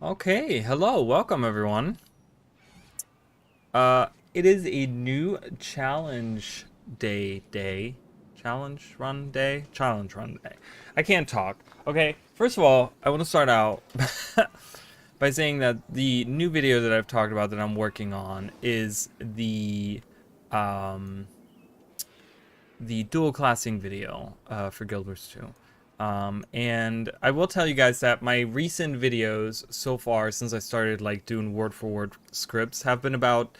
Okay, hello, welcome everyone. It is a new challenge run day. I can't talk. Okay, first of all, I want to start out by saying that the new video that I've talked about that I'm working on is um, the dual classing video for Guild Wars 2. And I will tell you guys that my recent videos so far, since I started like doing word for word scripts, have been about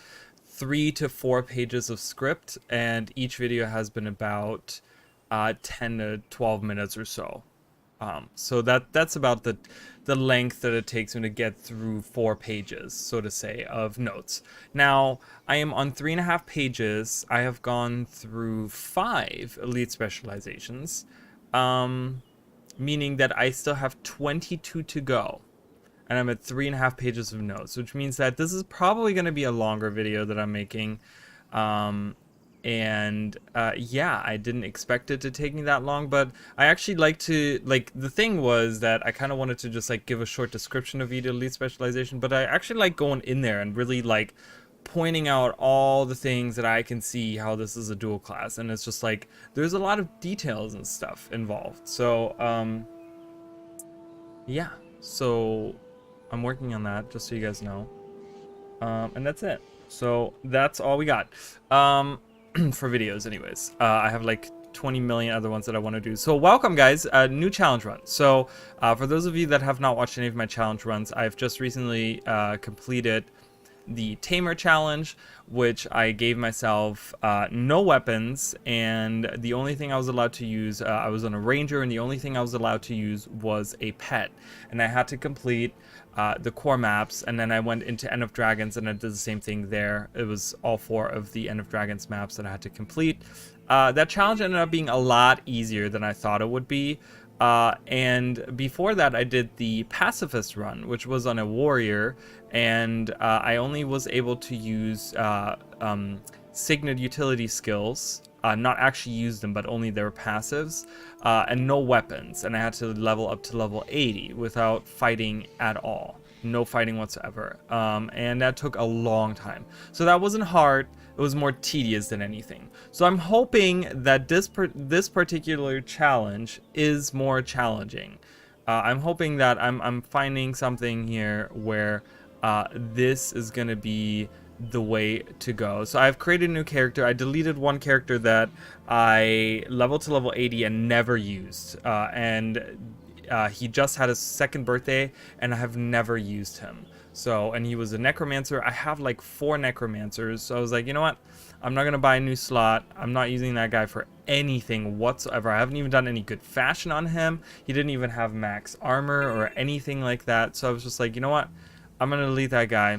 3 to 4 pages of script, and each video has been about 10 to 12 minutes or so. So that's about the length that it takes me to get through 4 pages, so to say, of notes. Now, I am on 3.5 pages. I have gone through 5 elite specializations, meaning that I still have 22 to go. And I'm at 3.5 pages of notes, which means that this is probably going to be a longer video that I'm making. Yeah, I didn't expect it to take me that long, but I actually like to, like, the thing was that I kind of wanted to just like give a short description of each elite specialization, but I actually like going in there and really like pointing out all the things that I can see how this is a dual class, and it's just like there's a lot of details and stuff involved. So yeah, so I'm working on that, just so you guys know. And that's it. So that's all we got. For videos anyways. I have like 20 million other ones that I want to do. So welcome guys, new challenge run. So for those of you that have not watched any of my challenge runs, I've just recently completed the Tamer challenge, which I gave myself no weapons, and the only thing I was allowed to use, I was on a ranger, and the only thing I was allowed to use was a pet, and I had to complete the core maps, and then I went into End of Dragons and I did the same thing there. It was all 4 of the End of Dragons maps that I had to complete. That challenge ended up being a lot easier than I thought it would be. And before that, I did the pacifist run, which was on a warrior, and I only was able to use signet utility skills, not actually use them, but only their passives, and no weapons. And I had to level up to level 80 without fighting at all. No fighting whatsoever. And that took a long time. So that wasn't hard. It was more tedious than anything. So I'm hoping that this particular challenge is more challenging. I'm hoping that I'm finding something here where this is going to be the way to go. So I've created a new character. I deleted one character that I leveled to level 80 and never used. He just had his 2nd birthday, and I have never used him. So, and he was a necromancer. I have like 4 necromancers. So I was like, you know what? I'm not going to buy a new slot. I'm not using that guy for anything whatsoever. I haven't even done any good fashion on him. He didn't even have max armor or anything like that. So I was just like, you know what? I'm going to delete that guy.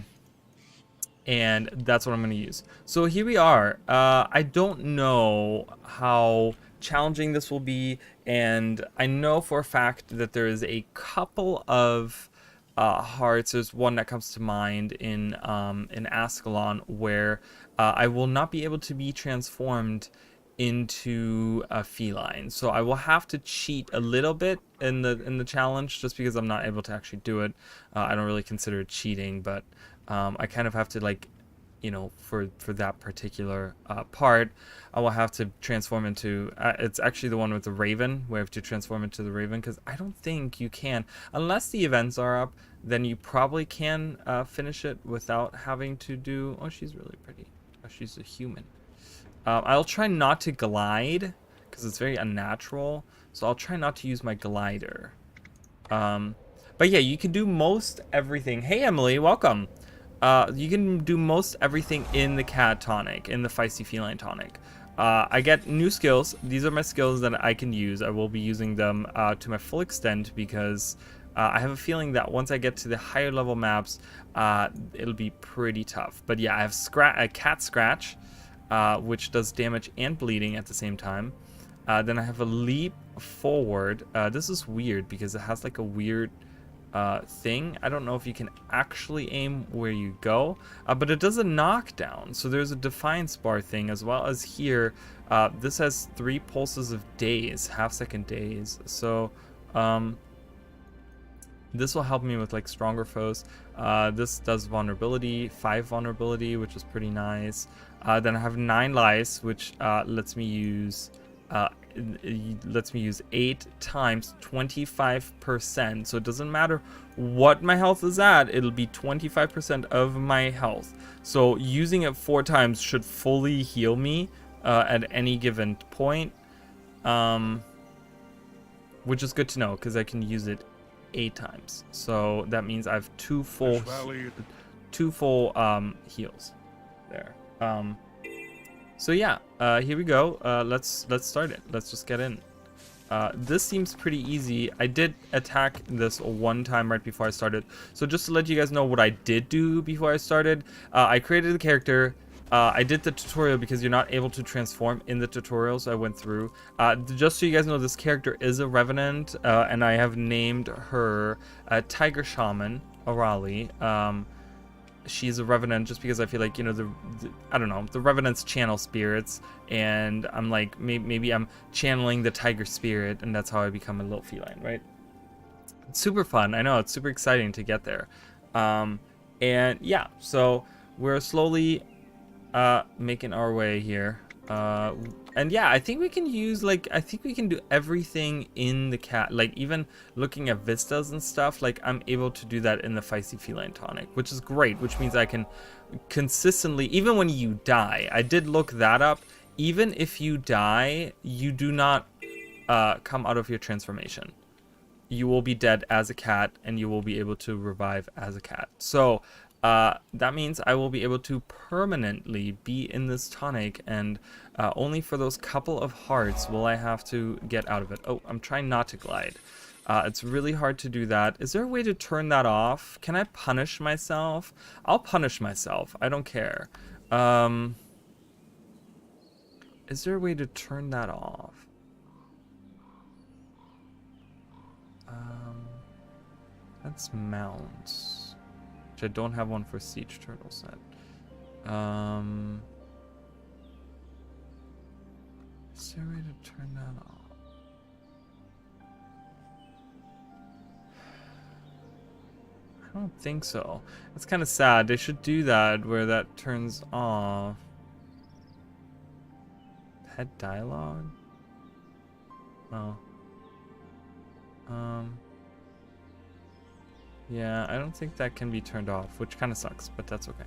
And that's what I'm going to use. So here we are. I don't know how challenging this will be. And I know for a fact that there is a couple of hearts. There's one that comes to mind in Ascalon where I will not be able to be transformed into a feline, so I will have to cheat a little bit in the challenge, just because I'm not able to actually do it. I don't really consider it cheating, but I kind of have to, like, you know, for that particular part, I will have to transform into it's actually the one with the raven, where I have to transform into the raven, because I don't think you can, unless the events are up, then you probably can finish it without having to do. Oh, she's really pretty. Oh, she's a human. I'll try not to glide because it's very unnatural, so I'll try not to use my glider. But yeah, you can do most everything. Hey Emily, welcome. You can do most everything in the cat tonic, in the Feisty Feline tonic. I get new skills. These are my skills that I can use. I will be using them to my full extent, because I have a feeling that once I get to the higher level maps, it'll be pretty tough. But yeah, I have a cat scratch, which does damage and bleeding at the same time. Then I have a leap forward. This is weird because it has like a weird thing. I don't know if you can actually aim where you go, but it does a knockdown. So there's a defiance bar thing, as well as here. This has 3 pulses of daze, half-second daze. So This will help me with like stronger foes. This does vulnerability, 5 vulnerability, which is pretty nice. Then I have 9 lice, which lets me use 8 times 25%. So it doesn't matter what my health is at, it'll be 25% of my health. So using it 4 times should fully heal me at any given point, which is good to know because I can use it 8 times. So that means I have two full heals there. So yeah, here we go. Let's start it. Let's just get in. This seems pretty easy. I did attack this one time right before I started. So just to let you guys know what I did do before I started, I created the character. I did the tutorial because you're not able to transform in the tutorial, so I went through. Just so you guys know, this character is a Revenant, and I have named her Tiger Shaman, Arali. She's a Revenant just because I feel like, you know, I don't know, the Revenants channel spirits, and I'm like, maybe I'm channeling the tiger spirit, and that's how I become a little feline, right? It's super fun. I know, it's super exciting to get there. And yeah, so we're slowly making our way here. And yeah, I think we can use, like, I think we can do everything in the cat, like even looking at vistas and stuff. Like, I'm able to do that in the Feisty Feline tonic, which is great, which means I can consistently, even when you die, I did look that up, even if you die, you do not come out of your transformation. You will be dead as a cat, and you will be able to revive as a cat. So that means I will be able to permanently be in this tonic, and only for those couple of hearts will I have to get out of it. Oh, I'm trying not to glide. It's really hard to do that. Is there a way to turn that off? Can I punish myself? I'll punish myself. I don't care. Is there a way to turn that off? That's mounts. Which I don't have one for Siege Turtle set. Is there a way to turn that off? I don't think so. That's kind of sad. They should do that where that turns off. Head dialogue? Oh. Yeah, I don't think that can be turned off, which kind of sucks, but that's okay.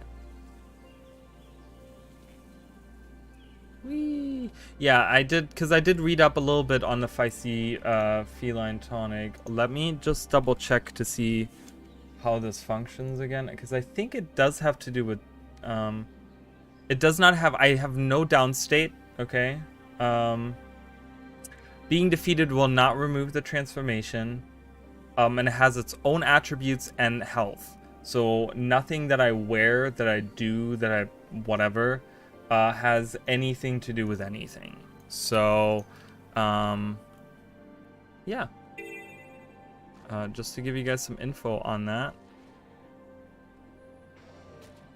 Whee! Yeah, I did, because I did read up a little bit on the Feisty Feline tonic. Let me just double check to see how this functions again, because I think it does have to do with, it does not have, I have no downstate, okay? Being defeated will not remove the transformation. And it has its own attributes and health. So nothing that I wear, that I do, that I whatever, has anything to do with anything. So, yeah. Just to give you guys some info on that.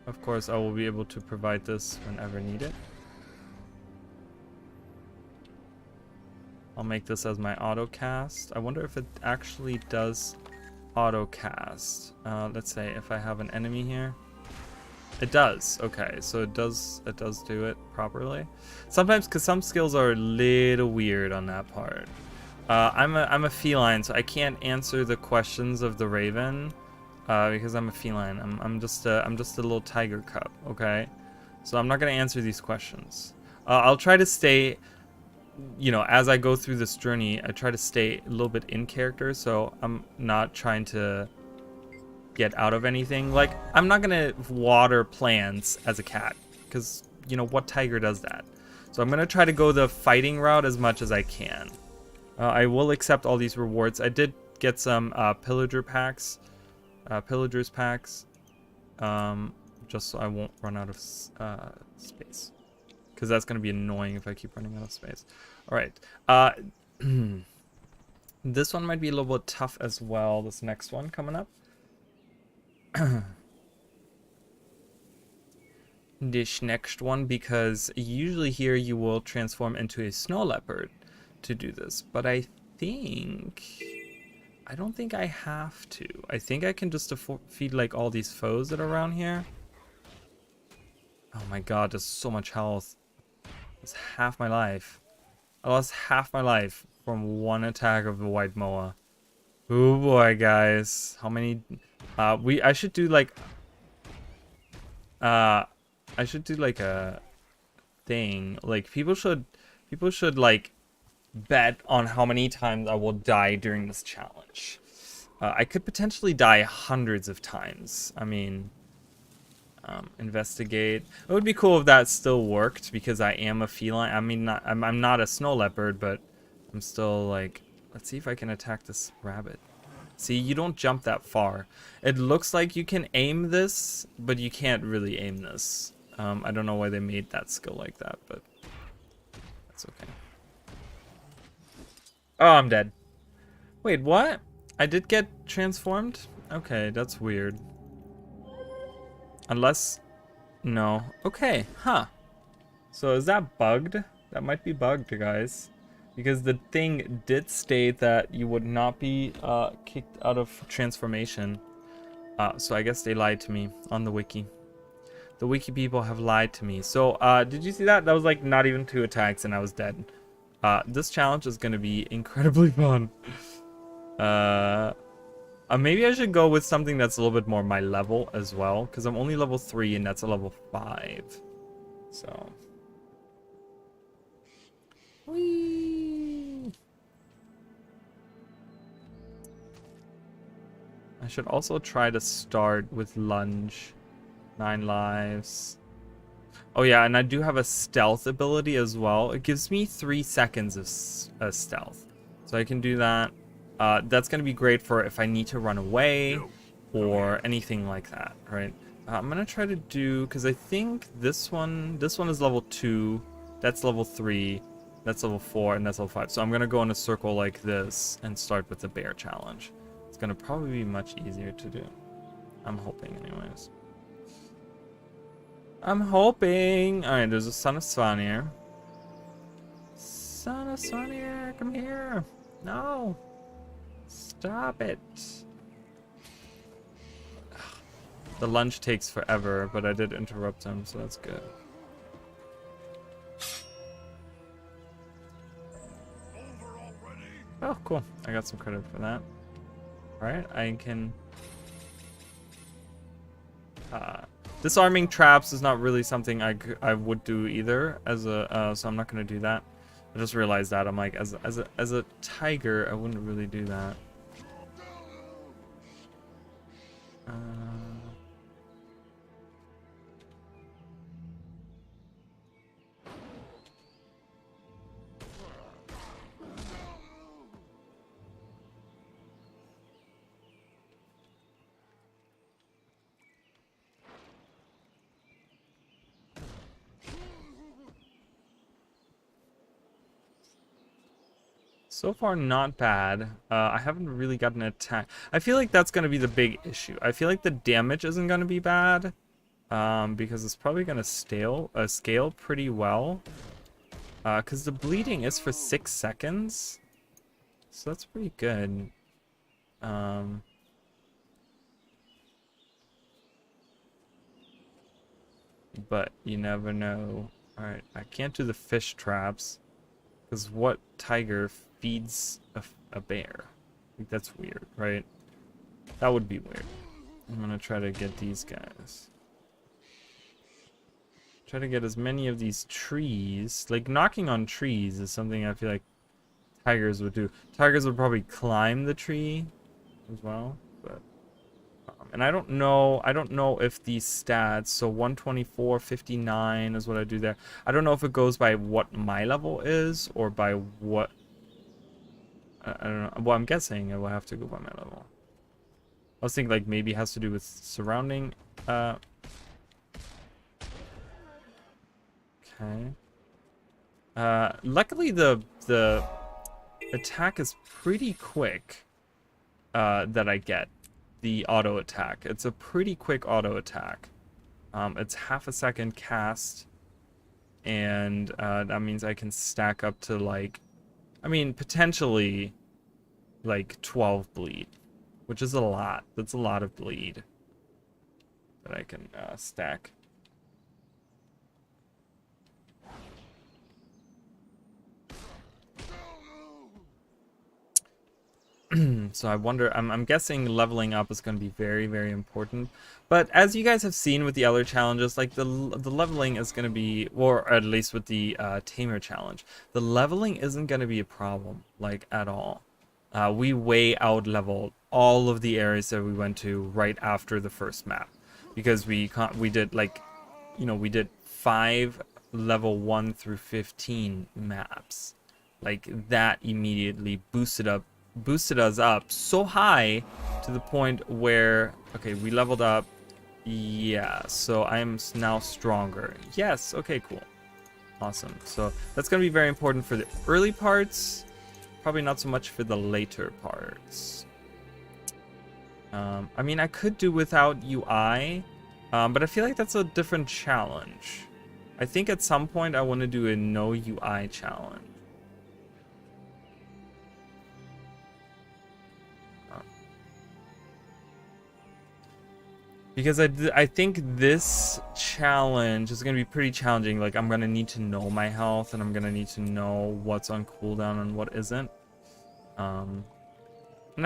Of course, I will be able to provide this whenever needed. I'll make this as my auto cast. I wonder if it actually does auto cast. Let's say if I have an enemy here. It does. Okay, so it does do it properly. Sometimes, because some skills are a little weird on that part. I'm a feline, so I can't answer the questions of the Raven because I'm a feline. I'm just a little tiger cub. Okay, so I'm not gonna answer these questions. I'll try to stay. You know, as I go through this journey, I try to stay a little bit in character, so I'm not trying to get out of anything. Like, I'm not gonna water plants as a cat, because, you know, what tiger does that? So I'm gonna try to go the fighting route as much as I can. I will accept all these rewards. I did get some pillagers packs, just so I won't run out of space. Because that's going to be annoying if I keep running out of space. All right. This one might be a little bit tough as well, this next one coming up. This next one, because usually here you will transform into a snow leopard to do this. But I think I don't think I have to. I think I can just feed like all these foes that are around here. Oh my god, there's so much health. That's half my life. I lost half my life from one attack of the white moa. Oh boy, guys. How many? I should do like. I should do like a thing. Like people should like bet on how many times I will die during this challenge. I could potentially die hundreds of times. I mean, investigate. It would be cool if that still worked because I am a feline. I mean, I'm not a snow leopard, but I'm still like. Let's see if I can attack this rabbit. See, you don't jump that far. It looks like you can aim this, but you can't really aim this. I don't know why they made that skill like that, but that's okay. Oh, I'm dead. Wait, what? I did get transformed? Okay, that's weird. Unless... No. Okay, huh. So is that bugged? That might be bugged, guys. Because the thing did state that you would not be kicked out of transformation. So I guess they lied to me on the wiki. The wiki people have lied to me. So did you see that? That was like not even 2 attacks and I was dead. This challenge is going to be incredibly fun. Maybe I should go with something that's a little bit more my level as well. Because I'm only level 3 and that's a level 5. So... Whee! I should also try to start with lunge. 9 lives. Oh yeah, and I do have a stealth ability as well. It gives me 3 seconds of stealth. So I can do that. That's going to be great for if I need to run away or anything like that, right? I'm going to try to do, because I think this one is level 2. That's level 3. That's level 4, and that's level 5. So I'm going to go in a circle like this and start with the bear challenge. It's going to probably be much easier to do. I'm hoping anyways. I'm hoping. Alright, there's a son of Svanir. Son of Svanir, come here. No. Stop it. The lunge takes forever, but I did interrupt him, so that's good. Oh, cool. I got some credit for that. Alright, I can... disarming traps is not really something I would do either, as a, so I'm not going to do that. I just realized that. I'm like, as a tiger, I wouldn't really do that. So far, not bad. I haven't really gotten an attack. I feel like that's going to be the big issue. I feel like the damage isn't going to be bad. Because it's probably going to scale pretty well. Because the bleeding is for 6 seconds. So that's pretty good. But you never know. Alright, I can't do the fish traps. Because what tiger feeds a bear? I think that's weird, right? That would be weird. I'm gonna try to get these guys. Try to get as many of these trees. Like, knocking on trees is something I feel like tigers would do. Tigers would probably climb the tree as well, but... and I don't know if these stats, so 124, 59 is what I do there. I don't know if it goes by what my level is, or by what... I don't know. Well, I'm guessing it will have to go by my level. I was thinking, like, maybe it has to do with surrounding... Okay. Luckily, the attack is pretty quick that I get. The auto attack. It's a pretty quick auto attack. It's half a second cast, and that means I can stack up to, like, I mean, potentially like 12 bleed, which is a lot. That's a lot of bleed that I can stack. So I wonder, I'm guessing leveling up is going to be very, very important. But as you guys have seen with the other challenges, like the leveling is going to be, or at least with the Tamer challenge, the leveling isn't going to be a problem, like at all. We way out leveled all of the areas that we went to right after the first map, because we did like, you know, we did 5 level 1 through 15 maps. Like that immediately boosted us up so high to the point where, okay, we leveled up. Yeah, so I'm now stronger. Yes, okay, cool. Awesome. So that's going to be very important for the early parts. Probably not so much for the later parts. I mean, I could do without UI, but I feel like that's a different challenge. I think at some point I want to do a no UI challenge. Because I think this challenge is going to be pretty challenging. Like, I'm going to need to know my health, and I'm going to need to know what's on cooldown and what isn't. And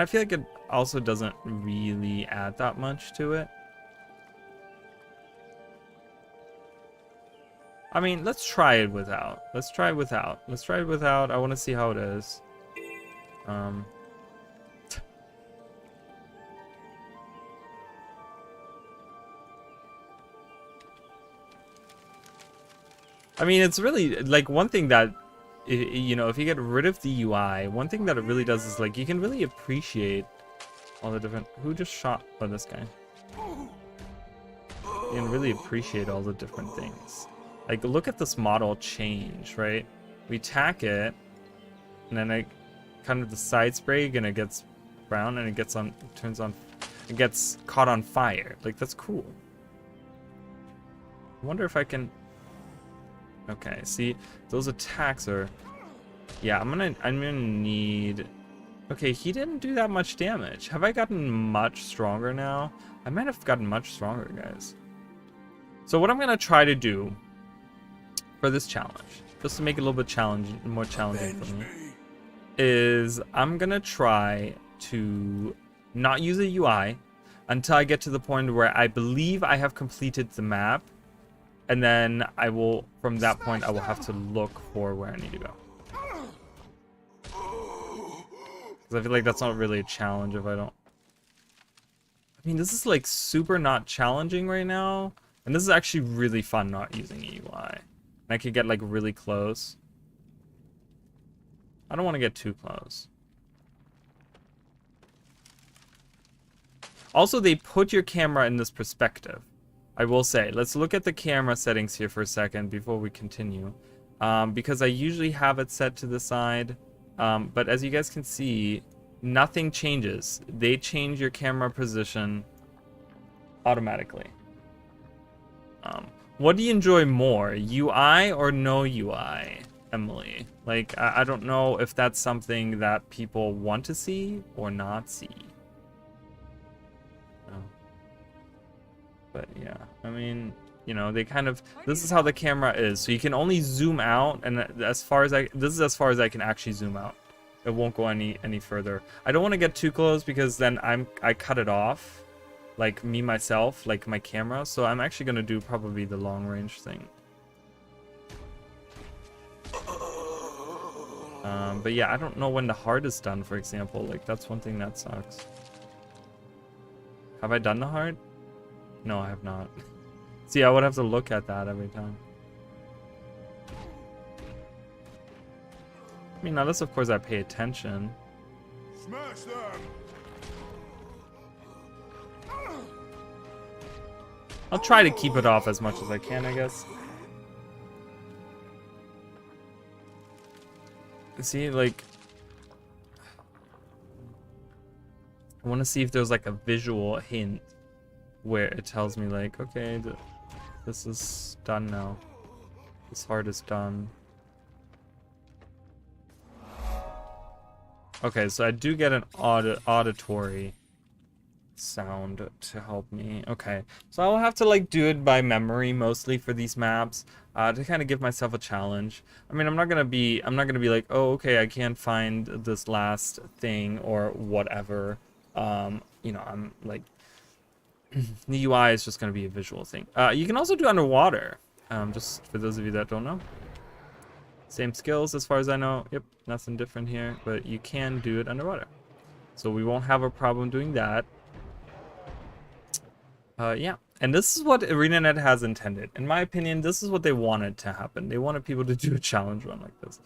I feel like it also doesn't really add that much to it. I mean, let's try it without. Let's try it without. Let's try it without. I want to see how it is. I mean, it's really, like, one thing that, you know, if you get rid of the UI, one thing that it really does is, like, you can really appreciate all the different... Who just shot by this guy? You can really appreciate all the different things. Like, look at this model change, right? We tack it, and then I kind of the side spray, and it gets brown, and it gets on, turns on, it gets caught on fire. Like, that's cool. I wonder if I can... Okay, see, those attacks are... Yeah, I'm gonna need... Okay, he didn't do that much damage. Have I gotten much stronger now? I might have gotten much stronger, guys. So what I'm gonna try to do for this challenge, just to make it a little bit more challenging for me, is I'm gonna try to not use a UI until I get to the point where I believe I have completed the map. And then I will, from that point, I will have to look for where I need to go. Because I feel like that's not really a challenge if I don't... I mean, this is like super not challenging right now. And this is actually really fun not using a UI. And I could get like really close. I don't want to get too close. Also, they put your camera in this perspective. I will say, let's look at the camera settings here for a second before we continue. Because I usually have it set to the side. But as you guys can see, nothing changes. They change your camera position automatically. What do you enjoy more, UI or no UI, Emily? Like, I don't know if that's something that people want to see or not see. But yeah, I mean, you know, they kind of, this is how the camera is. So you can only zoom out, and as far as this is as far as I can actually zoom out. It won't go any further. I don't want to get too close because then I cut it off, like me myself, like my camera. So I'm actually gonna do probably the long range thing. But yeah, I don't know when the heart is done, for example. Like, that's one thing that sucks. Have I done the heart? No, I have not. See, I would have to look at that every time. I mean, unless of course I pay attention. Smash them. I'll try to keep it off as much as I can, I guess. See, like, I want to see if there's like a visual hint where it tells me like, okay, this is done now. This heart is done. Okay, so I do get an auditory sound to help me. Okay, so I'll have to like do it by memory mostly for these maps, to kind of give myself a challenge. I mean, I'm not gonna be like, oh, okay, I can't find this last thing or whatever. You know, I'm like, the UI is just gonna be a visual thing. You can also do underwater. Just for those of you that don't know. Same skills as far as I know. Yep, nothing different here, but you can do it underwater. So we won't have a problem doing that. Yeah, and this is what ArenaNet has intended. In my opinion, this is what they wanted to happen. They wanted people to do a challenge run like this.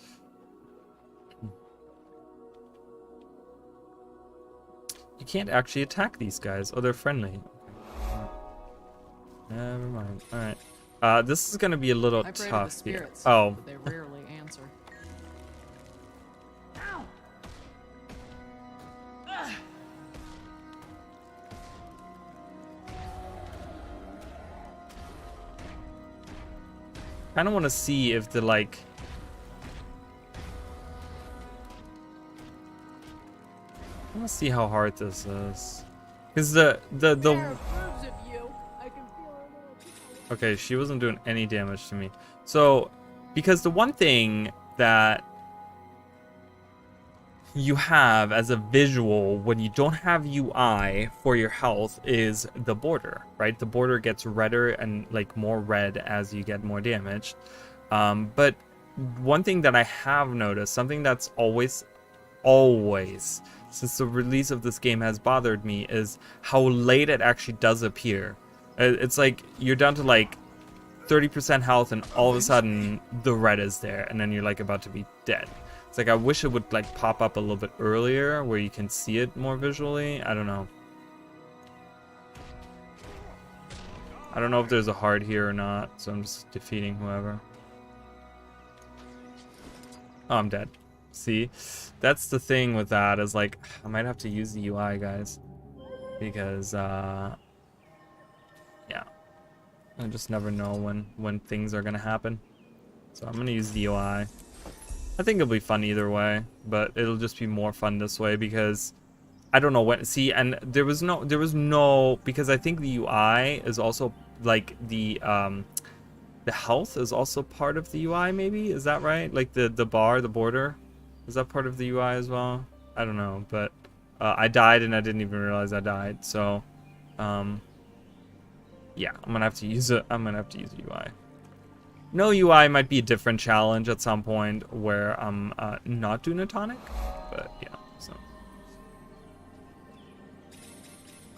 You can't actually attack these guys. Oh, they're friendly. Okay. Never mind. All right. This is gonna be a little tough here. Oh. But they rarely answer. I kind of want to see if the like. I want to see how hard this is, because the. Okay, she wasn't doing any damage to me. So, because the one thing that you have as a visual when you don't have UI for your health is the border, right? The border gets redder and like more red as you get more damage. But one thing that I have noticed, something that's always, since the release of this game has bothered me, is how late it actually does appear. It's like you're down to like 30% health and all of a sudden the red is there and then you're like about to be dead. It's like I wish it would like pop up a little bit earlier where you can see it more visually. I don't know. I don't know if there's a hard here or not, so I'm just defeating whoever. Oh, I'm dead. See? That's the thing with that, is like I might have to use the UI, guys. Because yeah. I just never know when things are gonna happen. So I'm gonna use the UI. I think it'll be fun either way, but it'll just be more fun this way because I don't know when. See, and there was no because I think the UI is also like the health is also part of the UI. Maybe, is that right? Like the border, is that part of the UI as well? I don't know, but I died and I didn't even realize I died. So yeah, I'm gonna have to use it. I'm gonna have to use UI. No UI might be a different challenge at some point where I'm not doing a tonic, but yeah, so.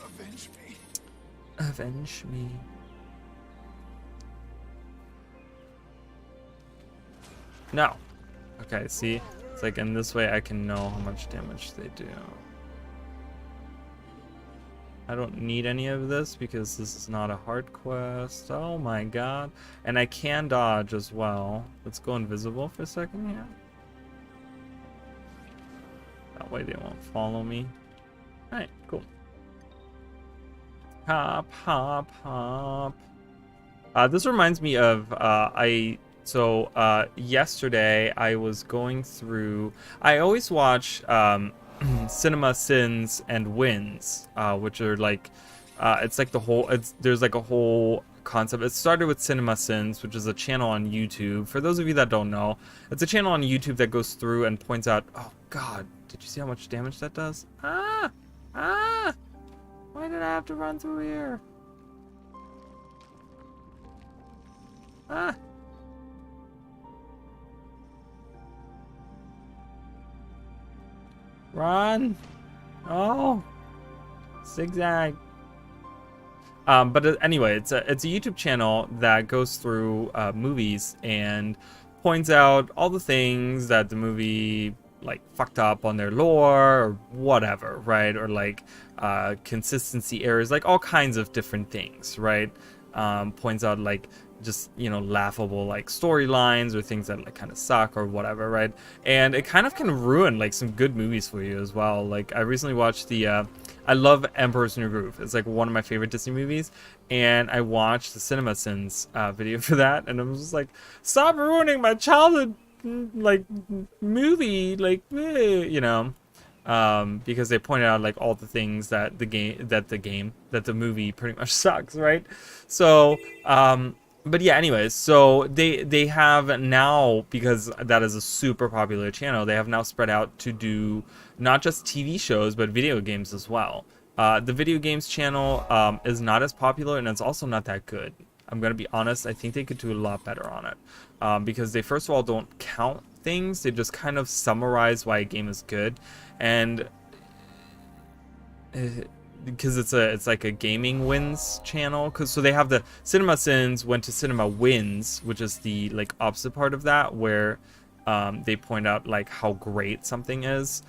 Avenge me. Avenge me. No. Okay, see? It's like in this way I can know how much damage they do. I don't need any of this because this is not a hard quest. Oh my god. And I can dodge as well. Let's go invisible for a second here. That way they won't follow me. Alright, cool. Hop, hop, hop. This reminds me of, yesterday I was going through, I always watch, Cinema Sins and Wins, which are like, it's like the whole, there's like a whole concept. It started with Cinema Sins, which is a channel on YouTube. For those of you that don't know, it's a channel on YouTube that goes through and points out, oh god, did you see how much damage that does? Ah! Ah! Why did I have to run through here? Ah! Run! Oh! Zigzag. But anyway, it's a YouTube channel that goes through movies and points out all the things that the movie like fucked up on their lore or whatever, right? Or like consistency errors, like all kinds of different things, right? Points out like just, you know, laughable like storylines or things that like kind of suck or whatever, right? And it kind of can ruin like some good movies for you as well. Like I recently watched the I love Emperor's New Groove. It's like one of my favorite Disney movies, and I watched the Cinema Sins video for that, and I was just like, stop ruining my childhood like movie, like you know. because they pointed out like all the things that the movie pretty much sucks, right? So but yeah, anyways, so they have now, because that is a super popular channel, they have now spread out to do not just TV shows but video games as well. The video games channel is not as popular, and it's also not that good. I'm gonna be honest, I think they could do a lot better on it, because they first of all don't count things, they just kind of summarize why a game is good, and because it's like a gaming wins channel, because so they have the Cinema Sins went to Cinema Wins, which is the like opposite part of that, where they point out like how great something is,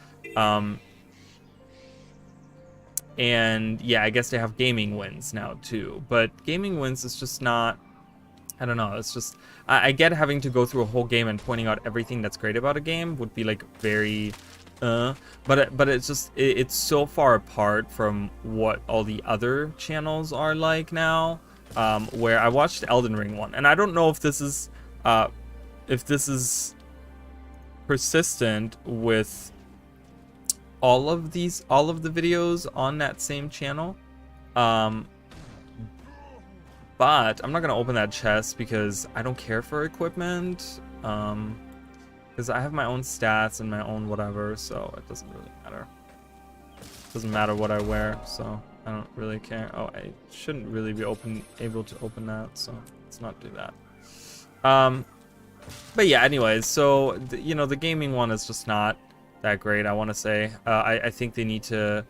and yeah, I guess they have gaming wins now too, but gaming wins is just not, I don't know, it's just I get having to go through a whole game and pointing out everything that's great about a game would be like very but it's just it's so far apart from what all the other channels are like now, where I watched the Elden Ring one, and I don't know if this is persistent with all of the videos on that same channel, but I'm not gonna open that chest because I don't care for equipment, because I have my own stats and my own whatever, so it doesn't really matter. It doesn't matter what I wear, so I don't really care. Oh, I shouldn't really be able to open that, so let's not do that. But yeah, anyways, so you know, the gaming one is just not that great, I want to say. I think they need to,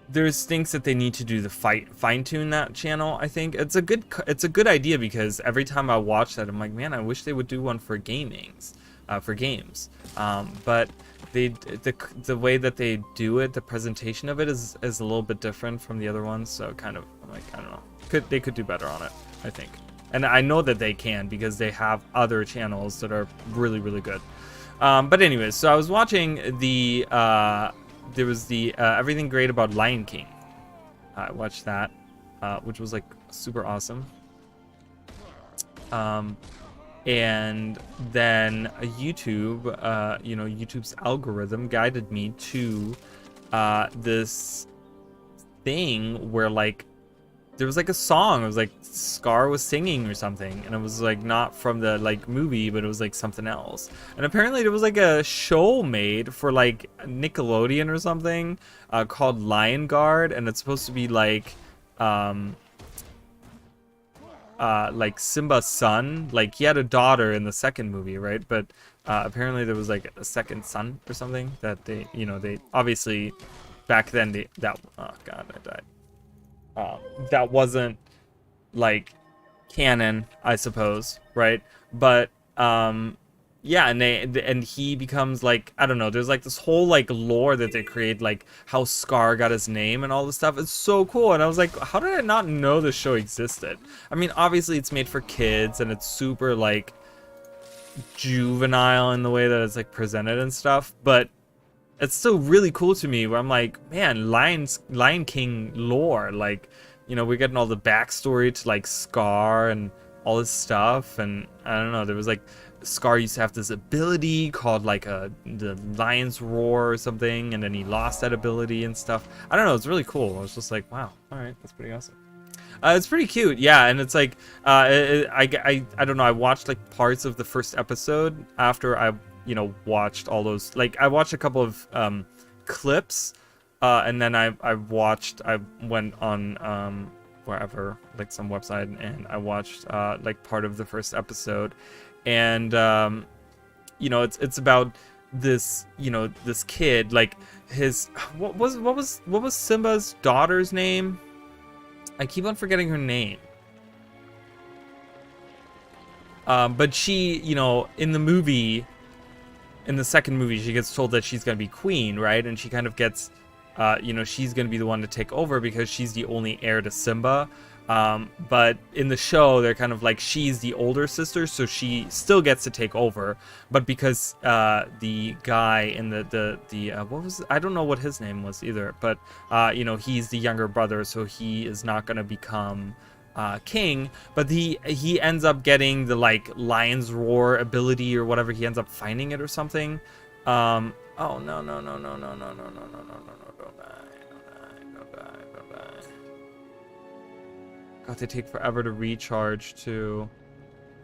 there's things that they need to do to fine tune that channel. I think it's a good idea, because every time I watch that, I'm like, man, I wish they would do one for games. But the way that they do it, the presentation of it is a little bit different from the other ones. So kind of, I'm like, I don't know, they could do better on it, I think. And I know that they can, because they have other channels that are really, really good. But anyways, so I was watching the there was the Everything Great About Lion King. I watched that, which was like super awesome. And then YouTube, you know, YouTube's algorithm guided me to this thing where like there was like a song. It was like Scar was singing or something, and it was like not from the like movie, but it was like something else. And apparently there was like a show made for like Nickelodeon or something, called Lion Guard, and it's supposed to be like Simba's son. Like he had a daughter in the second movie, right? But apparently there was like a second son or something that they, you know, they obviously back then oh god, I died. That wasn't like canon, I suppose, right? But yeah, and he becomes like, I don't know, there's like this whole like lore that they create, like how Scar got his name and all this stuff. It's so cool, and I was like, how did I not know this show existed? I mean, obviously it's made for kids, and it's super like juvenile in the way that it's like presented and stuff, but it's still really cool to me, where I'm like, man, Lion King lore, like, you know, we're getting all the backstory to like Scar and all this stuff, and I don't know, there was like Scar used to have this ability called like the lion's roar or something, and then he lost that ability and stuff. I don't know, it's really cool. I was just like, wow, all right, that's pretty awesome. It's pretty cute, yeah, and it's like I don't know, I watched like parts of the first episode after I, you know, watched all those, like I watched a couple of clips, and then I went on wherever, like some website, and I watched like part of the first episode, and you know, it's about this, you know, this kid, like his what was Simba's daughter's name? I keep on forgetting her name. But she, you know, in the movie, in the second movie, she gets told that she's gonna be queen, right? And she kind of gets, you know, she's gonna be the one to take over because she's the only heir to Simba. But in the show, they're kind of like, she's the older sister, so she still gets to take over. But because the guy in the what was, I don't know what his name was either, but you know, he's the younger brother, so he is not gonna become king, but he ends up getting the like lion's roar ability or whatever. He ends up finding it or something, Oh no no no no no no no no no no no no! Don't die! Don't die! Don't die! Don't die! God, they take forever to recharge too.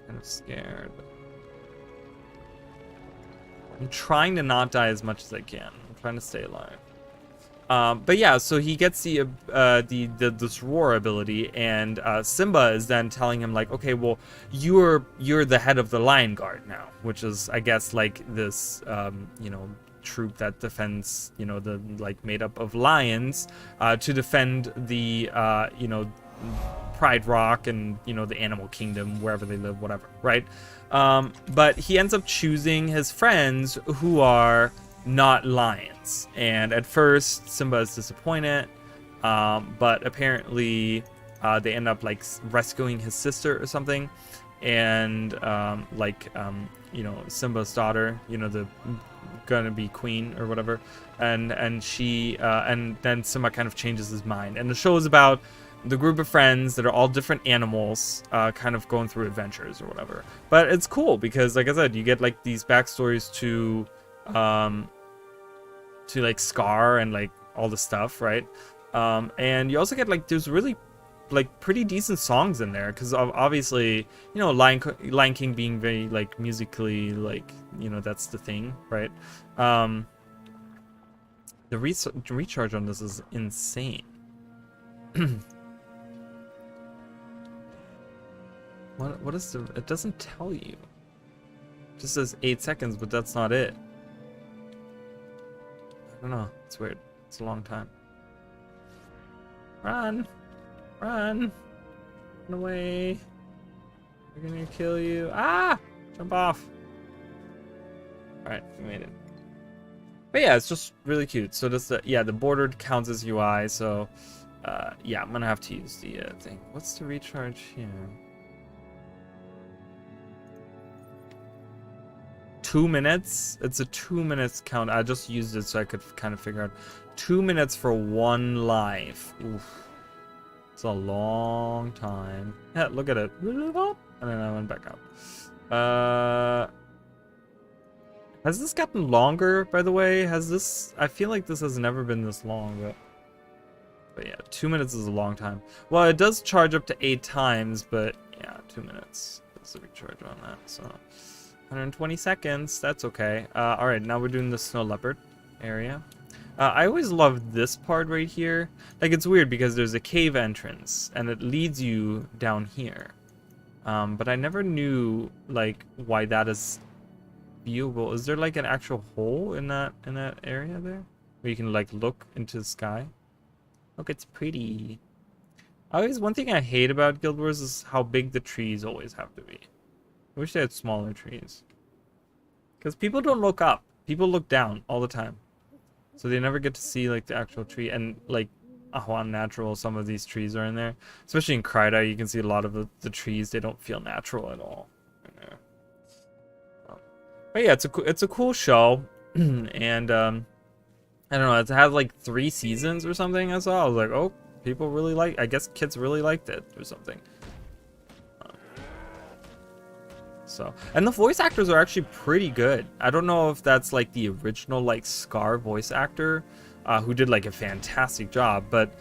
Kind of scared. I'm trying to not die as much as I can. I'm trying to stay alive. But yeah, so he gets this roar ability, and Simba is then telling him like, okay, well, you're the head of the Lion Guard now, which is, I guess, like this you know, troop that defends, you know, the like made up of lions to defend the you know, Pride Rock and, you know, the animal kingdom, wherever they live, whatever, right? But he ends up choosing his friends who are not lions, and at first Simba is disappointed, but apparently they end up like rescuing his sister or something, and you know, Simba's daughter, you know, the gonna be queen or whatever, and she and then Simba kind of changes his mind, and the show is about the group of friends that are all different animals, kind of going through adventures or whatever. But it's cool because, like I said, you get like these backstories to like Scar and like all the stuff, right? And you also get like there's really like pretty decent songs in there, because obviously, you know, Lion King being very like musically, like, you know, that's the thing, right? The recharge on this is insane. What is the... It doesn't tell you. It just says 8 seconds, but that's not it. I don't know. It's weird. It's a long time. Run! Run! Run away! They're gonna kill you. Ah! Jump off! Alright, we made it. But yeah, it's just really cute. So this, yeah, the border counts as UI, so... yeah, I'm gonna have to use the thing. What's the recharge here? 2 minutes? It's a 2 minutes count. I just used it so I could kind of figure out. 2 minutes for 1 life. Oof. It's a long time. Yeah, look at it. And then I went back up. Has this gotten longer, by the way? Has this... I feel like this has never been this long, but yeah, 2 minutes is a long time. Well, it does charge up to 8 times, but yeah, 2 minutes. That's a recharge on that, so... 120 seconds, that's okay. Alright, now we're doing the snow leopard area. I always loved this part right here. Like, it's weird because there's a cave entrance and it leads you down here. But I never knew, like, why that is viewable. Is there like an actual hole in that area there? Where you can like look into the sky? Look, it's pretty. One thing I hate about Guild Wars is how big the trees always have to be. I wish they had smaller trees. Because people don't look up. People look down all the time. So they never get to see like the actual tree. And like how unnatural some of these trees are in there. Especially in Kryda, you can see a lot of the trees. They don't feel natural at all in there. But yeah, it's a cool show. And I don't know, it had like 3 seasons or something. I saw. I was like, oh, people really like. I guess kids really liked it or something. So, and the voice actors are actually pretty good. I don't know if that's like the original like Scar voice actor, who did like a fantastic job, but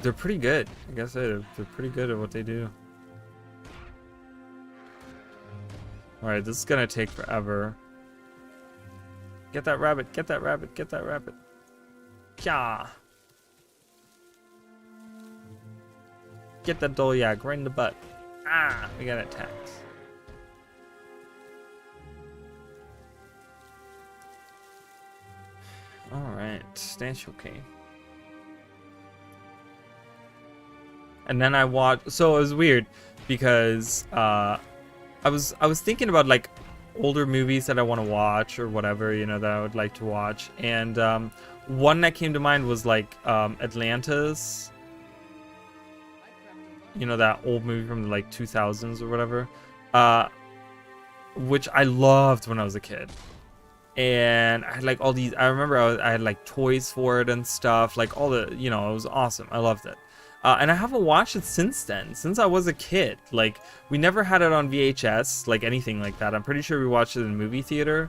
they're pretty good. I guess they're pretty good at what they do. All right, this is gonna take forever. Get that rabbit! Get that rabbit! Get that rabbit! Yeah. Get that Dolyag right in the butt. Ah, we got attacked. Alright, that's okay. And then I watched, so it was weird because I was thinking about like older movies that I want to watch or whatever, you know, that I would like to watch, and one that came to mind was like Atlantis, you know, that old movie from the like 2000s or whatever, which I loved when I was a kid. And I had like all these, I remember I had like toys for it and stuff, like all the, you know, it was awesome. I loved it. And I haven't watched it since then, since I was a kid. Like, we never had it on VHS, like anything like that. I'm pretty sure we watched it in movie theater.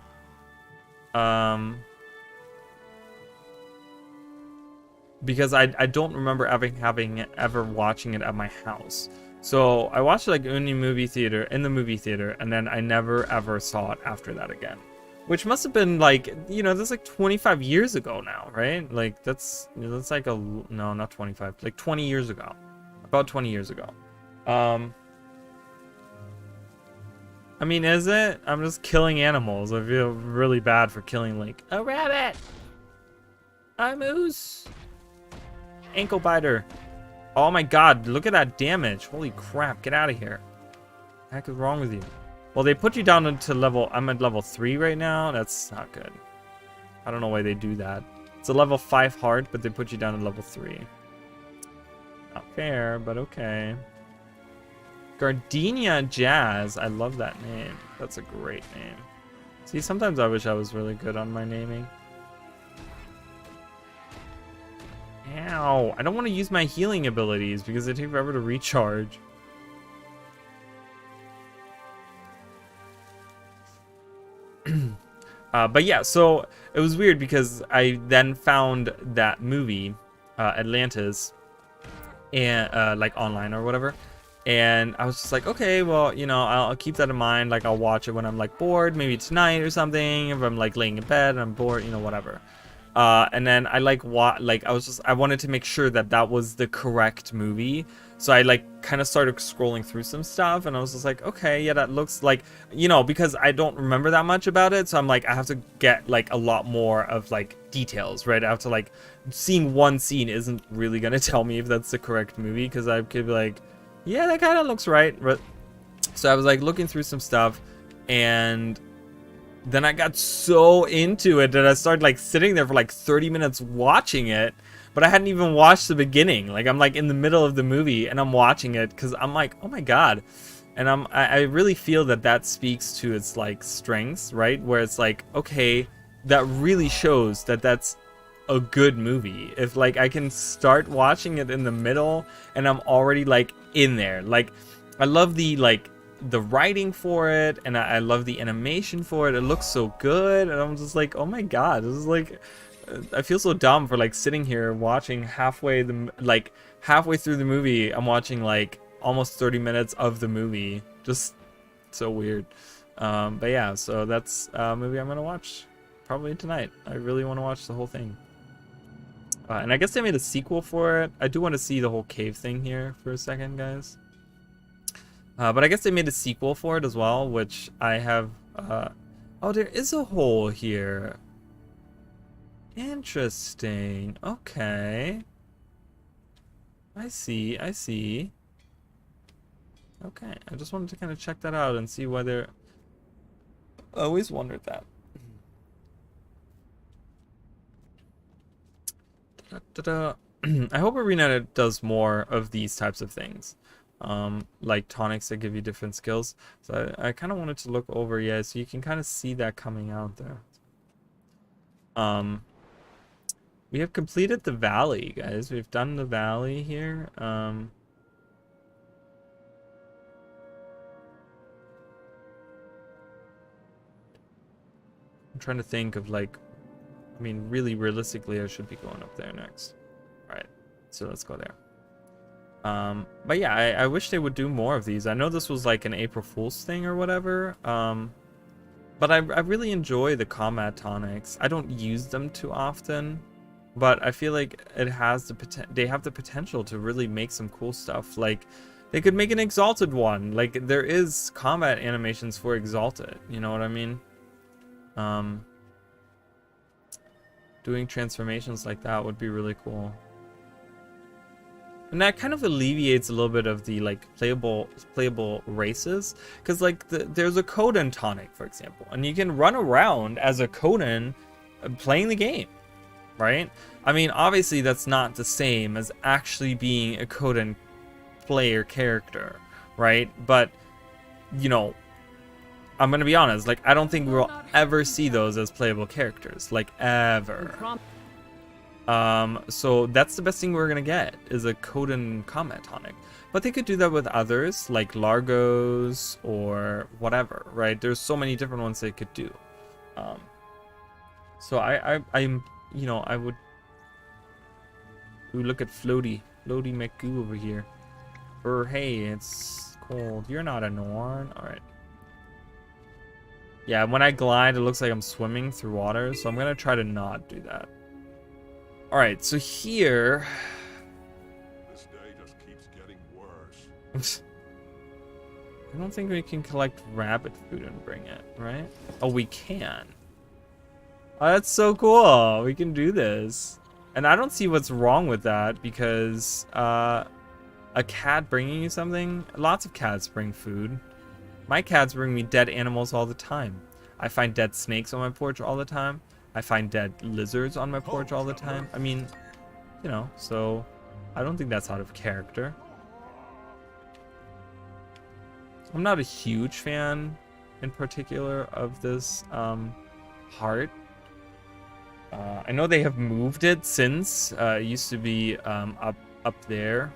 Because I don't remember ever watching it at my house. So I watched it like in the movie theater, and then I never ever saw it after that again. Which must have been like, you know, that's like 25 years ago now, right? Like that's like no, not 25, like 20 years ago. About 20 years ago. I mean, is it? I'm just killing animals. I feel really bad for killing like a rabbit, a moose, ankle biter. Oh my god, look at that damage. Holy crap, get out of here. What the heck is wrong with you? Well, they put you down into level, I'm at level 3 right now. That's not good. I don't know why they do that. It's a level 5 hard, but they put you down to level 3. Not fair, but okay. Gardenia Jazz. I love that name. That's a great name. See, sometimes I wish I was really good on my naming. Ow. I don't want to use my healing abilities because they take forever to recharge. But yeah, so it was weird because I then found that movie, Atlantis, and like online or whatever. And I was just like, okay, well, you know, I'll keep that in mind. Like, I'll watch it when I'm like bored, maybe tonight or something. If I'm like laying in bed and I'm bored, you know, whatever. And then I I wanted to make sure that that was the correct movie. So I like kind of started scrolling through some stuff, and I was just like, okay, yeah, that looks like, you know, because I don't remember that much about it. So I'm like, I have to get like a lot more of like details, right? I have to like, seeing one scene isn't really gonna tell me if that's the correct movie, because I could be like, yeah, that kind of looks right. But so I was like looking through some stuff, and then I got so into it that I started like sitting there for like 30 minutes watching it, but I hadn't even watched the beginning. Like, I'm like in the middle of the movie and I'm watching it because I'm like, oh my god. And I really feel that that speaks to its like strengths, right? Where it's like, okay, that really shows that that's a good movie. If like I can start watching it in the middle and I'm already like in there. Like, I love the like the writing for it, and I love the animation for it. It looks so good, and I'm just like, oh my god, this is like, I feel so dumb for like sitting here watching halfway through the movie. I'm watching like almost 30 minutes of the movie. Just so weird. But yeah, so that's a movie I'm gonna watch probably tonight. I really want to watch the whole thing. And I guess they made a sequel for it. I do want to see the whole cave thing here for a second, guys. But I guess they made a sequel for it as well, which I have... oh, there is a hole here. Interesting. Okay. I see, I see. Okay, I just wanted to kind of check that out and see whether... I always wondered that. I hope Arena does more of these types of things. Like tonics that give you different skills. So I kind of wanted to look over, yeah, so you can kind of see that coming out there. We have completed the valley, guys. We've done the valley here. I'm trying to think of like, I mean, really realistically, I should be going up there next. All right, so let's go there. But yeah, I wish they would do more of these. I know this was like an April Fool's thing or whatever. But I really enjoy the combat tonics. I don't use them too often, but I feel like it has they have the potential to really make some cool stuff. Like, they could make an Exalted one. Like, there is combat animations for Exalted. You know what I mean? Doing transformations like that would be really cool. And that kind of alleviates a little bit of the like playable races, because like there's a Coden tonic, for example, and you can run around as a Coden playing the game, right? I mean, obviously that's not the same as actually being a Coden player character, right? But you know, I'm gonna be honest, like, I don't think we'll ever see those as playable characters, like, ever. So that's the best thing we're gonna get, is a Coden combat tonic. But they could do that with others, like Largos or whatever, right? There's so many different ones they could do. So I'm, you know, I would. Ooh, look at Floaty McGoo over here. Hey, it's cold. You're not a Norn. All right. Yeah, when I glide, it looks like I'm swimming through water, so I'm gonna try to not do that. All right, so here. This day just keeps getting worse. I don't think we can collect rabbit food and bring it, right? Oh, we can. Oh, that's so cool. We can do this. And I don't see what's wrong with that because a cat bringing you something, lots of cats bring food. My cats bring me dead animals all the time. I find dead snakes on my porch all the time. I find dead lizards on my porch all the time. I mean, you know, so I don't think that's out of character. I'm not a huge fan in particular of this heart. I know they have moved it since. It used to be up there.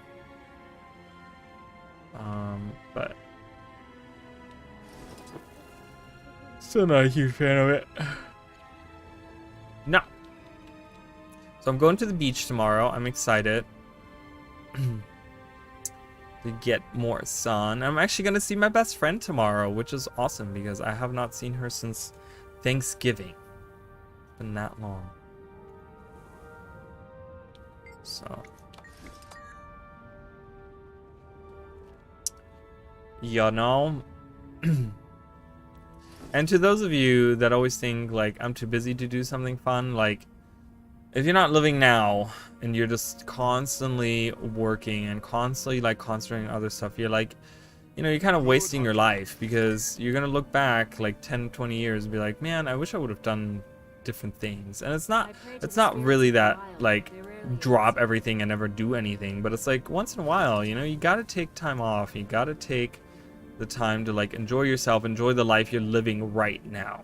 But still not a huge fan of it. No. So I'm going to the beach tomorrow. I'm excited to get more sun. I'm actually going to see my best friend tomorrow, which is awesome because I have not seen her since Thanksgiving. It's been that long. So you know. And to those of you that always think like I'm too busy to do something fun, like if you're not living now and you're just constantly working and constantly like concentrating on other stuff, you're like, you know, you're kind of wasting your life because you're gonna look back like 10, 20 years and be like, man, I wish I would have done different things. And it's not really that like drop everything and never do anything, but it's like once in a while, you know, you gotta take time off. You gotta take the time to like enjoy yourself, enjoy the life you're living right now.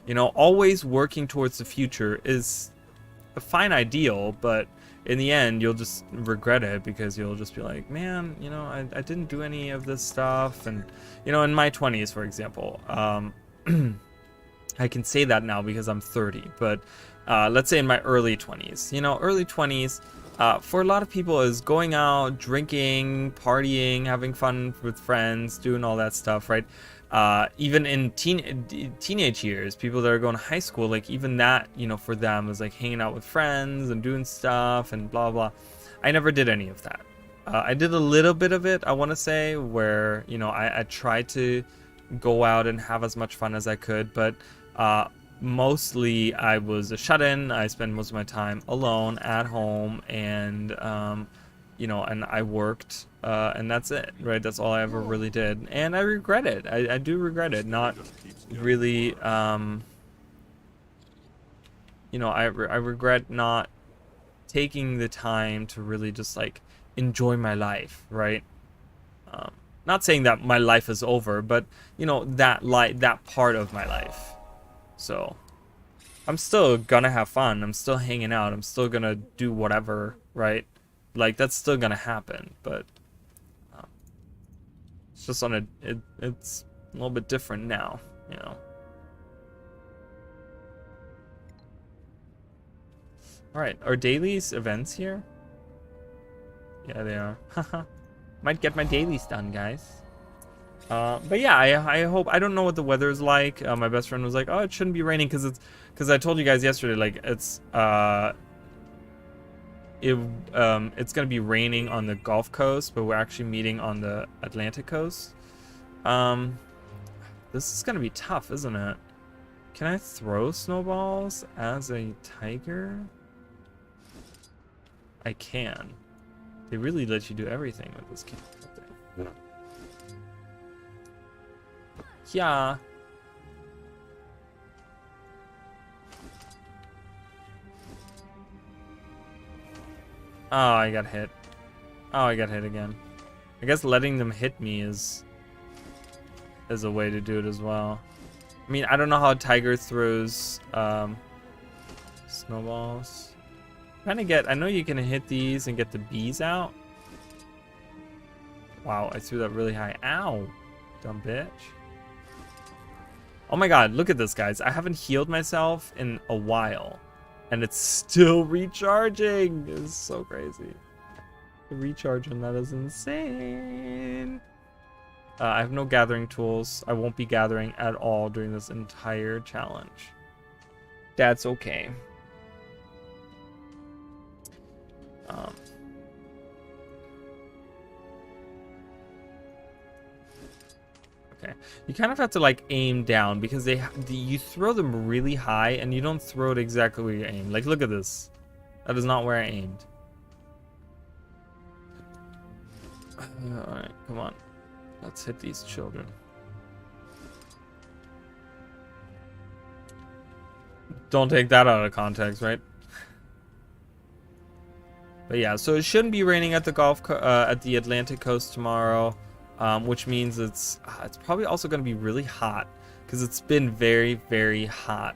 You know, always working towards the future is a fine ideal, but in the end you'll just regret it because you'll just be like, man, you know, I didn't do any of this stuff. And you know, in my 20s, for example, I can say that now because I'm 30, but let's say in my early 20s, you know, early 20s for a lot of people is going out, drinking, partying, having fun with friends, doing all that stuff, right? Even in teenage years, people that are going to high school, like even that, you know, for them is like hanging out with friends and doing stuff and blah blah. I never did any of that. I did a little bit of it, I want to say, where, you know, I tried to go out and have as much fun as I could, but mostly I was a shut-in. I spent most of my time alone at home, and you know, and I worked, and that's it, right? That's all I ever really did, and I regret it. I do regret it. Not really, you know, I regret not taking the time to really just like enjoy my life, right? Not saying that my life is over, but you know, that part of my life. So I'm still gonna have fun. I'm still hanging out. I'm still gonna do whatever, right? Like that's still gonna happen, but it's just on it's a little bit different now, you know. All right, are dailies events here? Yeah, they are. Haha. Might get my dailies done, guys. But yeah, I hope. I don't know what the weather is like. My best friend was like, "Oh, it shouldn't be raining because I told you guys yesterday, like it's gonna be raining on the Gulf Coast, but we're actually meeting on the Atlantic coast. This is gonna be tough, isn't it? Can I throw snowballs as a tiger? I can. They really let you do everything with this game. Yeah. Oh, I got hit. Oh, I got hit again. I guess letting them hit me is a way to do it as well. I mean, I don't know how Tiger throws snowballs. I know you can hit these and get the bees out. Wow, I threw that really high. Ow, dumb bitch. Oh my god, look at this, guys. I haven't healed myself in a while. And it's still recharging. It's so crazy. The recharge on that is insane. I have no gathering tools. I won't be gathering at all during this entire challenge. That's okay. Okay, you kind of have to like aim down because you throw them really high and you don't throw it exactly where you aim. Like, look at this. That is not where I aimed. All right, come on. Let's hit these children. Don't take that out of context, right? But yeah, so it shouldn't be raining at the Atlantic coast tomorrow, which means it's probably also going to be really hot because it's been very, very hot.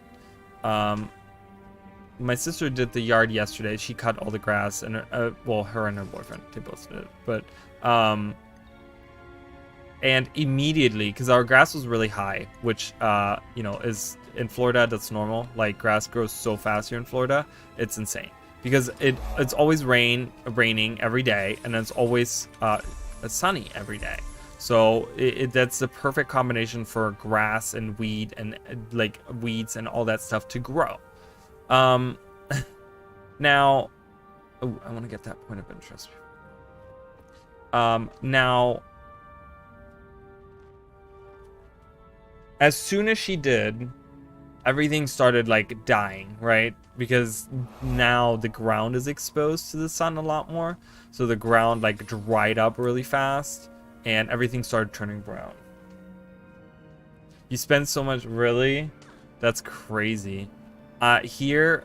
My sister did the yard yesterday. She cut all the grass, and well, her and her boyfriend, they both did it. But and immediately, because our grass was really high, which you know, is in Florida, that's normal. Like, grass grows so fast here in Florida, it's insane. Because it's always raining every day, and it's always sunny every day. So that's the perfect combination for grass and weed and like weeds and all that stuff to grow. Now, oh, I want to get that point of interest. Now, as soon as she did, everything started like dying, right? Because now the ground is exposed to the sun a lot more, so the ground like dried up really fast and everything started turning brown. You spend so much, really? That's crazy. Here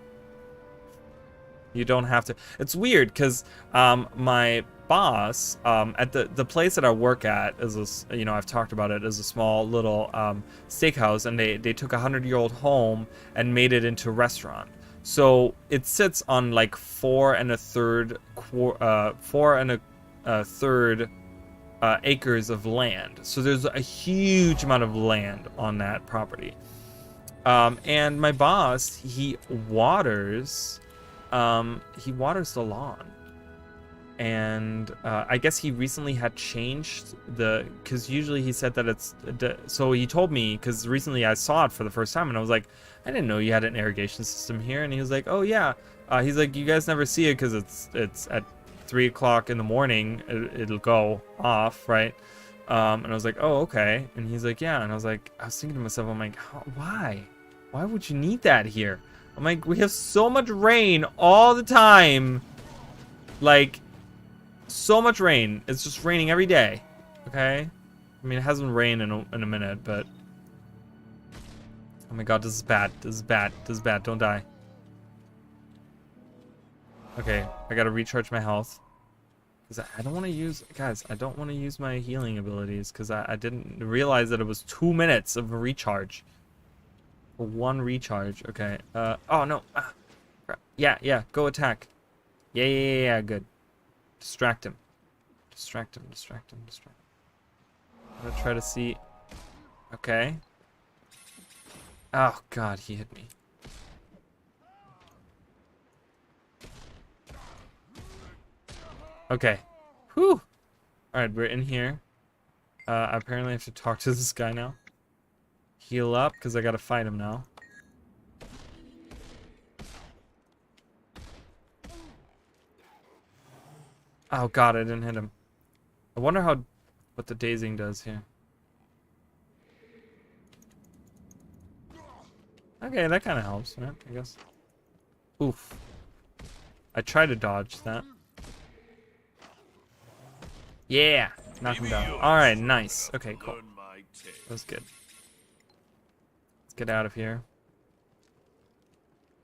you don't have to. It's weird because my boss at the place that I work at is a, you know, I've talked about it, as a small little steakhouse, and they took a 100-year-old home and made it into a restaurant. So it sits on like 4 1/3 acres of land. So there's a huge amount of land on that property. And my boss, he waters the lawn. And I guess he recently had changed because usually he said that so he told me, because recently I saw it for the first time and I was like, I didn't know you had an irrigation system here. And he was like, oh yeah. He's like, you guys never see it because it's at 3 o'clock in the morning, it'll go off, right? And I was like, oh, okay. And he's like, yeah. And I was thinking to myself, I'm like, why would you need that here? I'm like, we have so much rain all the time, like so much rain. It's just raining every day. Okay, I mean, it hasn't rained in a minute, but oh my god, this is bad. This is bad. This is bad. Don't die. Okay, I gotta recharge my health because I don't want to use, guys, I don't want to use my healing abilities because I didn't realize that it was 2 minutes of a recharge for one recharge. Okay. Oh no. Crap. Yeah. Go attack. Yeah. Good. Distract him. Distract him. I'm gonna try to see. Okay. Oh god, he hit me. Okay. Whew. Alright, we're in here. Apparently I have to talk to this guy now. Heal up, because I gotta fight him now. Oh god, I didn't hit him. I wonder what the dazing does here. Okay, that kind of helps, right? I guess. Oof. I tried to dodge that. Yeah! Knock him down. Alright, nice. Okay, cool. That was good. Let's get out of here.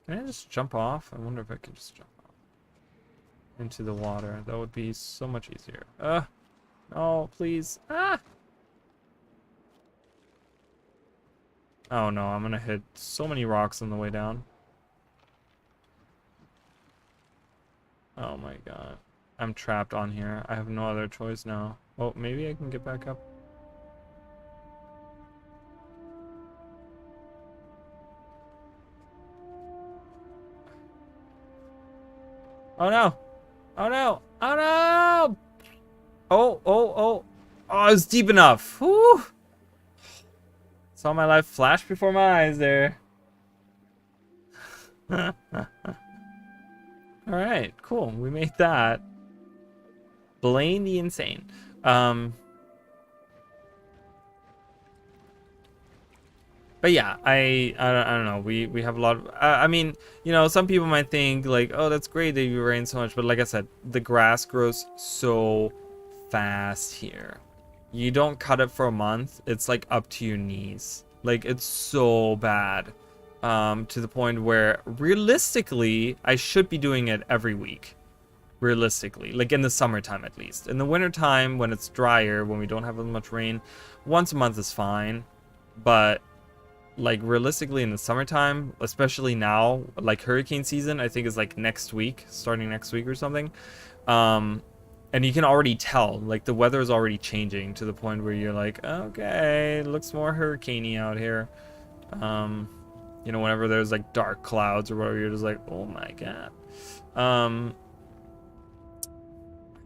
Can I just jump off? I wonder if I can just jump off into the water. That would be so much easier. No, please. Ah! Oh no, I'm gonna hit so many rocks on the way down. Oh my god. I'm trapped on here. I have no other choice now. Oh, maybe I can get back up. Oh no! Oh no! Oh no! Oh, oh, oh. Oh, it's deep enough. Whew. Saw my life flash before my eyes there. Alright, cool. We made that. Blaine the Insane. But yeah, I don't know. We have a lot of. I mean, you know, some people might think like, oh, that's great that you rain so much, but like I said, the grass grows so fast here. You don't cut it for a month, it's like up to your knees. Like it's so bad, to the point where realistically, I should be doing it every week. Realistically, like in the summertime at least. In the wintertime, when it's drier, when we don't have as much rain, once a month is fine. But like realistically in the summertime, especially now, like hurricane season, I think is like next week, starting next week or something. And you can already tell, like the weather is already changing to the point where you're like, okay, it looks more hurricaney out here. You know, whenever there's like dark clouds or whatever, you're just like, oh my god. I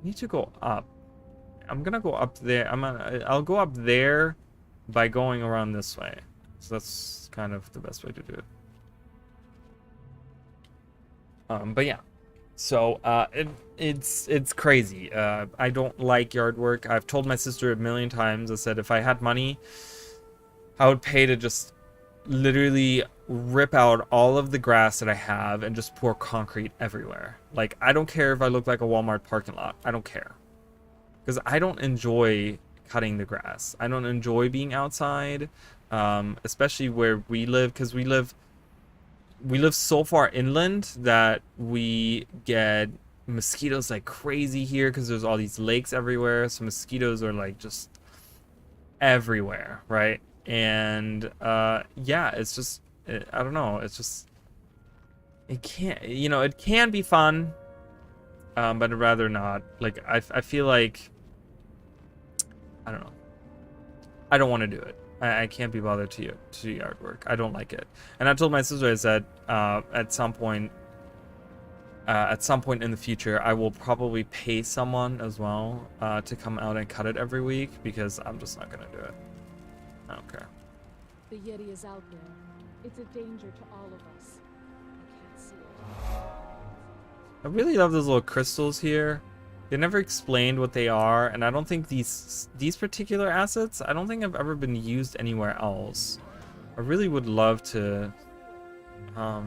need to go up. I'm gonna go up there. I'll go up there by going around this way. So that's kind of the best way to do it. But yeah, so it's crazy. I don't like yard work. I've told my sister a million times. I said if I had money, I would pay to just literally rip out all of the grass that I have and just pour concrete everywhere. Like I don't care if I look like a Walmart parking lot. I don't care, because I don't enjoy cutting the grass. I don't enjoy being outside. Especially where we live, because we live so far inland that we get mosquitoes like crazy here because there's all these lakes everywhere. So mosquitoes are like just everywhere, right? And yeah, it's just I don't know. It's just it can't, you know, it can be fun, but I'd rather not. Like I feel like I don't know. I don't want to do it. I can't be bothered to do yard work. I don't like it. And I told my sister, I said, at some point in the future, I will probably pay someone as well to come out and cut it every week, because I'm just not gonna do it. I don't care. The Yeti is out there. It's a danger to all of us. I can't see it. I really love those little crystals here. They never explained what they are, and I don't think these particular assets, I don't think have ever been used anywhere else. I really would love to I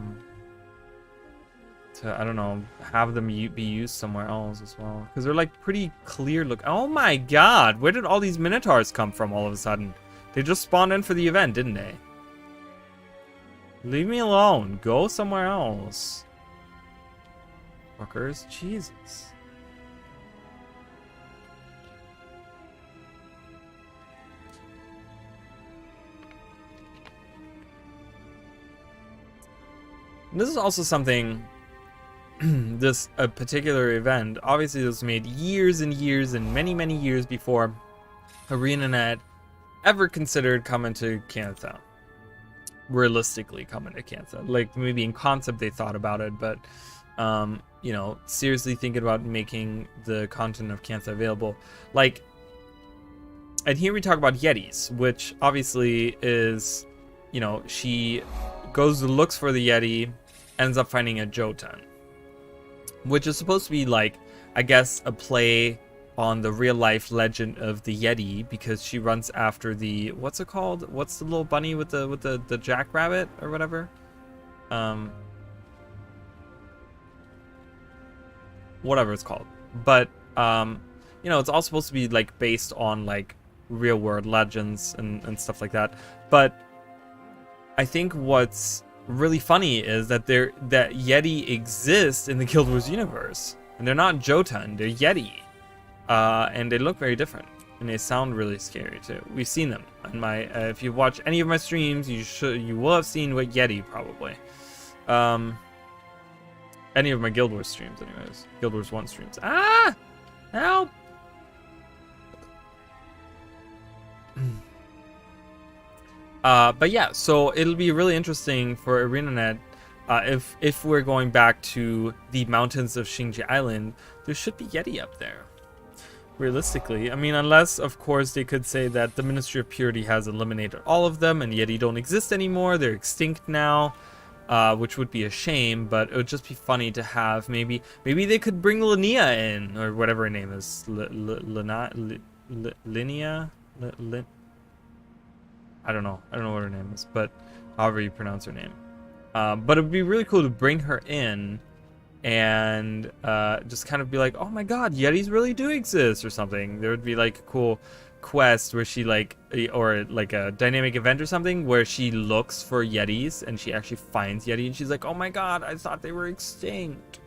don't know, have them be used somewhere else as well, because they're like pretty clear look. Oh my god, where did all these minotaurs come from all of a sudden? They just spawned in for the event, didn't they? Leave me alone. Go somewhere else. Fuckers, Jesus. And this is also something, this particular event, obviously this was made years and years and many, many years before ArenaNet ever considered coming to Canada. Realistically coming to Canada. Like maybe in concept they thought about it, but you know, seriously thinking about making the content of Canada available. Like, and here we talk about Yetis, which obviously is, you know, she goes and looks for the Yeti, ends up finding a Jotun, which is supposed to be like, I guess, a play on the real life legend of the Yeti, because she runs after the, what's it called? What's the little bunny with the jackrabbit or whatever? Whatever it's called. But you know, it's all supposed to be like based on like real world legends and stuff like that. But I think what's really funny is that that Yeti exists in the Guild Wars universe, and they're not Jotun, they're Yeti, and they look very different, and they sound really scary too. We've seen them on my if you watch any of my streams, you will have seen what Yeti probably. Any of my Guild Wars streams, anyways. Guild Wars 1 streams. Ah, help! But yeah, so it'll be really interesting for ArenaNet If we're going back to the mountains of Xingji Island, there should be Yeti up there. Realistically, I mean, unless of course they could say that the Ministry of Purity has eliminated all of them and Yeti don't exist anymore, they're extinct now, which would be a shame, but it would just be funny to have. Maybe they could bring Linnea in, or whatever her name is. Linnea? I don't know what her name is, but however you pronounce her name. But it would be really cool to bring her in and just kind of be like, oh my god, Yetis really do exist or something. There would be like a cool quest where she like, or like a dynamic event or something where she looks for Yetis and she actually finds Yeti and she's like, oh my god, I thought they were extinct.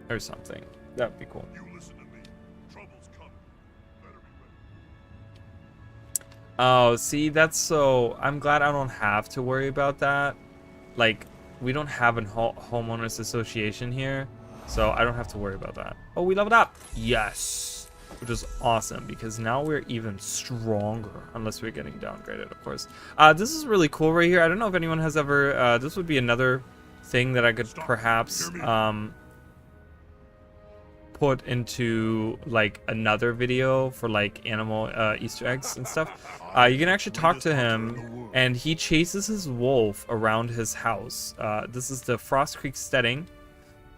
Or something. That would be cool. You listen to me. Trouble's coming. Better be ready. Oh, see, that's so... I'm glad I don't have to worry about that. Like, we don't have a homeowners association here, so I don't have to worry about that. Oh, we leveled up! Yes! Which is awesome, because now we're even stronger, unless we're getting downgraded, of course. This is really cool right here. I don't know if anyone has ever... this would be another thing that I could perhaps... put into like another video for like animal Easter eggs and stuff. You can actually talk to him, and he chases his wolf around his house. This is the Frost Creek Steading,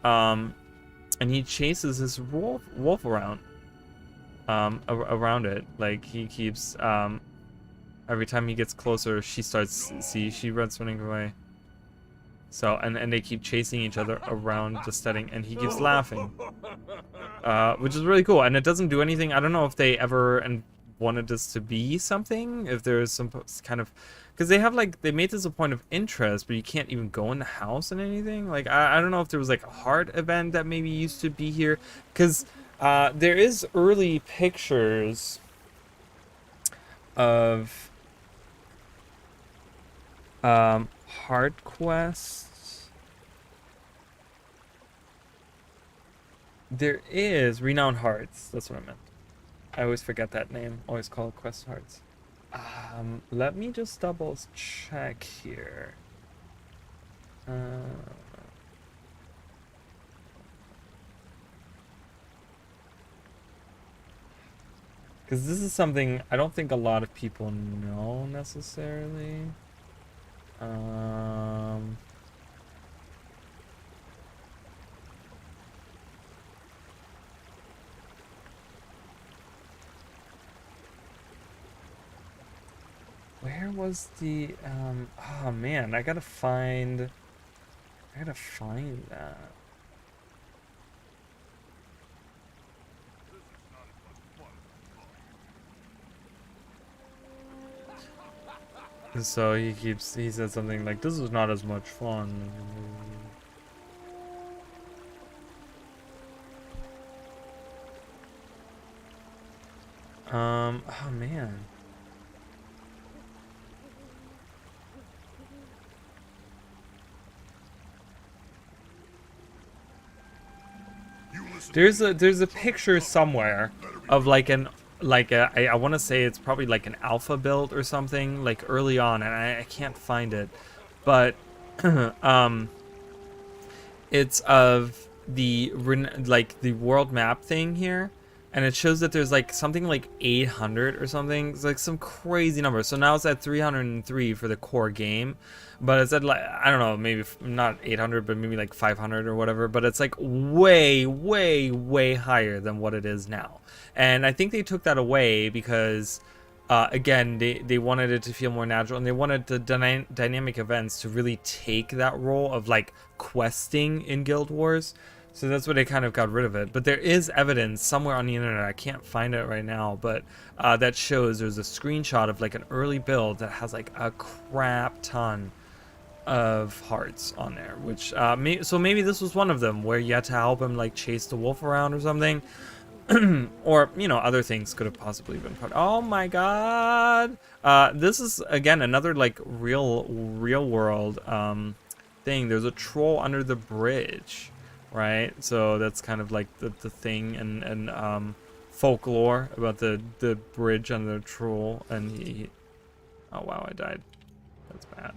and he chases his wolf around around it. Like he keeps every time he gets closer, she starts she runs running away. So, and they keep chasing each other around the steading, and he keeps laughing. Which is really cool, and it doesn't do anything. I don't know if they ever wanted this to be something, if there's some kind of... Because they have, like, they made this a point of interest, but you can't even go in the house and anything. Like, I don't know if there was, like, a heart event that maybe used to be here. Because there is early pictures of... heart quests. There is Renowned Hearts. That's what I meant. I always forget that name. Always call it Quest Hearts. Let me just double check here. Because this is something I don't think a lot of people know necessarily. Where was the oh man, I gotta find that. So he said something like, this is not as much fun. Oh man. There's a picture somewhere of like I want to say it's probably like an alpha build or something, like early on, and I can't find it, but it's of the world map thing here, and it shows that there's like something like 800 or something. It's like some crazy number. So now it's at 303 for the core game, but it's at like, I don't know, maybe not 800, but maybe like 500 or whatever. But it's like way, way, way higher than what it is now. And I think they took that away because, again, they wanted it to feel more natural, and they wanted the dynamic events to really take that role of like questing in Guild Wars. So that's why they kind of got rid of it. But there is evidence somewhere on the internet, I can't find it right now, but that shows there's a screenshot of like an early build that has like a crap ton of hearts on there, which so maybe this was one of them where you had to help him like chase the wolf around or something. Or, you know, other things could have possibly been part. Oh my god! This is again another like real world thing. There's a troll under the bridge. Right, so that's kind of like the thing and folklore about the bridge and the troll, and he oh wow, I died. That's bad.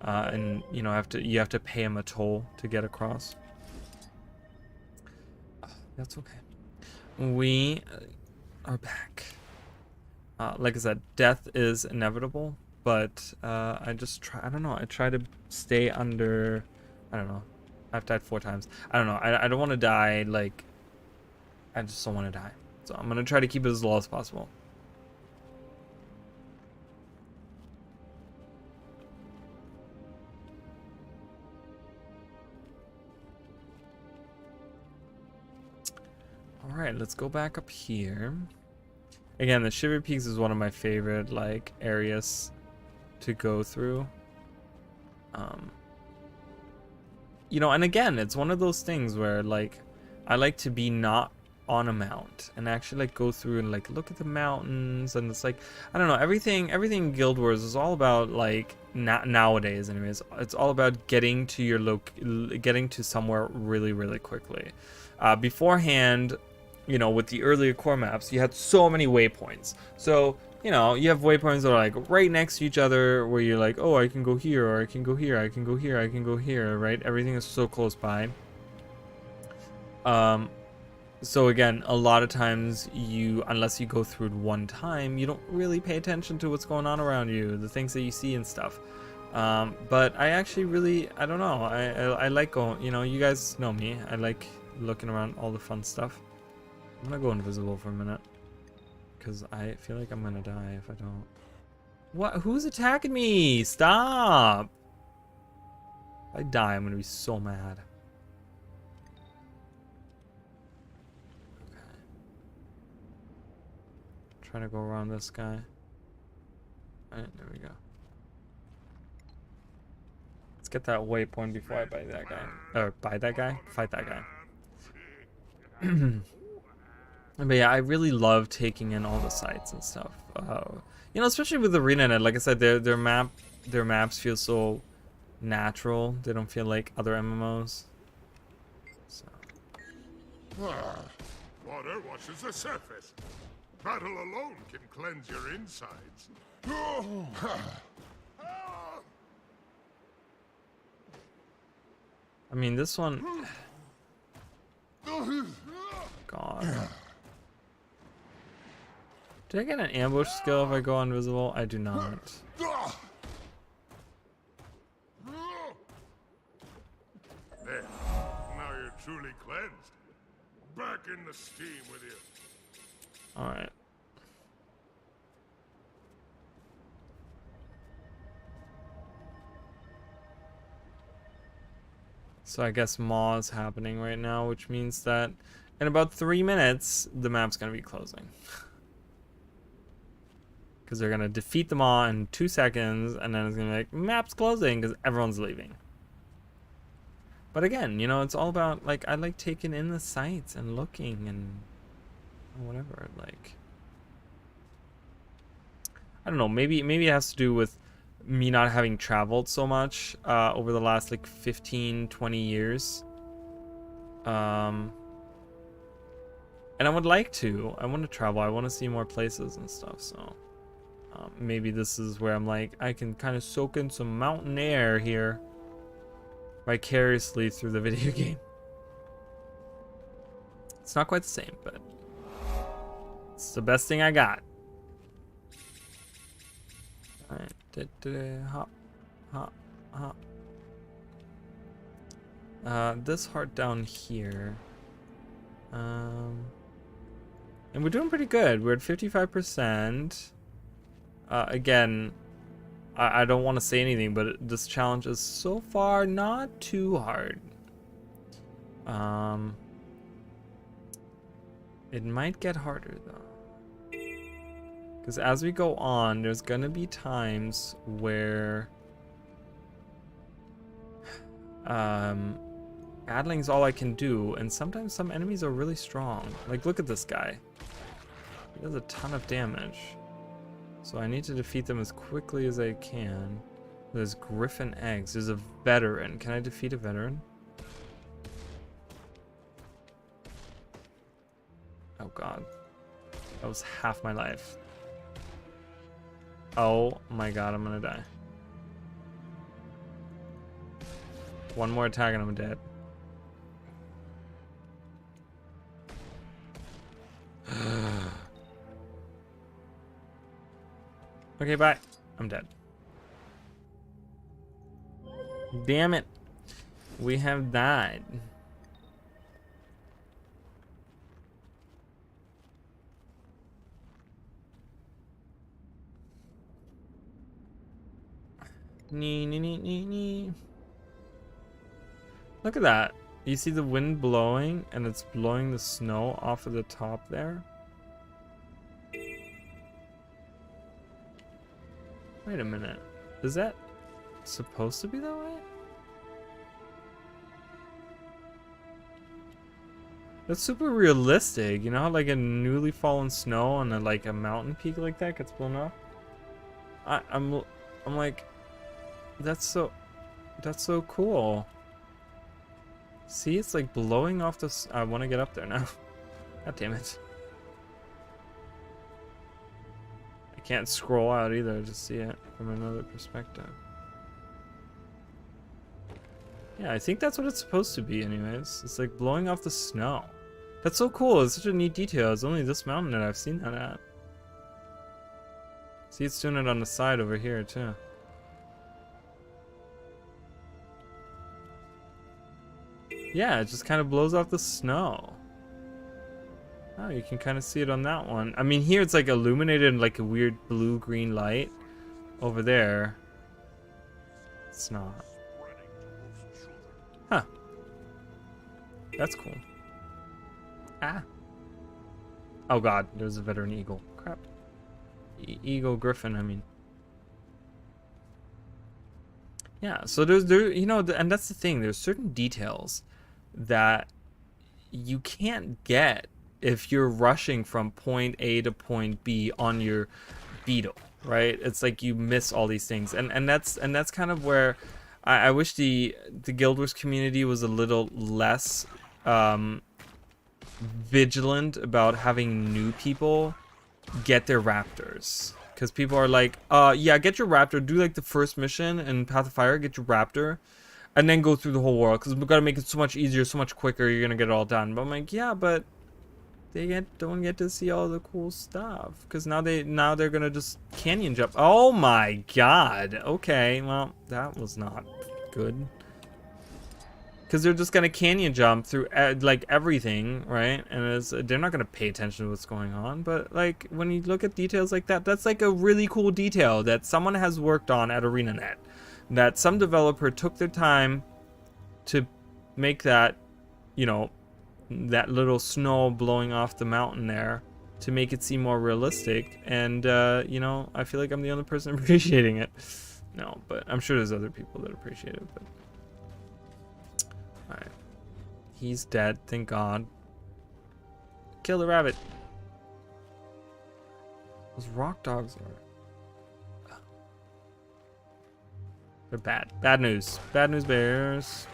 and you know you have to pay him a toll to get across. That's okay. We are back. Like I said, death is inevitable, but I just try. I don't know. I try to stay under. I don't know. I've died 4 times. I don't know. I don't want to die. Like, I just don't want to die. So I'm gonna try to keep it as low as possible. All right, let's go back up here. Again, the Shiver Peaks is one of my favorite like areas to go through. You know, and again, it's one of those things where like I like to be not on a mount and actually like go through and like look at the mountains, and it's like I don't know, everything in Guild Wars is all about like nowadays anyways, it's all about getting to your getting to somewhere really quickly. Beforehand, you know, with the earlier core maps, you had so many waypoints. So, you know, you have waypoints that are like right next to each other where you're like, oh, I can go here, or I can go here, I can go here, I can go here, right? Everything is so close by. So again, a lot of times unless you go through it one time, you don't really pay attention to what's going on around you, the things that you see and stuff. But I actually really, I don't know, I like going, you know, you guys know me, I like looking around all the fun stuff. I'm gonna go invisible for a minute, because I feel like I'm gonna die if I don't. What? Who's attacking me? Stop! If I die, I'm gonna be so mad. Okay. Trying to go around this guy. Alright, there we go. Let's get that waypoint before I bite that guy. Or buy that guy? Fight that guy. But yeah, I really love taking in all the sights and stuff. You know, especially with ArenaNet, like I said, their maps feel so natural. They don't feel like other MMOs. So. Water washes the surface. Battle alone can cleanse your insides. I mean, this one. God. Do I get an ambush skill if I go invisible? I do not. There. Now you're truly cleansed. Back in the steam with you. Alright. So I guess Maw is happening right now, which means that in about 3 minutes, the map's going to be closing. Because they're going to defeat the Maw in 2 seconds, and then it's going to be like, map's closing, because everyone's leaving. But again, you know, it's all about, like, I like taking in the sights and looking and whatever, like. I don't know, maybe it has to do with me not having traveled so much over the last, like, 15, 20 years. And I would like to. I want to travel. I want to see more places and stuff, so. Maybe this is where I'm like, I can kind of soak in some mountain air here vicariously through the video game. It's not quite the same, but it's the best thing I got. Alright, hop, hop, hop. This heart down here. And we're doing pretty good. We're at 55%. Again, I don't want to say anything, but this challenge is so far not too hard. It might get harder though. Because as we go on, there's gonna be times where battling's all I can do, and sometimes some enemies are really strong. Like, look at this guy. He does a ton of damage. So I need to defeat them as quickly as I can. There's Griffin eggs. There's a veteran. Can I defeat a veteran? Oh god. That was half my life. Oh my god, I'm gonna die. One more attack and I'm dead. Okay, bye. I'm dead. Damn it. We have died. Nee. Look at that. You see the wind blowing and it's blowing the snow off of the top there? Wait a minute. Is that supposed to be that way? That's super realistic. You know how like a newly fallen snow on a, like a mountain peak like that gets blown off? I'm like, that's so cool. See, it's like blowing off this. I want to get up there now. God damn it. I can't scroll out either to see it from another perspective. Yeah, I think that's what it's supposed to be anyways. It's like blowing off the snow. That's so cool. It's such a neat detail. It's only this mountain that I've seen that at. See, it's doing it on the side over here too. Yeah, it just kind of blows off the snow. Oh, you can kind of see it on that one. I mean, here it's like illuminated in like a weird blue-green light. Over there, it's not. Huh. That's cool. Ah. Oh god, there's a veteran eagle. Crap. Eagle griffin, I mean. Yeah, so there, you know, and that's the thing. There's certain details that you can't get if you're rushing from point A to point B on your beetle, right? It's like you miss all these things, and that's kind of where I wish the Guild Wars community was a little less vigilant about having new people get their raptors. Because people are like, yeah, get your raptor, do like the first mission in Path of Fire, get your raptor, and then go through the whole world. Because we've got to make it so much easier, so much quicker, you're going to get it all done. But I'm like, yeah, but they don't get to see all the cool stuff. Because now they're going to just canyon jump. Oh my god. Okay, well, that was not good. Because they're just going to canyon jump through like everything, right? And they're not going to pay attention to what's going on. But like when you look at details like that, that's like a really cool detail that someone has worked on at ArenaNet. That some developer took their time to make that, you know, that little snow blowing off the mountain there to make it seem more realistic. And, you know, I feel like I'm the only person appreciating it. No, but I'm sure there's other people that appreciate it, but... Alright. He's dead, thank God. Kill the rabbit. Those rock dogs are... They're bad. Bad news. Bad news bears.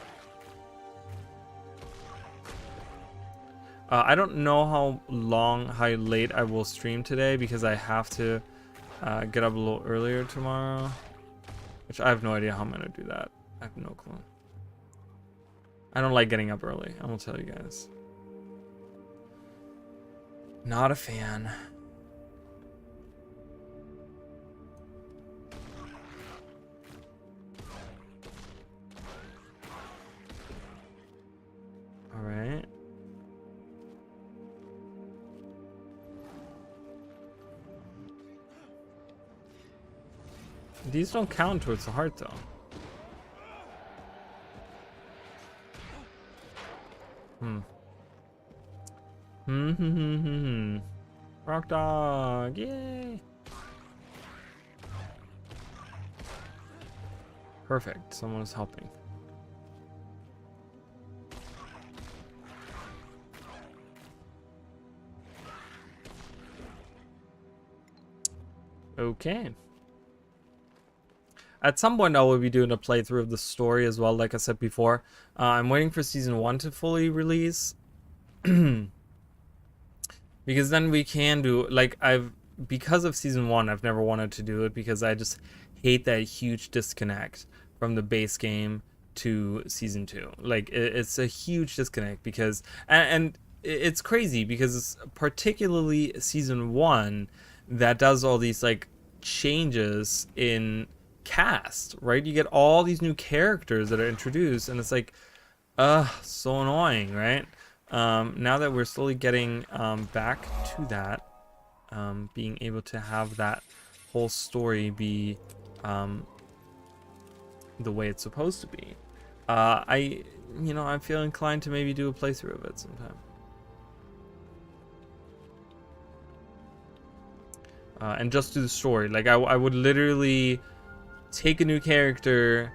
I don't know how late I will stream today because I have to get up a little earlier tomorrow. Which I have no idea how I'm going to do that. I have no clue. I don't like getting up early, I will tell you guys. Not a fan. Alright. These don't count towards the heart though. Rock dog, yay! Perfect, someone is helping. Okay. At some point I will be doing a playthrough of the story as well, like I said before. I'm waiting for season 1 to fully release. Because then we can do, like, because of season 1, I've never wanted to do it because I just hate that huge disconnect from the base game to season 2. Like it's a huge disconnect because and it's crazy because it's particularly season 1 that does all these like changes in cast, right? You get all these new characters that are introduced, and it's like, so annoying, right? Now that we're slowly getting back to that, being able to have that whole story be the way it's supposed to be, I feel inclined to maybe do a playthrough of it sometime. And just do the story. Like I would literally take a new character,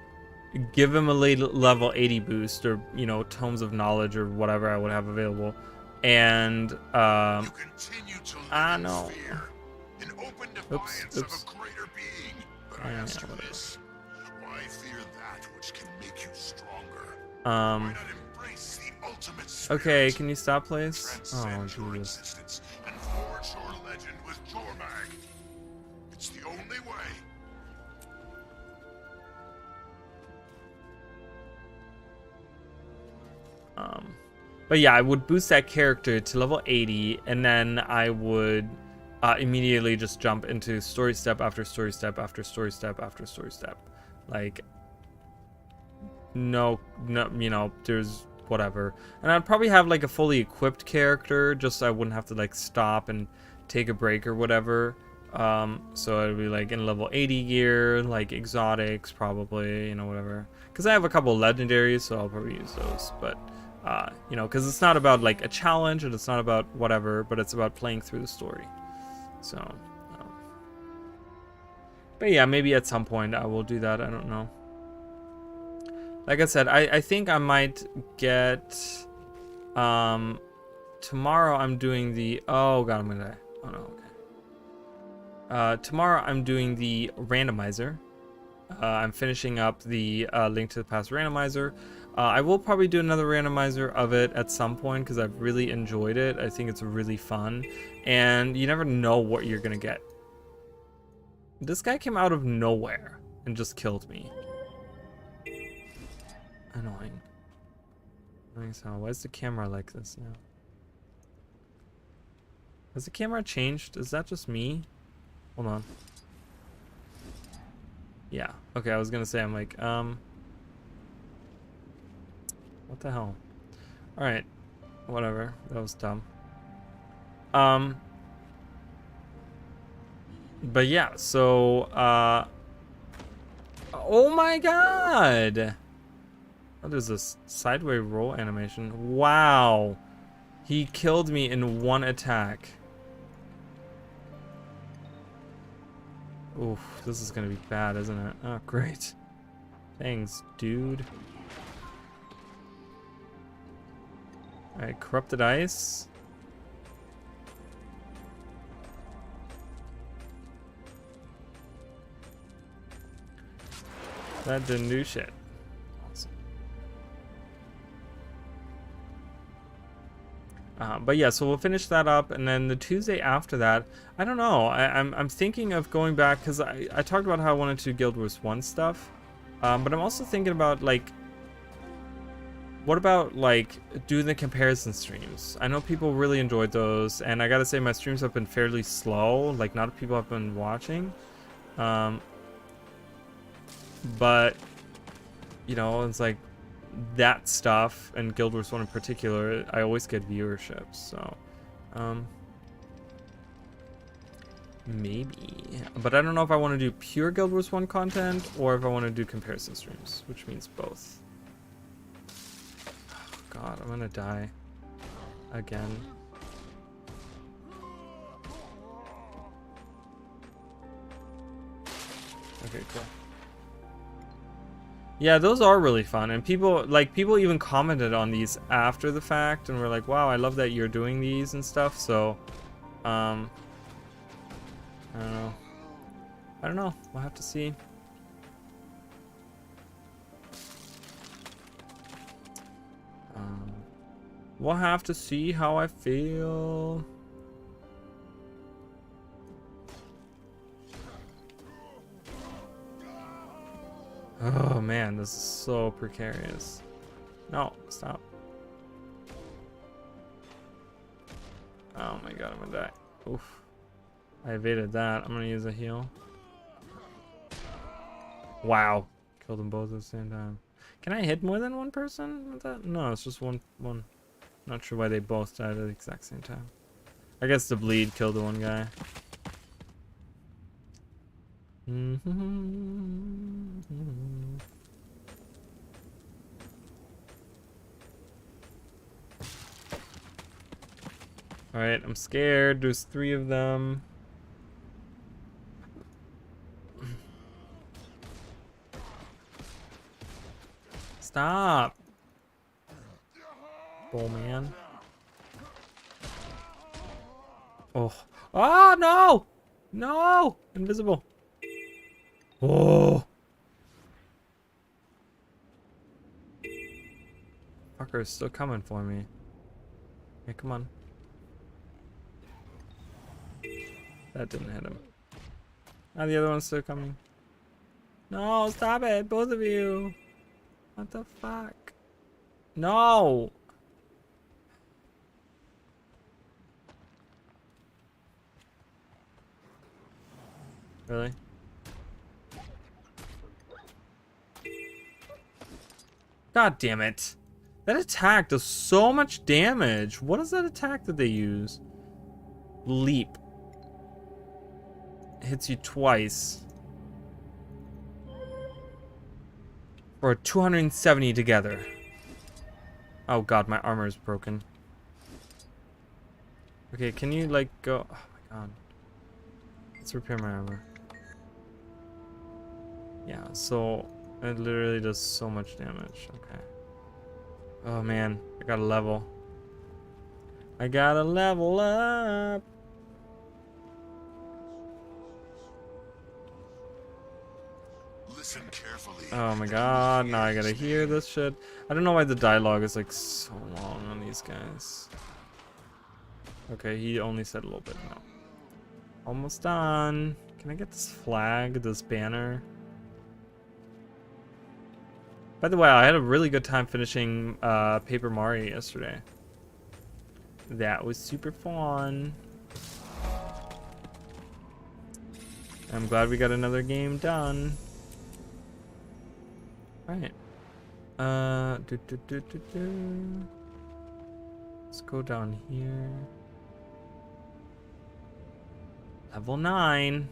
give him a level 80 boost, or tomes of knowledge or whatever I would have available, and You continue to live in no. fear, in open defiance of a greater being. But I ask you this: why fear that which can make you stronger? Why not embrace the ultimate spirit? Okay, can you stop, please? Transcend Oh, your Jesus. existence and forge your legend with Jormag. It's the only way. But yeah, I would boost that character to level 80, and then I would immediately just jump into story step after story step after story step after story step. Like, no, there's whatever. And I'd probably have like a fully equipped character, just so I wouldn't have to like stop and take a break or whatever. So it'd be like in level 80 gear, like exotics probably, whatever. Because I have a couple legendaries, so I'll probably use those. But because it's not about like a challenge and it's not about whatever, but it's about playing through the story. So, but yeah, maybe at some point I will do that. I don't know. Like I said, I think I might get, tomorrow I'm doing the, oh god, I'm gonna die. Oh no, okay. Tomorrow I'm doing the randomizer. I'm finishing up the Link to the Past randomizer. I will probably do another randomizer of it at some point because I've really enjoyed it. I think it's really fun, and you never know what you're gonna get. This guy came out of nowhere and just killed me. Annoying. Annoying sound. Why is the camera like this now? Has the camera changed? Is that just me? Hold on. Yeah. Okay, I was gonna say, I'm like, what the hell? Alright. Whatever. That was dumb. But yeah, so, oh my god! What is this? Sideways roll animation. Wow. He killed me in one attack. Oof, this is gonna be bad, isn't it? Oh, great. Thanks, dude. Alright, corrupted ice. That didn't do shit. Awesome. But yeah, so we'll finish that up, and then the Tuesday after that, I don't know. I'm thinking of going back because I talked about how I wanted to do Guild Wars 1 stuff, but I'm also thinking about like, what about like doing the comparison streams? I know people really enjoyed those, and I gotta say my streams have been fairly slow. Like, not people have been watching, but it's like that stuff, and Guild Wars 1 in particular, I always get viewership, so maybe. But I don't know if I want to do pure Guild Wars 1 content or if I want to do comparison streams, which means both. Oh god, I'm gonna die again. Okay, cool. Yeah, those are really fun, and people even commented on these after the fact and were like, wow, I love that you're doing these and stuff. So I don't know, we'll have to see. We'll have to see how I feel. Oh man, this is so precarious. No, stop. Oh my god, I'm gonna die. Oof. I evaded that. I'm gonna use a heal. Wow. Killed them both at the same time. Can I hit more than one person with that? No, it's just one. Not sure why they both died at the exact same time. I guess the bleed killed the one guy. Alright, I'm scared. There's 3 of them. Stop! Bull man. Oh. Oh, no! No! Invisible. Oh! Fucker is still coming for me. Hey, come on. That didn't hit him. Ah, the other one's still coming. No, stop it, both of you. What the fuck? No! Really? God damn it. That attack does so much damage. What is that attack that they use? Leap. Hits you twice. For 270 together. Oh god, my armor is broken. Okay, can you like go? Oh my god. Let's repair my armor. Yeah, so it literally does so much damage. Okay. Oh man, I gotta level. I gotta level up. Listen carefully. Oh my god, now I gotta hear this shit. I don't know why the dialogue is like so long on these guys. Okay, he only said a little bit now. Almost done. Can I get this flag, this banner? By the way, I had a really good time finishing Paper Mario yesterday. That was super fun. I'm glad we got another game done. Right. Let's go down here. Level 9.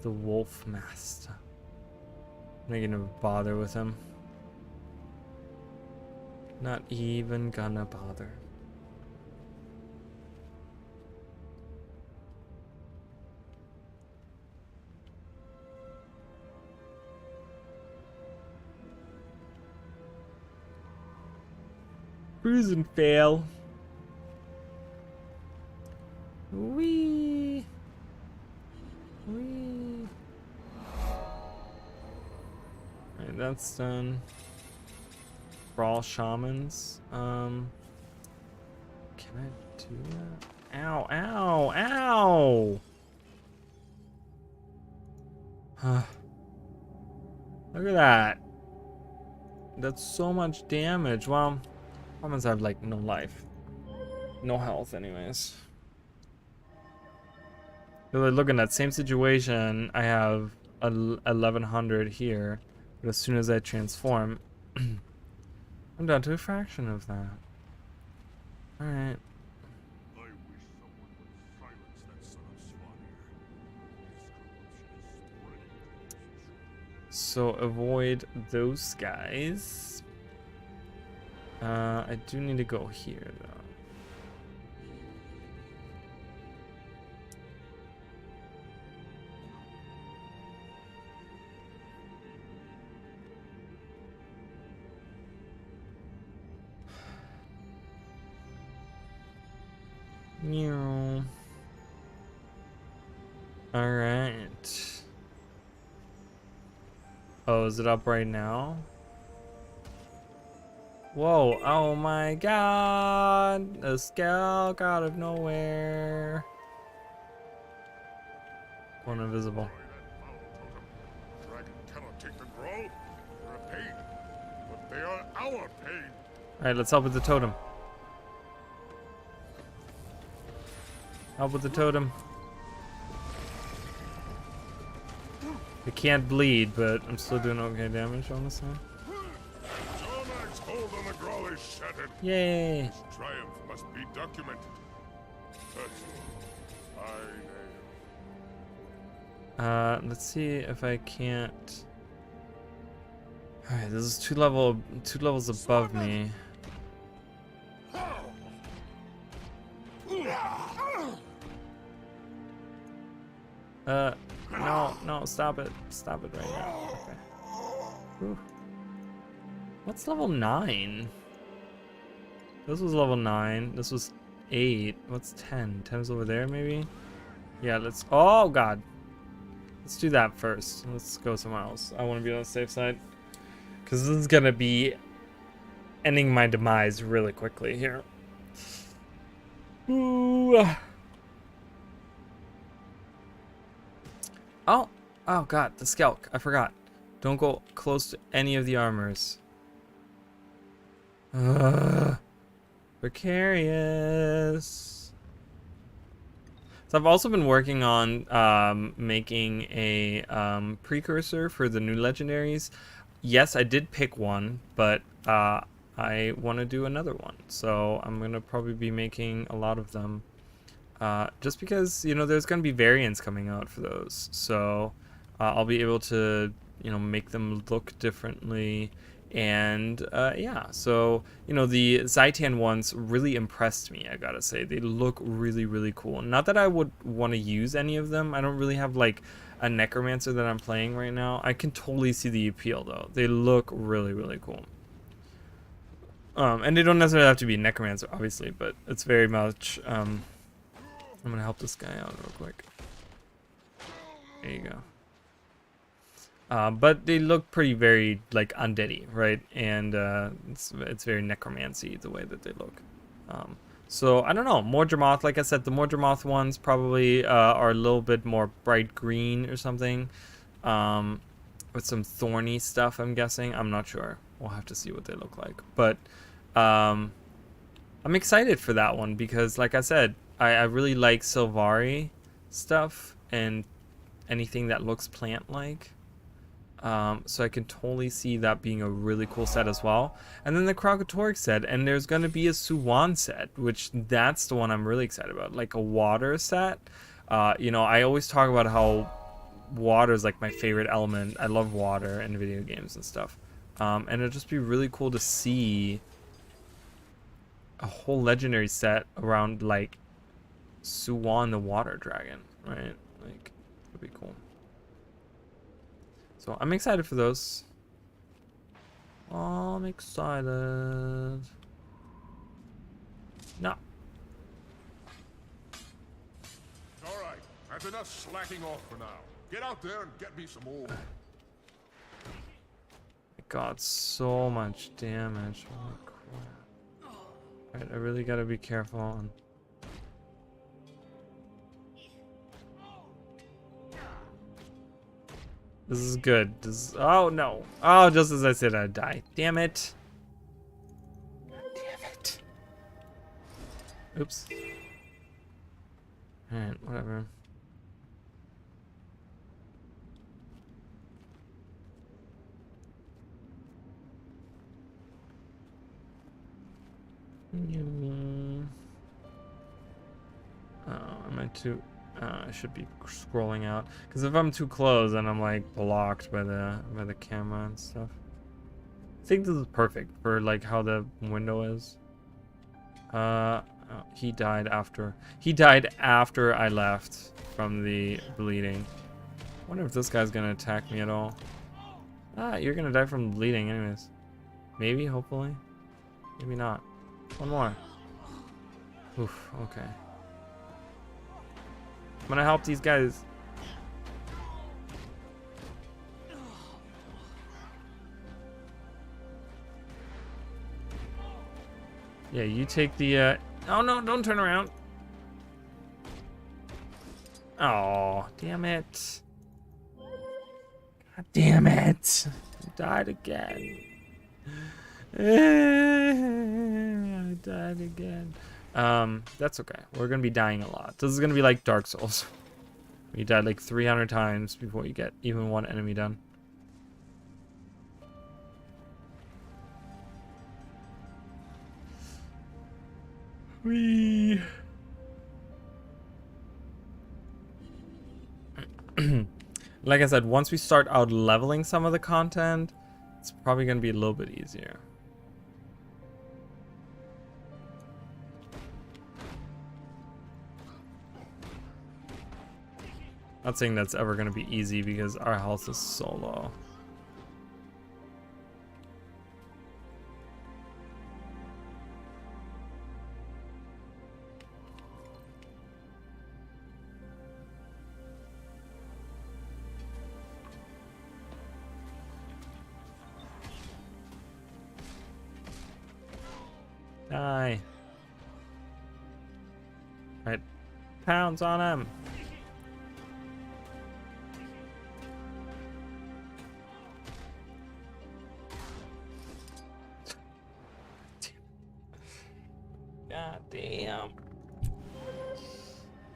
The Wolf Master. I'm not gonna bother with him. Not even gonna bother. Cruise and fail. Wee. Wee. Alright, that's done. Brawl shamans. Can I do that? Ow, ow, ow! Huh. Look at that. That's so much damage. Well, shamans have like no life. No health anyways. So look in that same situation, I have 1100 here, but as soon as I transform, I'm down to a fraction of that. Alright. So avoid those guys. I do need to go here though. Alright. Oh, is it up right now? Whoa, oh my god! A scout out of nowhere. Going invisible. Dragon cannot take the grow. They're a pain, but they are our pain. Alright, let's help with the totem. Help with the totem. I can't bleed, but I'm still doing okay damage on this one. Zornag's hold on the grow is shattered. Yay! His triumph must be documented. But I Let's see if I can't. Alright, this is two levels above me. No, stop it. Stop it right now. Okay. Whew. What's level 9? This was level 9. This was 8. What's 10? 10's over there, maybe? Yeah, let's... Oh, God. Let's do that first. Let's go somewhere else. I want to be on the safe side. Because this is going to be ending my demise really quickly here. Ooh. Oh God, the Skelk. I forgot. Don't go close to any of the armors. Precarious. So I've also been working on making a precursor for the new legendaries. Yes, I did pick one, but I want to do another one. So I'm going to probably be making a lot of them. Just because, you know, there's going to be variants coming out for those. So I'll be able to, you know, make them look differently. And yeah, so, you know, the Zaitan ones really impressed me, I gotta say. They look really, really cool. Not that I would want to use any of them. I don't really have, like, a Necromancer that I'm playing right now. I can totally see the appeal, though. They look really, really cool. And they don't necessarily have to be Necromancer, obviously, but it's very much... I'm gonna help this guy out real quick. There you go. But they look pretty very like undeady, right? And it's very necromancy the way that they look. So I don't know. Mordramoth, like I said, the Mordramoth ones probably are a little bit more bright green or something, with some thorny stuff. I'm guessing. I'm not sure. We'll have to see what they look like. But I'm excited for that one because, like I said, I really like Sylvari stuff and anything that looks plant-like. So I can totally see that being a really cool set as well. And then the Krogatoric set, and there's going to be a Suwan set, which that's the one I'm really excited about. Like a water set. You know, I always talk about how water is like my favorite element. I love water in video games and stuff. And it'll just be really cool to see a whole legendary set around like Suwan the water dragon, right? Like, it'd be cool. So I'm excited for those. I'm excited. No. All right, that's enough slacking off for now. Get out there and get me some more. I got so much damage. Holy crap. Alright, I really gotta be careful on. This is good. Oh no. Oh, just as I said I'd die. Damn it. Damn it. Oops. Alright, whatever. Oh, am I too... I should be scrolling out because if I'm too close, then I'm like blocked by the camera and stuff. I think this is perfect for like how the window is. Oh, he died after I left from the bleeding. I wonder if this guy's gonna attack me at all. Ah, you're gonna die from bleeding anyways. Maybe, hopefully, maybe not. One more. Oof. Okay. I'm gonna help these guys. Yeah, you take the, oh no, don't turn around. Oh, damn it. God damn it. I died again. I died again. That's okay. We're gonna be dying a lot. This is gonna be like Dark Souls. You died like 300 times before you get even one enemy done. Whee. Like I said, once we start out leveling some of the content, it's probably gonna be a little bit easier. Not saying that's ever gonna be easy because our health is so low. Die. Right. Pounds on him. God damn.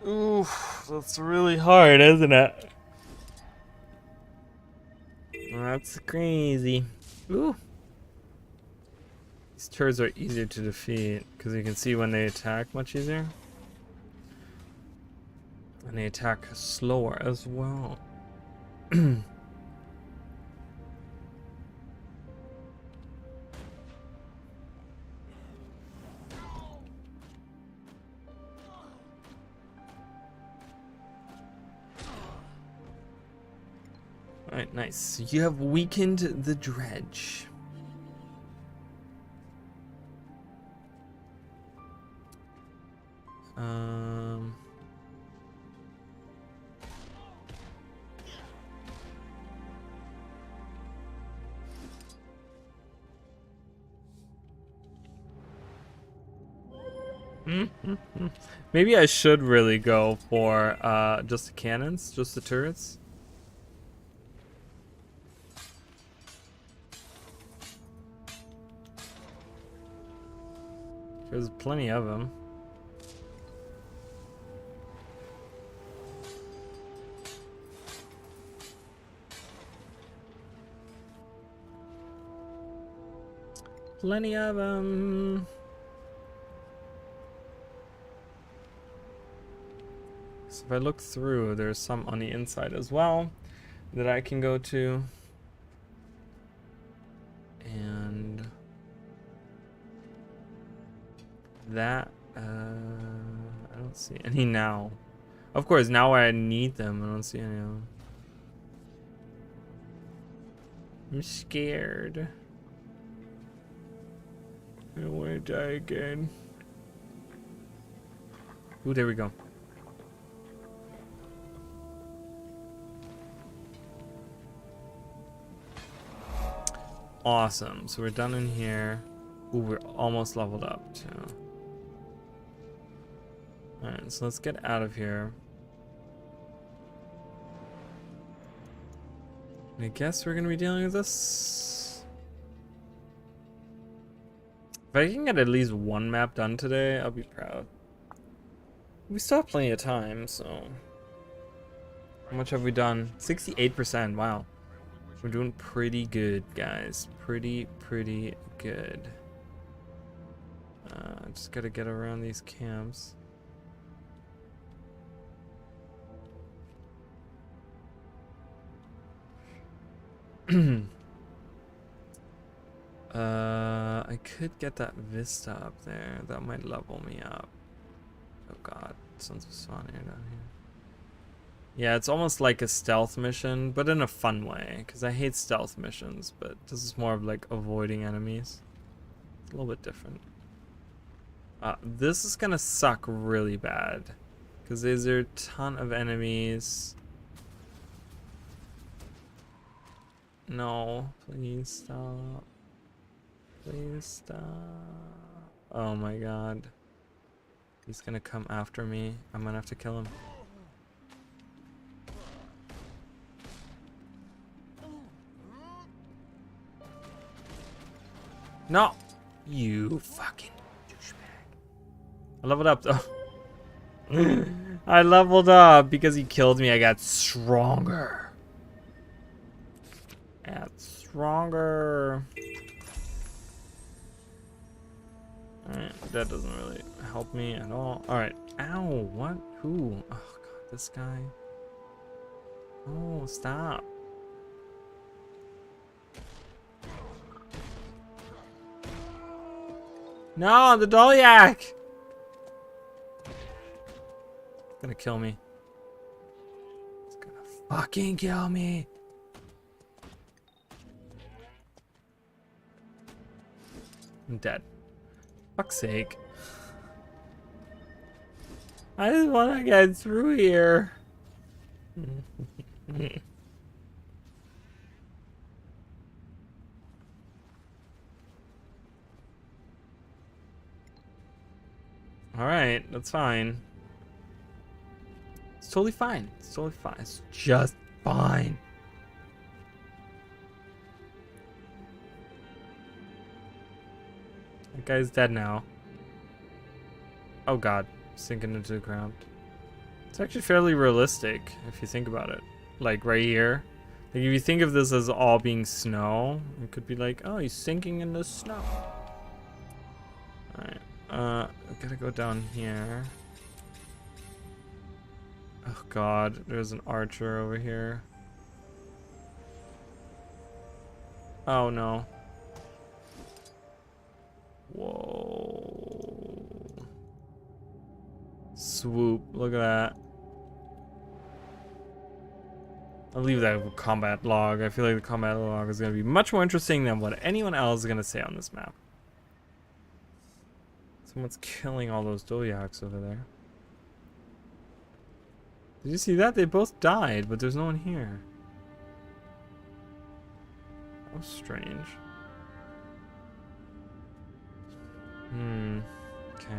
Oof, that's really hard, isn't it? That's crazy. Ooh. These turrets are easier to defeat because you can see when they attack much easier. And they attack slower as well. Alright, nice. You have weakened the dredge. Maybe I should really go for just the cannons, just the turrets. There's plenty of them. Plenty of them. So if I look through, there's some on the inside as well that I can go to. And that, I don't see any now. Of course, now I need them. I don't see any of them. I'm scared. I don't want to die again. Ooh, there we go. Awesome. So we're done in here. Ooh, we're almost leveled up too. Alright, so let's get out of here. I guess we're gonna be dealing with this. If I can get at least one map done today, I'll be proud. We still have plenty of time, so. How much have we done? 68%, wow. We're doing pretty good, guys. Pretty good. Just gotta get around these camps. I could get that vista up there. That might level me up. Oh god, sons of spawn here down here. Yeah, it's almost like a stealth mission, but in a fun way. Because I hate stealth missions, but this is more of like avoiding enemies. It's a little bit different. This is gonna suck really bad. Because there's a ton of enemies. No, please stop. Please stop. Oh my god. He's gonna come after me. I'm gonna have to kill him. No! You fucking douchebag. I leveled up though. I leveled up because he killed me. I got stronger. Stronger. Alright, that doesn't really help me at all. Alright. Ow, what? Who? Oh god, this guy. Oh, stop. No, the Dolyak! It's gonna kill me. It's gonna fucking kill me. I'm dead. Fuck's sake. I just wanna get through here. Alright, that's fine. It's totally fine. It's totally fine. It's just fine. That guy's dead now. Oh god, sinking into the ground. It's actually fairly realistic if you think about it. Like right here. Like if you think of this as all being snow, it could be like, oh, he's sinking in the snow. Alright. I gotta go down here. Oh god, there's an archer over here. Oh no. Whoa. Swoop, look at that. I'll leave that with combat log. I feel like the combat log is gonna be much more interesting than what anyone else is gonna say on this map. Someone's killing all those Dolyaks over there. Did you see that? They both died, but there's no one here. That was strange. Okay.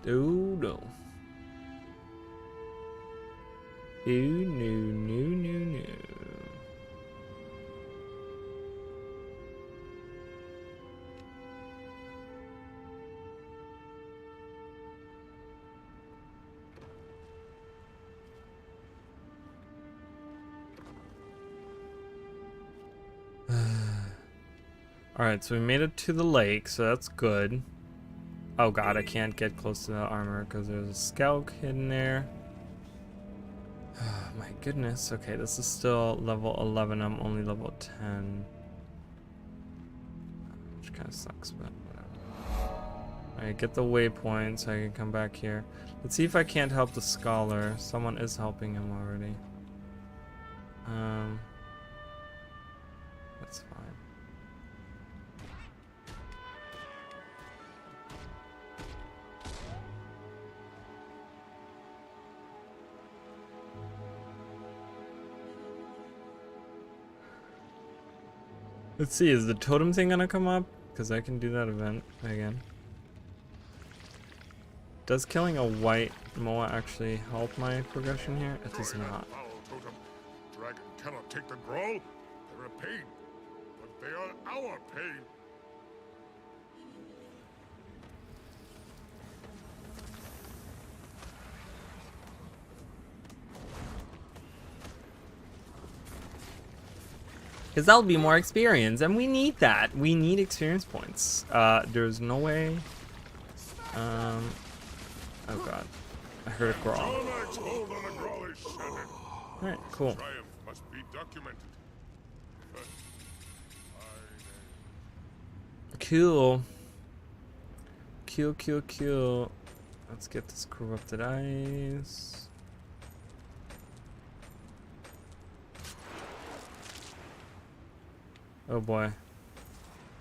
Oh no. Oh no. Alright, so we made it to the lake, so that's good. Oh god, I can't get close to the armor because there's a scout hidden there. Oh my goodness. Okay, this is still level 11. I'm only level 10. Which kind of sucks, but whatever. Alright, get the waypoint so I can come back here. Let's see if I can't help the scholar. Someone is helping him already. That's fine. Let's see, is the totem thing gonna come up? Because I can do that event again. Does killing a white Moa actually help my progression here? It does not. Dragon cannot take the growl. They're a pain, but they are our pain. Because that'll be more experience, and we need that. We need experience points. There's no way. Oh god. I heard a growl. Alright, cool. Must be documented. Cool. Cool. Let's get this corrupted ice. Oh boy.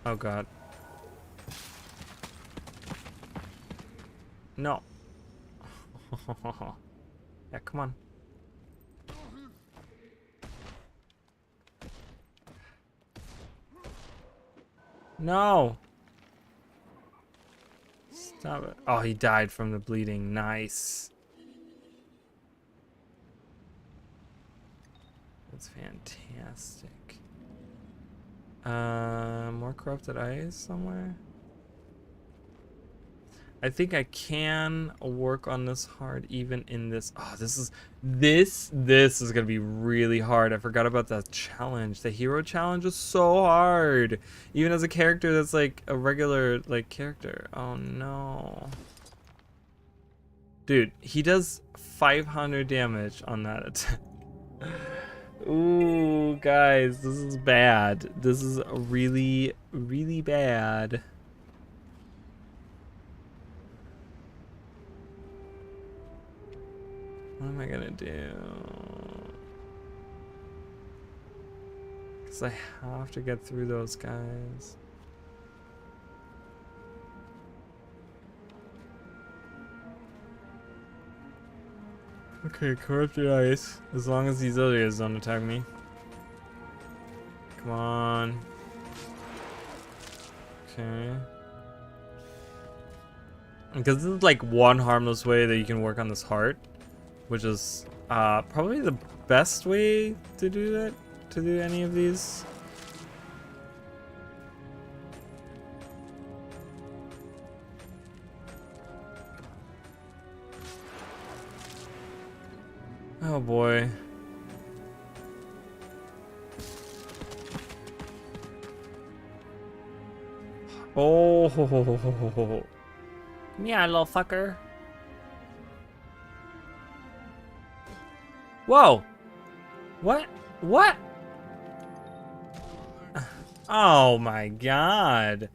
Oh god. No. Yeah, come on. No. Stop it. Oh, he died from the bleeding. Nice. That's fantastic. More corrupted ice somewhere? I think I can work on this hard even in this. Oh, this is gonna be really hard. I forgot about that challenge. The hero challenge is so hard. Even as a character that's like a regular like character. Oh no. Dude, he does 500 damage on that attack. Ooh, guys, this is bad. This is really, really bad. What am I gonna do? Because I have to get through those guys. Okay, corrupted ice. As long as these other guys don't attack me. Come on. Okay. Because this is like one harmless way that you can work on this heart, which is probably the best way to do that, to do any of these. Oh boy. Oh, come here, little fucker. Whoa! What? What? Oh my god.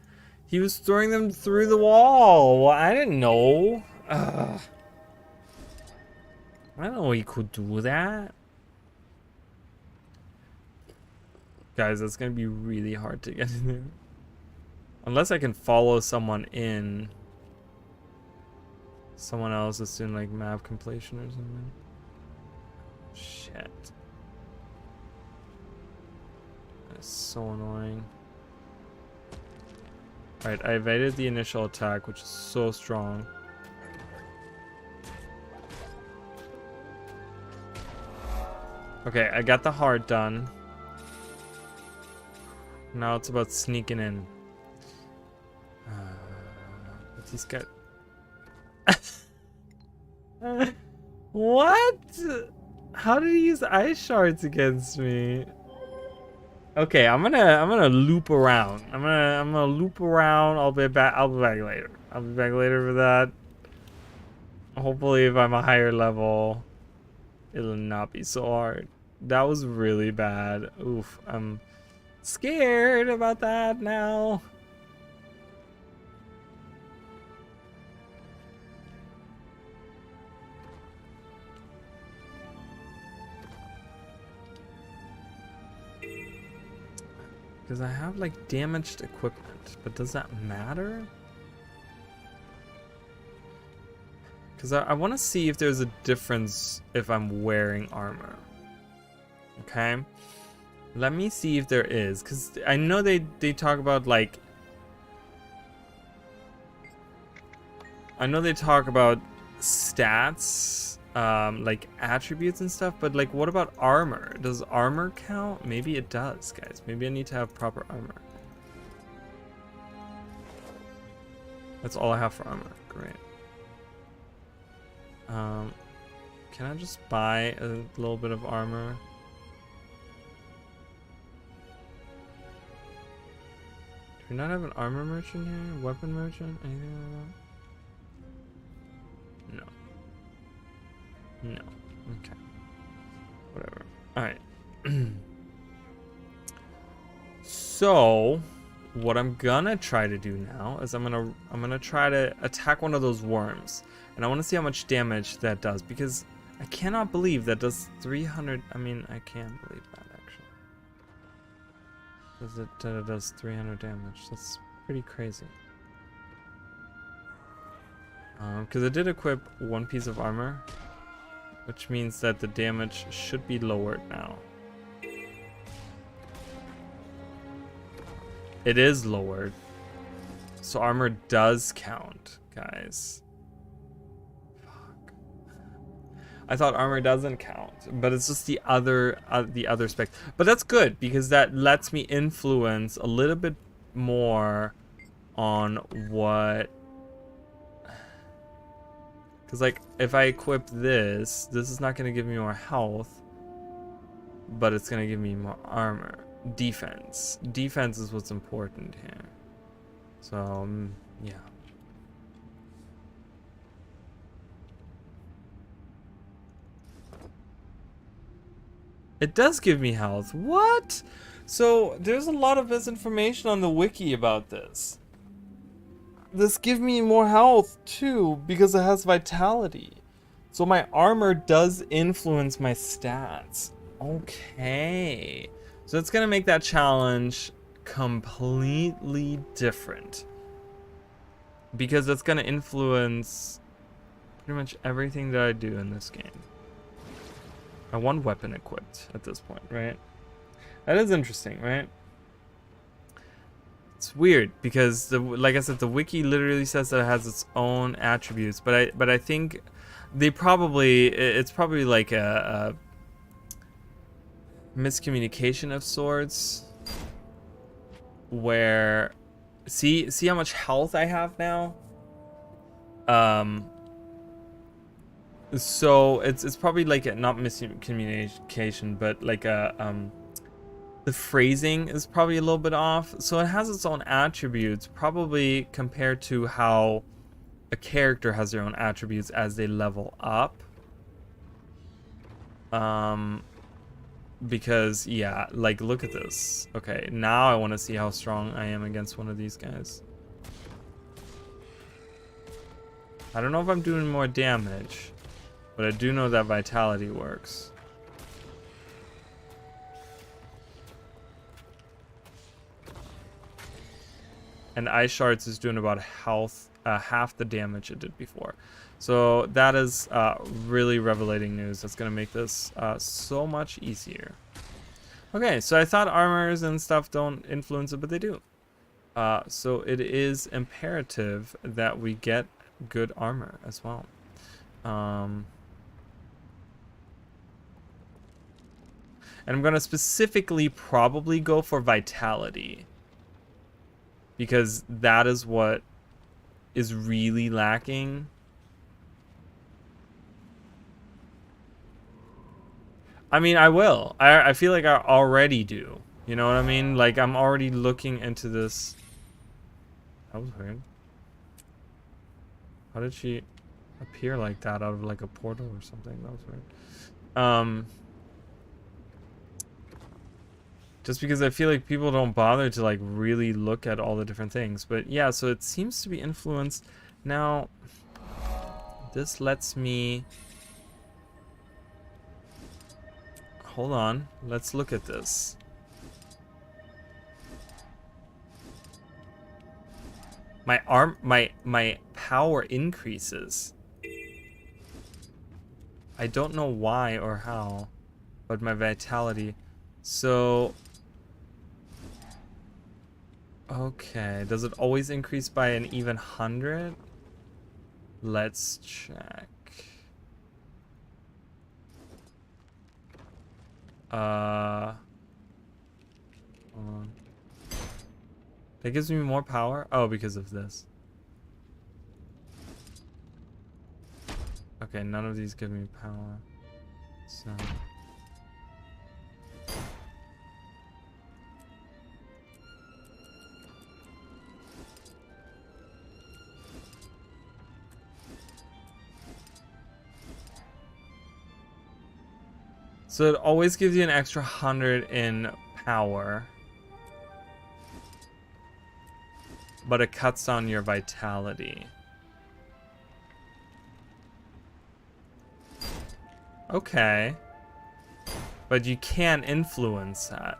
He was throwing them through the wall. I didn't know. Ugh. I didn't know he could do that. Guys, that's gonna be really hard to get in there. Unless I can follow someone in. Someone else is doing like map completion or something. Shit. That's so annoying. Alright, I evaded the initial attack, which is so strong. Okay, I got the heart done. Now it's about sneaking in. But these guys... What? How did he use ice shards against me? Okay, I'm gonna loop around. I'm gonna loop around. I'll be back later. I'll be back later for that. Hopefully if I'm a higher level, it'll not be so hard. That was really bad. Oof, I'm scared about that now. Because I have like damaged equipment, but does that matter? Because I want to see if there's a difference if I'm wearing armor. Okay, let me see if there is, because I know they talk about like, I know they talk about stats, like attributes and stuff, but like what about armor? Does armor count? Maybe it does, guys. Maybe I need to have proper armor. That's all I have for armor. Great. Can I just buy a little bit of armor? Do we not have an armor merchant here? Weapon merchant? Anything like that? No. No. Okay. Whatever. Alright. So, what I'm gonna try to do now is I'm gonna try to attack one of those worms. And I want to see how much damage that does, because I cannot believe that does 300. I mean, I can believe that actually. That it does 300 damage. That's pretty crazy. Because I did equip one piece of armor, which means that the damage should be lowered now. It is lowered. So armor does count, guys. Fuck. I thought armor doesn't count, but it's just the other spec. But that's good because that lets me influence a little bit more on what. Because like if I equip this is not going to give me more health, but it's going to give me more armor. Defense is what's important here. So yeah. It does give me health. What? So there's a lot of misinformation on the wiki about this. This gives me more health too because it has vitality. So my armor does influence my stats. Okay. So it's gonna make that challenge completely different. Because it's gonna influence pretty much everything that I do in this game. I want weapon equipped at this point, right? That is interesting, right? It's weird because like I said, the wiki literally says that it has its own attributes, but I think they probably it's probably like a miscommunication of sorts. Where see how much health I have now? So it's probably like a, not miscommunication, but like a the phrasing is probably a little bit off. So it has its own attributes, probably compared to how a character has their own attributes as they level up. Because yeah, like look at this. Okay, now I want to see how strong I am against one of these guys. I don't know if I'm doing more damage, but I do know that vitality works. And Ice Shards is doing about half the damage it did before. So that is really revelating news. That's going to make this so much easier. Okay, so I thought armors and stuff don't influence it, but they do. So it is imperative that we get good armor as well. And I'm going to specifically probably go for vitality. Because that is what is really lacking. I mean, I will. I feel like I already do. You know what I mean? Like, I'm already looking into this. That was weird. How did she appear like that out of like a portal or something? That was weird. Just because I feel like people don't bother to like really look at all the different things. But yeah, so it seems to be influenced. Now, this lets me... Hold on, let's look at this. My power increases. I don't know why or how, but my vitality. So... Okay, does it always increase by an even 100? Let's check. Hold on. That gives me more power? Oh, because of this. Okay, none of these give me power. So... So it always gives you an extra 100 in power. But it cuts down your vitality. Okay. But you can influence that.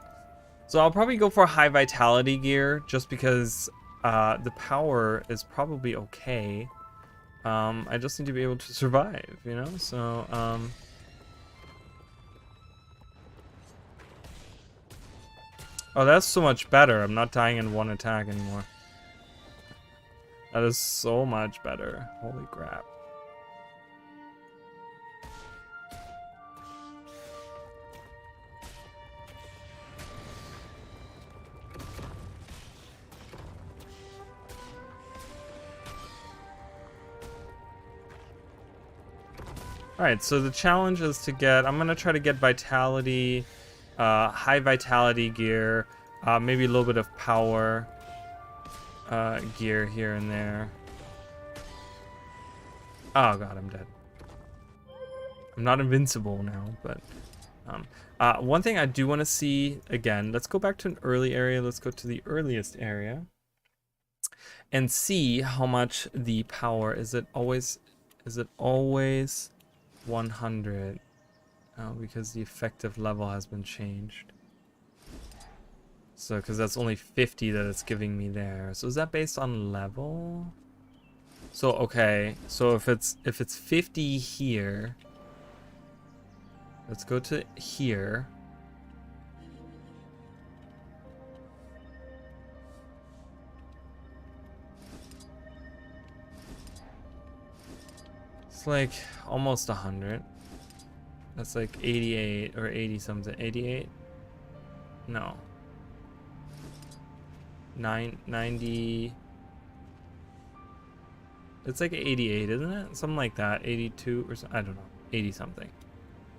So I'll probably go for high vitality gear just because the power is probably okay. I just need to be able to survive, you know? So, Oh, that's so much better. I'm not dying in one attack anymore. That is so much better. Holy crap. Alright, so the challenge is to get... I'm going to try to get vitality, high vitality gear, maybe a little bit of power gear here and there. Oh god, I'm dead. I'm not invincible now, but... one thing I do want to see, again, let's go back to an early area. Let's go to the earliest area. And see how much the power... Is it always 100? Oh, because the effective level has been changed. So, because that's only 50 that it's giving me there. So is that based on level? So, okay. So if it's 50 here, let's go to here. It's like almost 100. That's like 88 or 80 something. 88? No. 90. It's like 88, isn't it? Something like that. 82 or something. I don't know. 80 something.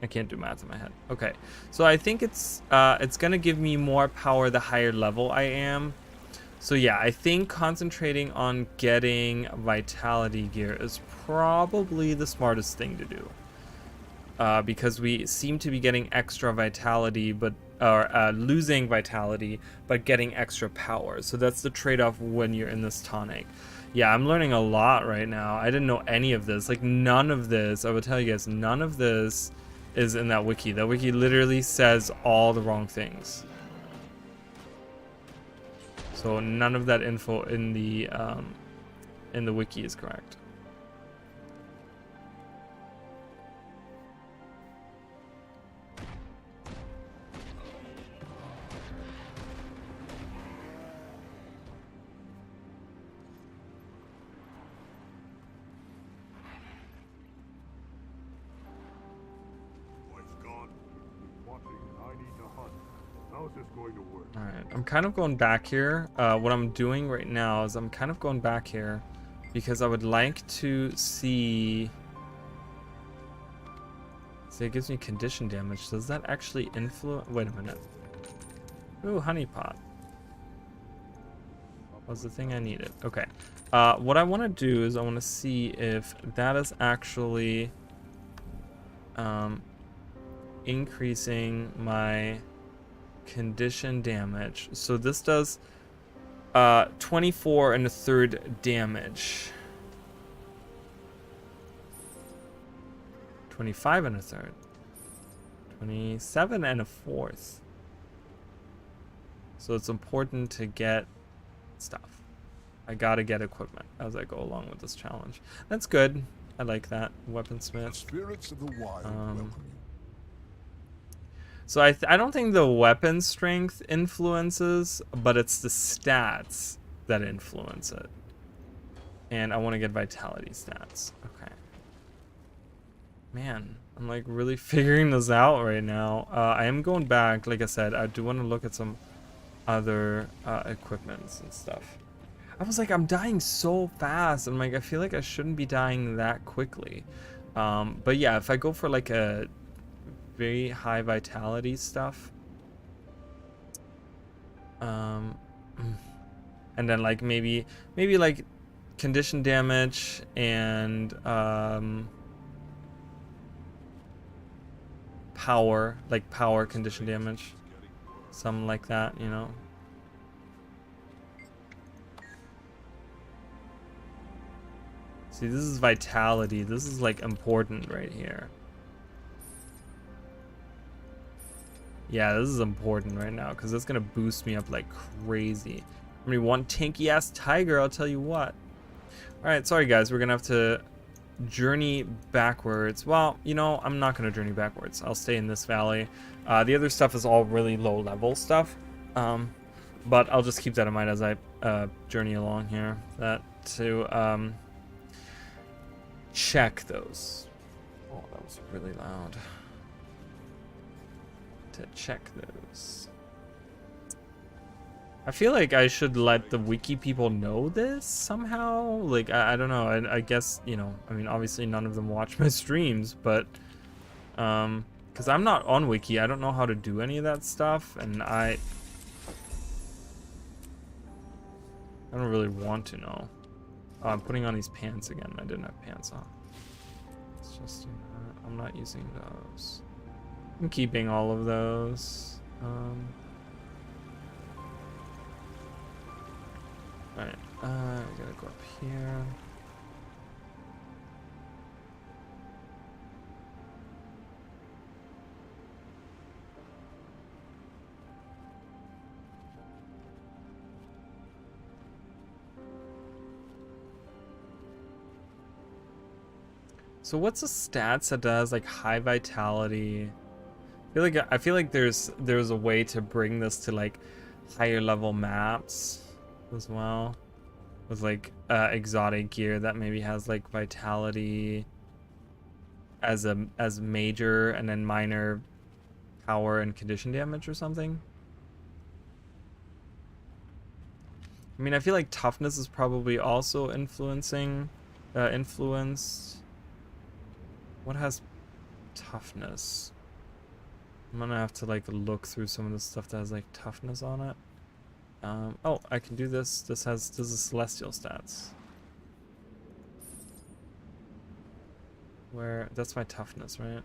I can't do math in my head. Okay. So I think it's gonna give me more power the higher level I am. So yeah, I think concentrating on getting vitality gear is probably the smartest thing to do. Because we seem to be getting extra vitality, but losing vitality, but getting extra power. So that's the trade-off when you're in this tonic. Yeah, I'm learning a lot right now. I didn't know any of this. Like, none of this, I will tell you guys, none of this is in that wiki. That wiki literally says all the wrong things. So none of that info in the wiki is correct. Alright, I'm kind of going back here. What I'm doing right now is I'm kind of going back here because I would like to see... See, it gives me condition damage. Does that actually influence... Wait a minute. Ooh, honeypot. Was the thing I needed. Okay. What I want to do is I want to see if that is actually increasing my condition damage. So this does 24 1/3 damage. 25 1/3. 27 1/4. So it's important to get stuff. I gotta get equipment as I go along with this challenge. That's good. I like that. Weaponsmith. Spirits of the wild welcome you. So I don't think the weapon strength influences, but it's the stats that influence it. And I want to get vitality stats. Okay. Man, I'm like really figuring this out right now. I am going back. Like I said, I do want to look at some other equipments and stuff. I was like, I'm dying so fast. I'm like, I feel like I shouldn't be dying that quickly. But yeah, if I go for like a very high vitality stuff, and then like maybe like condition damage and power, like power condition damage, something like that, you know. See, this is vitality. This is like important right here. Yeah, this is important right now because it's gonna boost me up like crazy. I mean, one tanky ass tiger, I'll tell you what. Alright, sorry guys, we're gonna have to journey backwards. Well, you know, I'm not gonna journey backwards. I'll stay in this valley. The other stuff is all really low level stuff. But I'll just keep that in mind as I journey along here. That to check those. Oh, that was really loud. To check those. I feel like I should let the wiki people know this somehow. Like, I don't know. I guess, you know, I mean, obviously none of them watch my streams, but, because I'm not on wiki, I don't know how to do any of that stuff, and I don't really want to know. Oh, I'm putting on these pants again. I didn't have pants on. It's just, I'm not using those. I'm keeping all of those. Alright, we gotta go up here. So what's the stats that does like high vitality? I feel like there's a way to bring this to like higher level maps as well, with like exotic gear that maybe has like vitality as major and then minor power and condition damage or something. I mean, I feel like toughness is probably also influenced. What has toughness? I'm gonna have to like look through some of the stuff that has like toughness on it. Oh, I can do this. This is celestial stats. Where that's my toughness, right?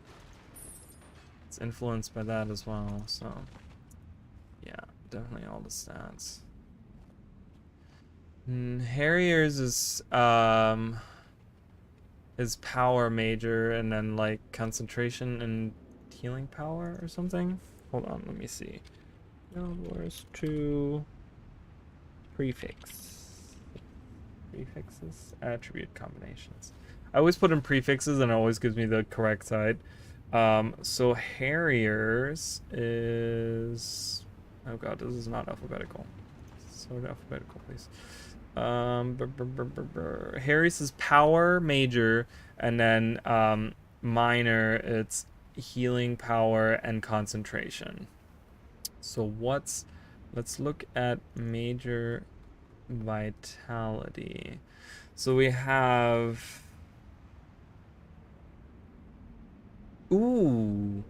It's influenced by that as well, so yeah, definitely all the stats. Harrier's is power major and then like concentration and healing power or something. Hold on, let me see. Wars 2 prefixes, attribute combinations. I always put in prefixes and it always gives me the correct side. So Harriers is, oh god, this is not alphabetical. Sort of alphabetical, please. Harry's is power major, and then minor it's healing power and concentration. So let's look at major vitality. So we have, ooh,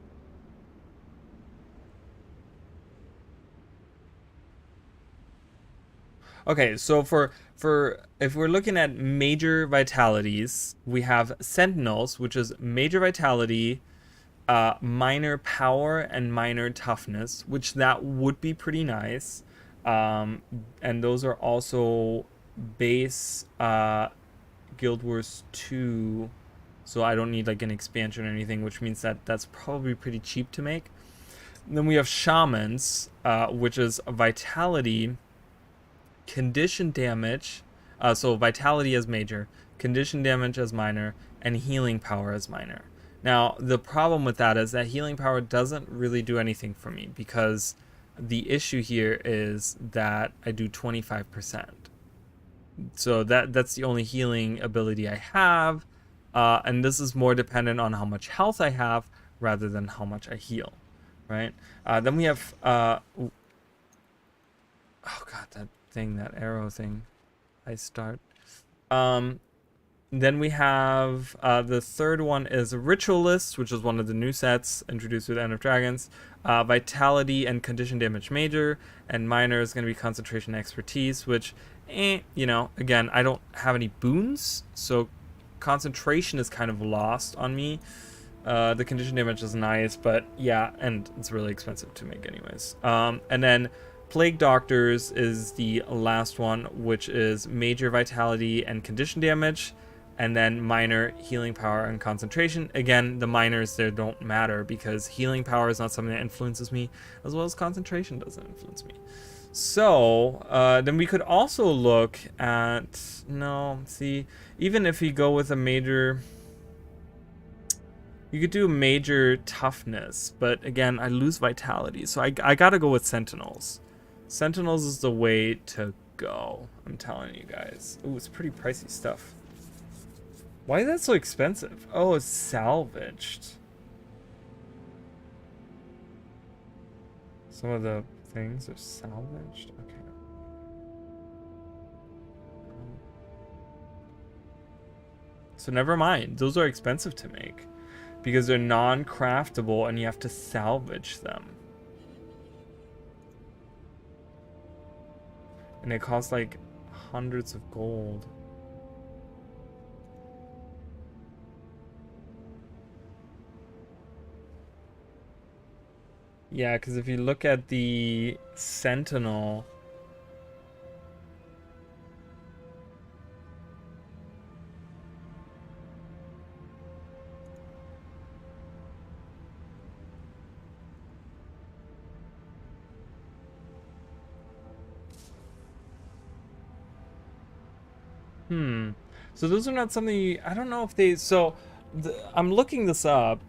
okay, so for if we're looking at major vitalities, we have Sentinels, which is major vitality, minor power, and minor toughness, which that would be pretty nice. And those are also base Guild Wars 2, so I don't need like an expansion or anything, which means that that's probably pretty cheap to make. And then we have Shamans, which is vitality, condition damage, so vitality as major, condition damage as minor, and healing power as minor. Now the problem with that is that healing power doesn't really do anything for me, because the issue here is that I do 25%, so that's the only healing ability I have, and this is more dependent on how much health I have rather than how much I heal, right? Then we have oh god, that arrow thing I start. Then we have the third one is Ritualist, which is one of the new sets introduced with End of Dragons. Vitality and condition damage major, and minor is going to be concentration and expertise, which, you know, again, I don't have any boons, so concentration is kind of lost on me. The condition damage is nice, but yeah, and it's really expensive to make anyways. And then Plague Doctors is the last one, which is major vitality and condition damage, and then minor healing power and concentration. Again, the minors there don't matter because healing power is not something that influences me, as well as concentration doesn't influence me. So then we could also look at, even if we go with a major, you could do major toughness, but again, I lose vitality, so I gotta go with Sentinels. Sentinels is the way to go. I'm telling you guys. Ooh, it's pretty pricey stuff. Why is that so expensive? Oh, it's salvaged. Some of the things are salvaged. Okay. So never mind. Those are expensive to make because they're non-craftable and you have to salvage them. And it costs like hundreds of gold. Yeah, because if you look at the Sentinel, so those are not something I don't know if they. So I'm looking this up.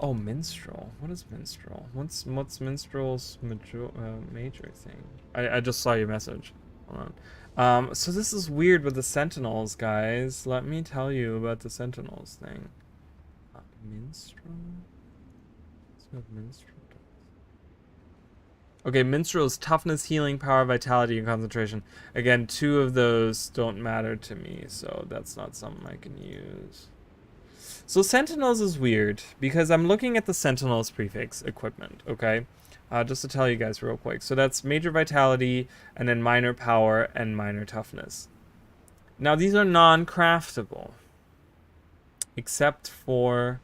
Oh, minstrel. What is minstrel? What's minstrel's major thing? I just saw your message. Hold on. So this is weird with the sentinels, guys. Let me tell you about the sentinels thing. Minstrel. Let's go with minstrel. Okay, minstrel's toughness, healing, power, vitality, and concentration. Again, 2 of those don't matter to me, so that's not something I can use. So Sentinels is weird because I'm looking at the Sentinels prefix equipment, okay? Just to tell you guys real quick. So that's major vitality and then minor power and minor toughness. Now these are non-craftable except for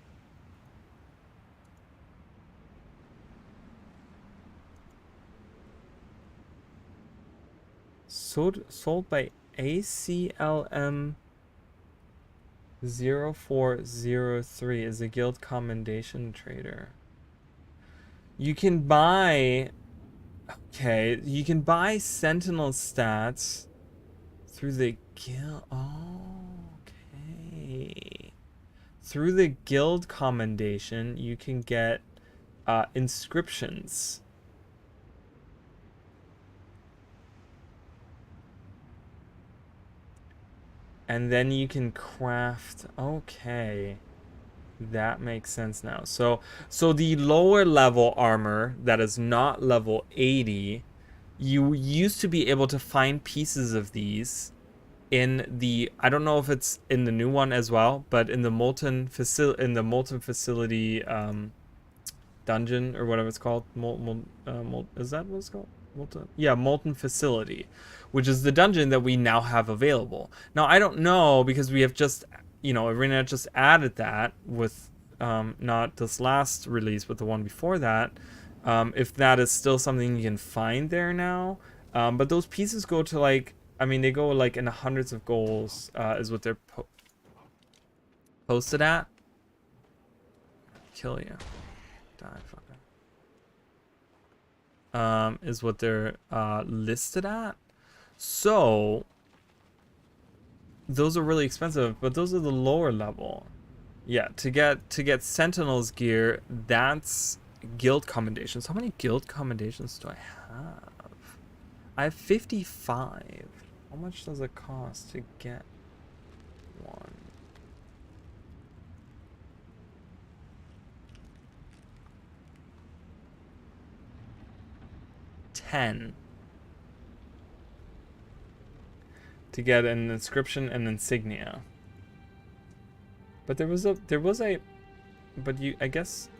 sold by ACLM 0403 is a guild commendation trader. You can buy, okay, you can buy Sentinel stats through the guild. Oh, okay. Through the guild commendation, you can get inscriptions. And then you can craft. Okay, that makes sense now. So the lower level armor that is not level 80, you used to be able to find pieces of these in the, I don't know if it's in the new one as well, but in the molten facility, dungeon or whatever it's called. Is that what it's called? Molten facility, which is the dungeon that we now have available. Now I don't know because we have just, Arena just added that with not this last release, but the one before that. If that is still something you can find there now, but those pieces go to like, they go like in the hundreds of golds, is what they're posted at. Kill you. Die, fucker. Is what they're listed at. So those are really expensive, but those are the lower level. Yeah, to get Sentinel's gear, that's guild commendations. How many guild commendations do I have? I have 55. How much does it cost to get one? 10 to get an inscription and insignia. But there was a but I guess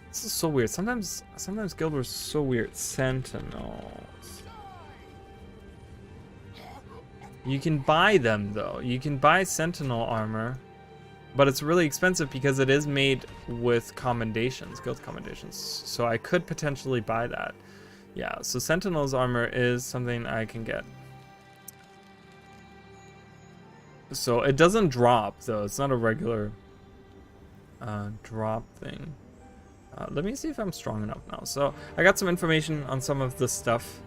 this is so weird. Sometimes guild wars so weird. Sentinels. You can buy them though. You can buy Sentinel armor, but it's really expensive because it is made with commendations, guild commendations. So I could potentially buy that. Yeah, so Sentinel's armor is something I can get. So it doesn't drop though. It's not a regular drop thing. Let me see if I'm strong enough now. So I got some information on some of this stuff.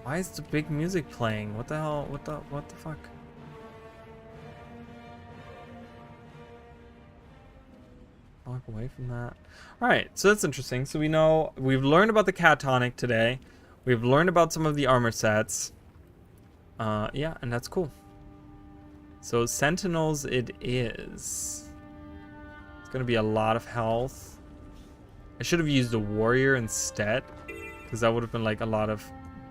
Why is the big music playing? What the hell? What the fuck? walk away from that. All right, so that's interesting. So we know we've learned about the catatonic today. We've learned about some of the armor sets. Yeah, and that's cool. So sentinels it is. It's gonna be a lot of health. I should have used a warrior instead, because that would have been like a lot of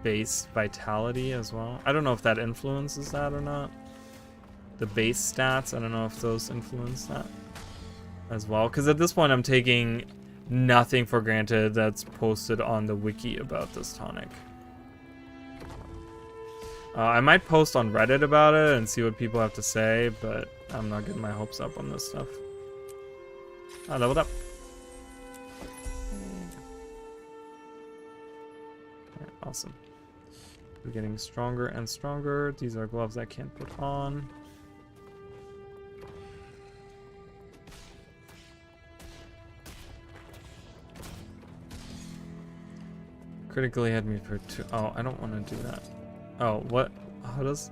base vitality as well. I don't know if that influences that or not. The base stats, I don't know if those influence that as well. Because at this point I'm taking nothing for granted that's posted on the wiki about this tonic. I might post on Reddit about it and see what people have to say, but I'm not getting my hopes up on this stuff. I leveled up. Alright, awesome. We're getting stronger and stronger. These are gloves I can't put on. Critically hit me for 2. Oh, I don't want to do that. Oh, what? How does...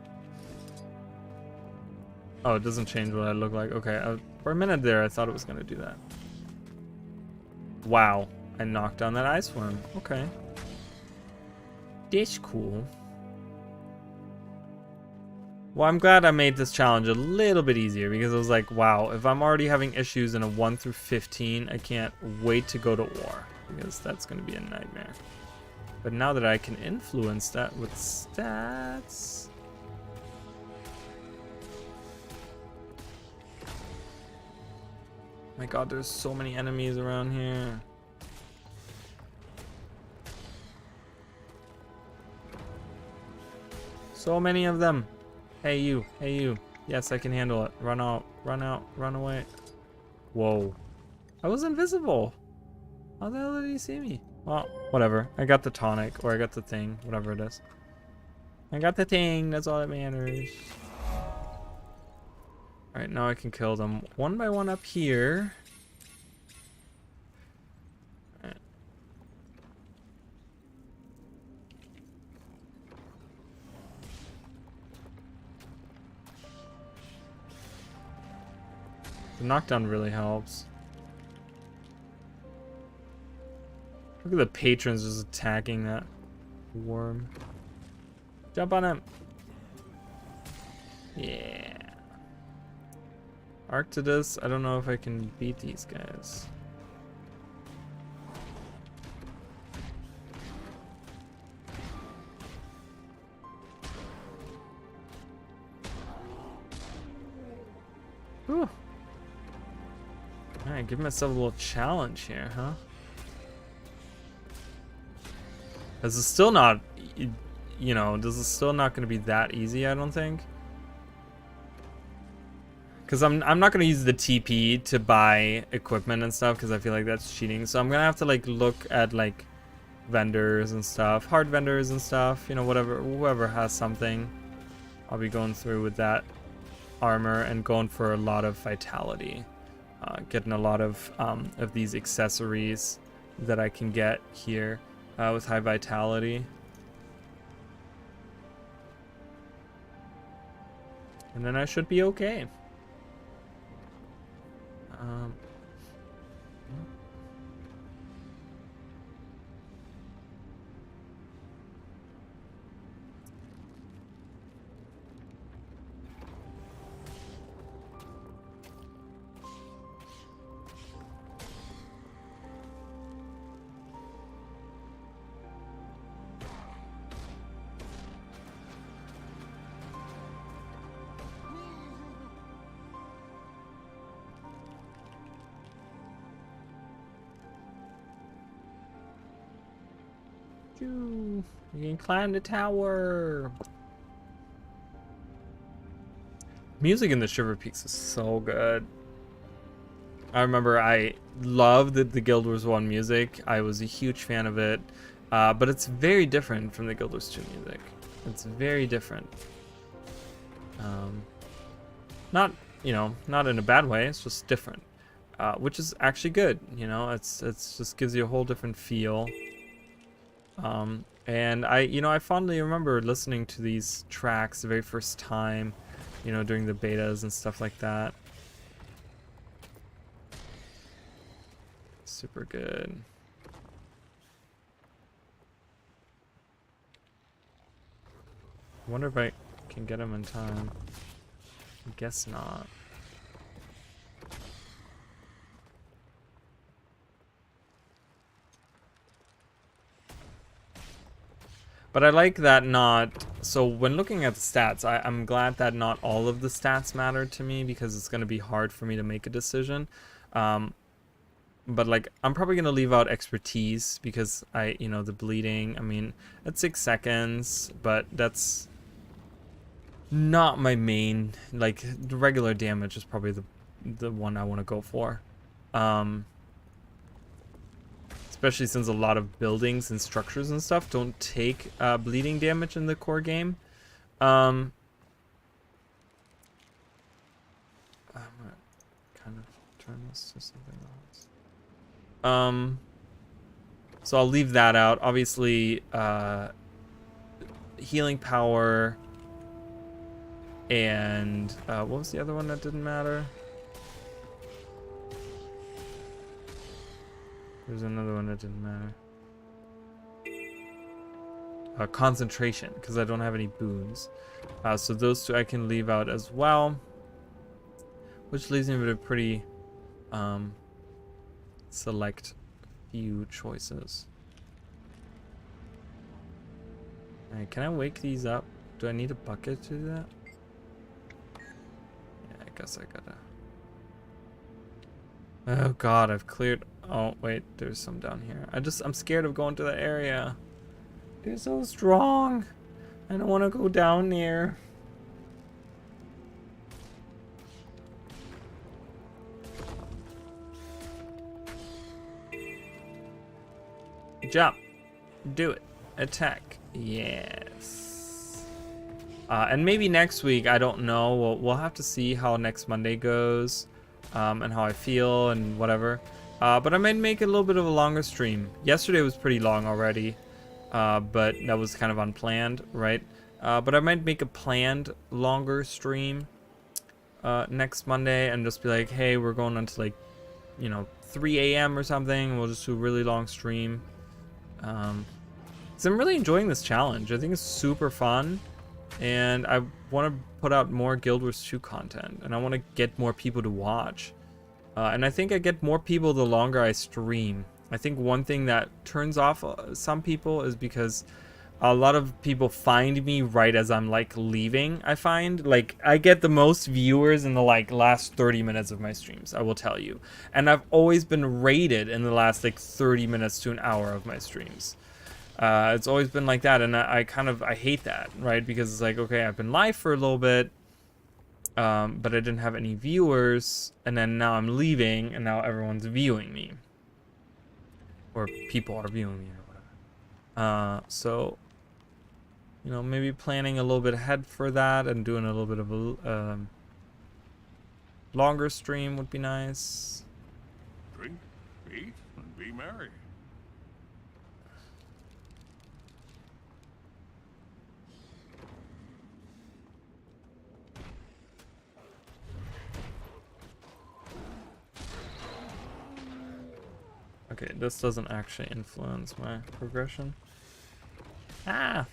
Oh, it doesn't change what I look like. Okay, for a minute there, I thought it was going to do that. Wow, I knocked down that ice worm. Okay. That's cool. Well, I'm glad I made this challenge a little bit easier, because I was like, wow, if I'm already having issues in a 1 through 15, I can't wait to go to war, because that's going to be a nightmare. But now that I can influence that with stats... My god, there's so many enemies around here. So many of them. Hey you, hey you. Yes, I can handle it. Run out, run away. Whoa. I was invisible. How the hell did he see me? Well, whatever. I got the tonic, or I got the thing, whatever it is. I got the thing, that's all that matters. Alright, now I can kill them one by one up here. Alright. The knockdown really helps. Look at the patrons just attacking that worm. Jump on him. Yeah. Arctidus, I don't know if I can beat these guys. Whew. Alright, give myself a little challenge here, huh? This is still not, you know, this is still not going to be that easy, I don't think. Because I'm not going to use the TP to buy equipment and stuff, because I feel like that's cheating. So I'm going to have to, like, look at, like, vendors and stuff. Hard vendors and stuff. You know, whatever, whoever has something. I'll be going through with that armor and going for a lot of vitality. Getting a lot of these accessories that I can get here with high vitality. And then I should be okay. You can climb the tower. Music in the Shiver Peaks is so good. I remember I loved the Guild Wars 1 music. I was a huge fan of it. But it's very different from the Guild Wars 2 music. It's very different. Not, you know, not in a bad way. It's just different. Which is actually good. You know, it's just gives you a whole different feel. And I fondly remember listening to these tracks the very first time, you know, during the betas and stuff like that. Super good. I wonder if I can get him in time. I guess not. But I like that not... So when looking at the stats, I'm glad that not all of the stats matter to me, because it's going to be hard for me to make a decision. But like, I'm probably going to leave out expertise because the bleeding, I mean, it's 6 seconds, but that's not my main. Like, the regular damage is probably the one I want to go for. Especially since a lot of buildings and structures and stuff don't take bleeding damage in the core game. I'm gonna kind of turn this to something else. So I'll leave that out. Obviously, healing power and what was the other one that didn't matter? There's another one that didn't matter. Concentration, because I don't have any boons. So those two I can leave out as well. Which leaves me with a pretty select few choices. Alright, can I wake these up? Do I need a bucket to do that? Yeah, I guess I gotta... Oh god, I've cleared... Oh, wait, there's some down here. I'm scared of going to that area. They're so strong. I don't want to go down there. Jump. Do it. Attack. Yes. And maybe next week, I don't know. We'll have to see how next Monday goes. And how I feel and whatever. But I might make it a little bit of a longer stream. Yesterday was pretty long already, but that was kind of unplanned, right? But I might make a planned longer stream next Monday and just be like, hey, we're going until like, 3 a.m. or something. We'll just do a really long stream. 'Cause I'm really enjoying this challenge. I think it's super fun, and I want to put out more Guild Wars 2 content, and I want to get more people to watch. And I think I get more people the longer I stream. I think one thing that turns off some people is because a lot of people find me right as I'm like leaving. I find like I get the most viewers in the like last 30 minutes of my streams, I will tell you. And I've always been rated in the last like 30 minutes to an hour of my streams. It's always been like that, and I hate that, right? Because it's like, okay, I've been live for a little bit, but I didn't have any viewers, and then now I'm leaving, and now everyone's viewing me. Or people are viewing me, or whatever. So, maybe planning a little bit ahead for that, and doing a little bit of a longer stream would be nice. Drink, eat, and be merry. Okay, this doesn't actually influence my progression. Ah!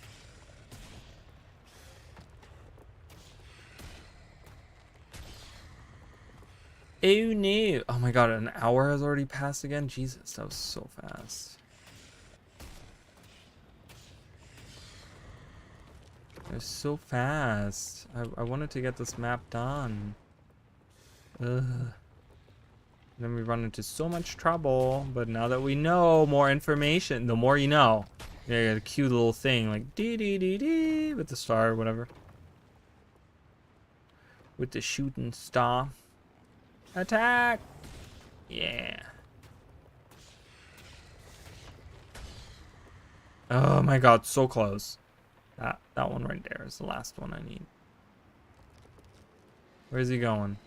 Oh no! Oh my god, an hour has already passed again? Jesus, that was so fast. It was so fast. I wanted to get this map done. Ugh. Then we run into so much trouble, but now that we know more information, the more you know. Yeah, you got a cute little thing like dee dee dee dee with the star or whatever. With the shooting star. Attack! Yeah. Oh my god, so close. That one right there is the last one I need. Where's he going?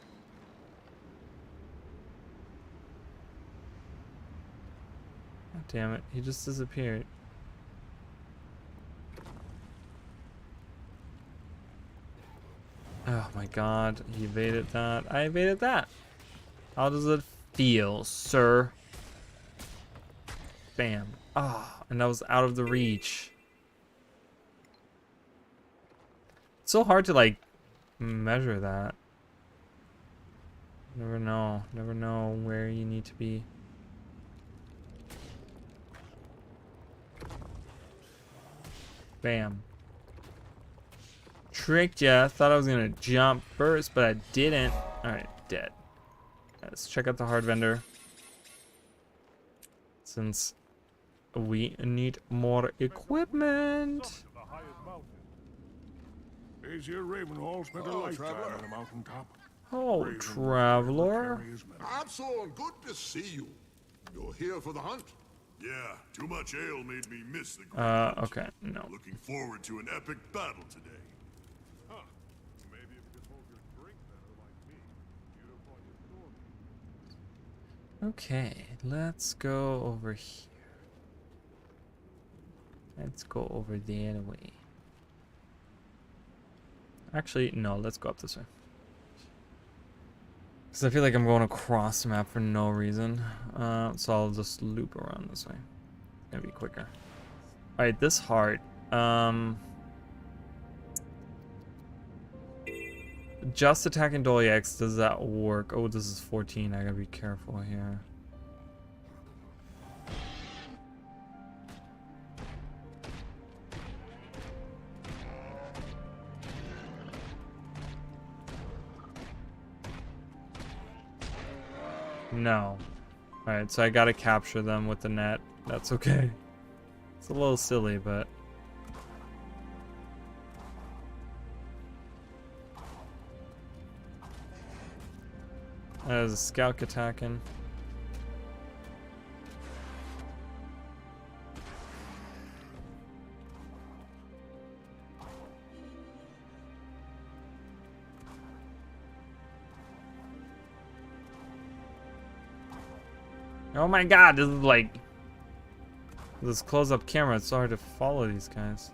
Damn it, he just disappeared. Oh my god, he evaded that. I evaded that. How does it feel, sir? Bam. Ah, and that was out of the reach. It's so hard to like measure that. Never know where you need to be. Bam. Tricked ya. Thought I was gonna jump first, but I didn't. Alright, dead. Let's check out the hard vendor. Since we need more equipment. Asia Ravenhall spent a lifetime on a mountaintop. Oh, traveler. Absol, good to see you. You're here for the hunt? Yeah, too much ale made me miss the great hunt. Okay, no. Looking forward to an epic battle today. Huh. Maybe if you could hold your drink better like me, you'd have won your story. Okay, let's go over here. Let's go over there way. Actually, no, let's go up this way. Because I feel like I'm going across the map for no reason. So I'll just loop around this way. It's gonna be quicker. Alright, this heart. Just attacking Dolyax, does that work? Oh, this is 14. I gotta be careful here. No. Alright, so I gotta capture them with the net. That's okay. It's a little silly, but... There's a scout attacking. Oh my god, this is like... This close-up camera, it's so hard to follow these guys.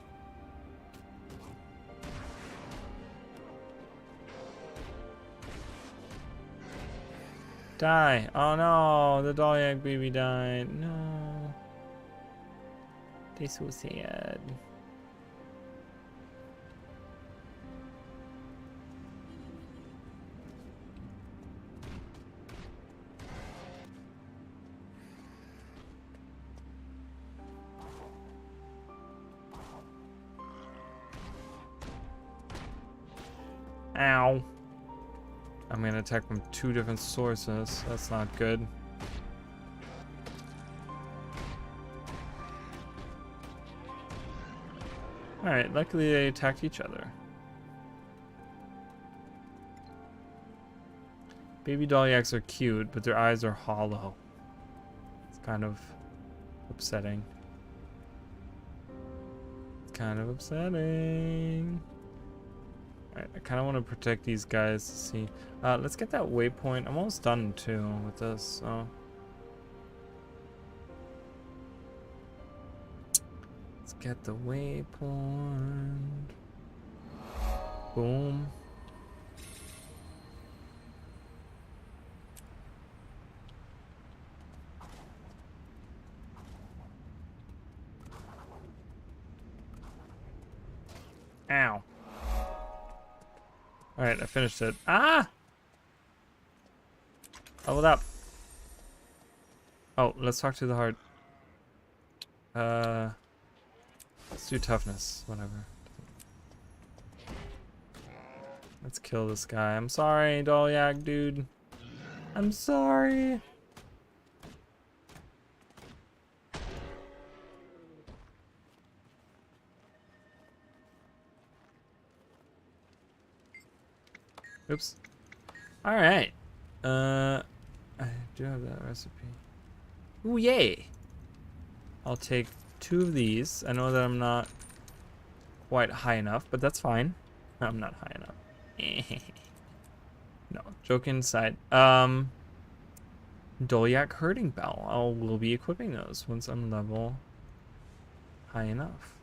Die! Oh no, the Dolyak baby died. No. This was sad. Ow. I'm gonna attack from two different sources. That's not good. Alright, luckily they attacked each other. Baby Dolyaks are cute, but their eyes are hollow. It's kind of upsetting. It's kind of upsetting. Alright, I kind of want to protect these guys to see. Let's get that waypoint. I'm almost done too with this, so. Let's get the waypoint. Boom. Ow. Alright, I finished it. Ah! Leveled up. Oh, let's talk to the heart. Let's do toughness, whatever. Let's kill this guy. I'm sorry, Dolyak, dude. I'm sorry. Oops. Alright. I do have that recipe. Ooh, yay! I'll take 2 of these. I know that I'm not quite high enough, but that's fine. I'm not high enough. No, joking aside. Dolyak Herding Bell. I will be equipping those once I'm level high enough.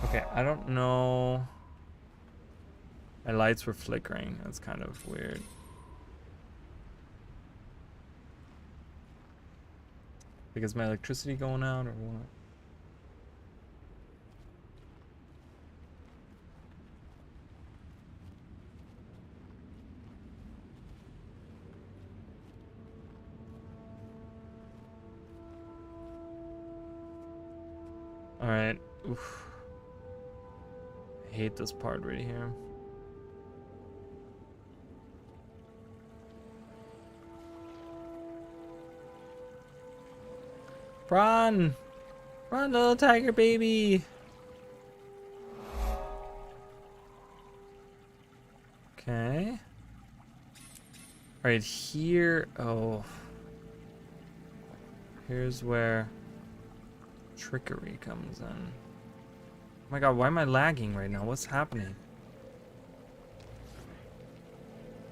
Okay, I don't know. My lights were flickering. That's kind of weird. Like, is my electricity going out or what? Alright. Oof. I hate this part right here. Run! Run, little tiger baby! Okay. Right here. Oh. Here's where trickery comes in. Oh my god, why am I lagging right now? What's happening?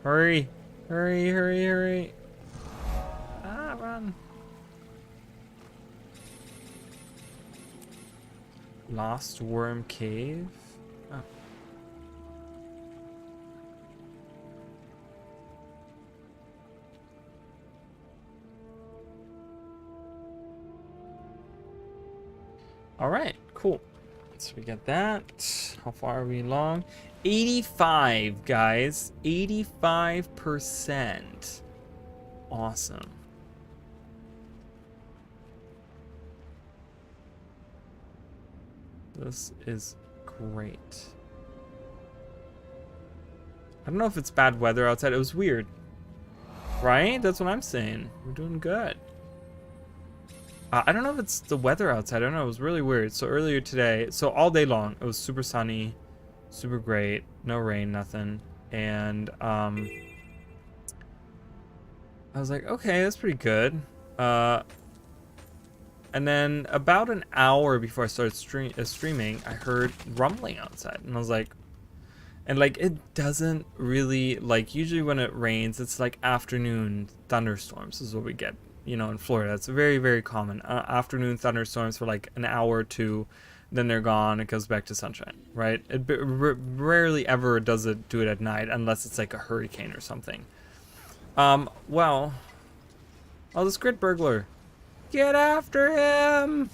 Hurry! Hurry, hurry, hurry! Ah, run! Lost Worm Cave? Oh. Alright, cool. So we get that. How far are we along? 85, guys. 85%. Awesome. This is great. I don't know if it's bad weather outside. It was weird. Right? That's what I'm saying. We're doing good. I don't know if it's the weather outside. I don't know. It was really weird. So earlier today, so all day long, it was super sunny, super great. No rain, nothing. And I was like, okay, that's pretty good. And then about an hour before I started streaming, I heard rumbling outside. And I was like, and like, it doesn't really, like, usually when it rains, it's like afternoon thunderstorms is what we get. You know, in Florida, it's very, very common. Afternoon thunderstorms for like an hour or two, then they're gone. It goes back to sunshine, right? It rarely ever does it do it at night unless it's like a hurricane or something. Well, oh, this grid burglar, get after him!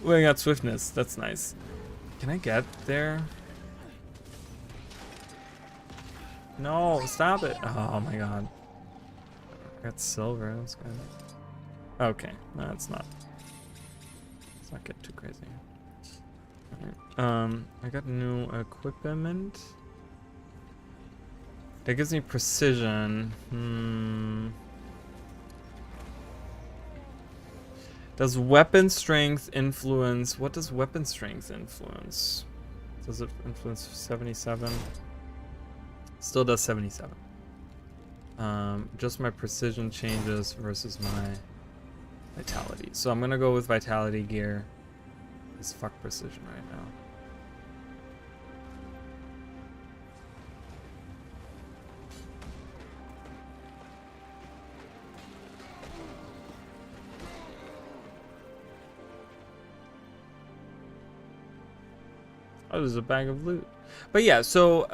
Well, I got swiftness. That's nice. Can I get there? No, stop it. Oh my god. I got silver. That's good. Okay, no, it's not. Let's not get too crazy. Alright. I got new equipment. That gives me precision. Does weapon strength influence? What does weapon strength influence? Does it influence 77? Still does 77. Just my precision changes versus my vitality. So I'm gonna go with vitality gear. It's fuck precision right now. Oh, there's a bag of loot. But yeah, so,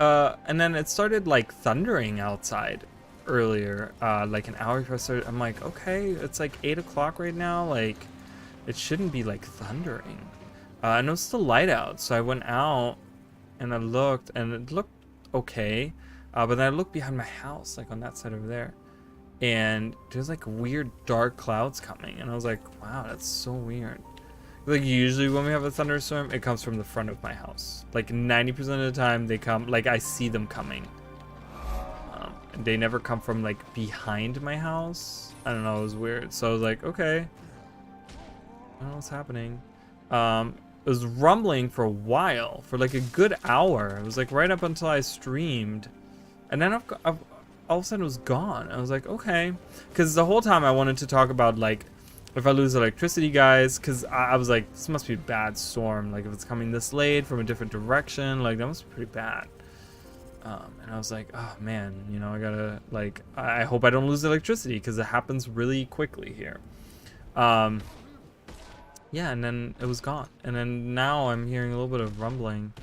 and then it started like thundering outside earlier, like an hour before I started. I'm like, okay, it's like 8 o'clock right now. Like, it shouldn't be like thundering. And it was still light out. So I went out and I looked and it looked okay. But then I looked behind my house, like on that side over there. And there's like weird dark clouds coming. And I was like, wow, that's so weird. Like usually when we have a thunderstorm, it comes from the front of my house. Like 90% of the time they come, like I see them coming. And they never come from like behind my house. I don't know, it was weird. So I was like, okay. I don't know what's happening. It was rumbling for a while, for like a good hour. It was like right up until I streamed. And then all of a sudden it was gone. I was like, okay. Because the whole time I wanted to talk about like, if I lose electricity, guys, because I was like, this must be a bad storm. Like, if it's coming this late from a different direction, like, that must be pretty bad. And I was like, oh, man, you know, I gotta, like, I hope I don't lose electricity because it happens really quickly here. Yeah, and then it was gone. And then now I'm hearing a little bit of rumbling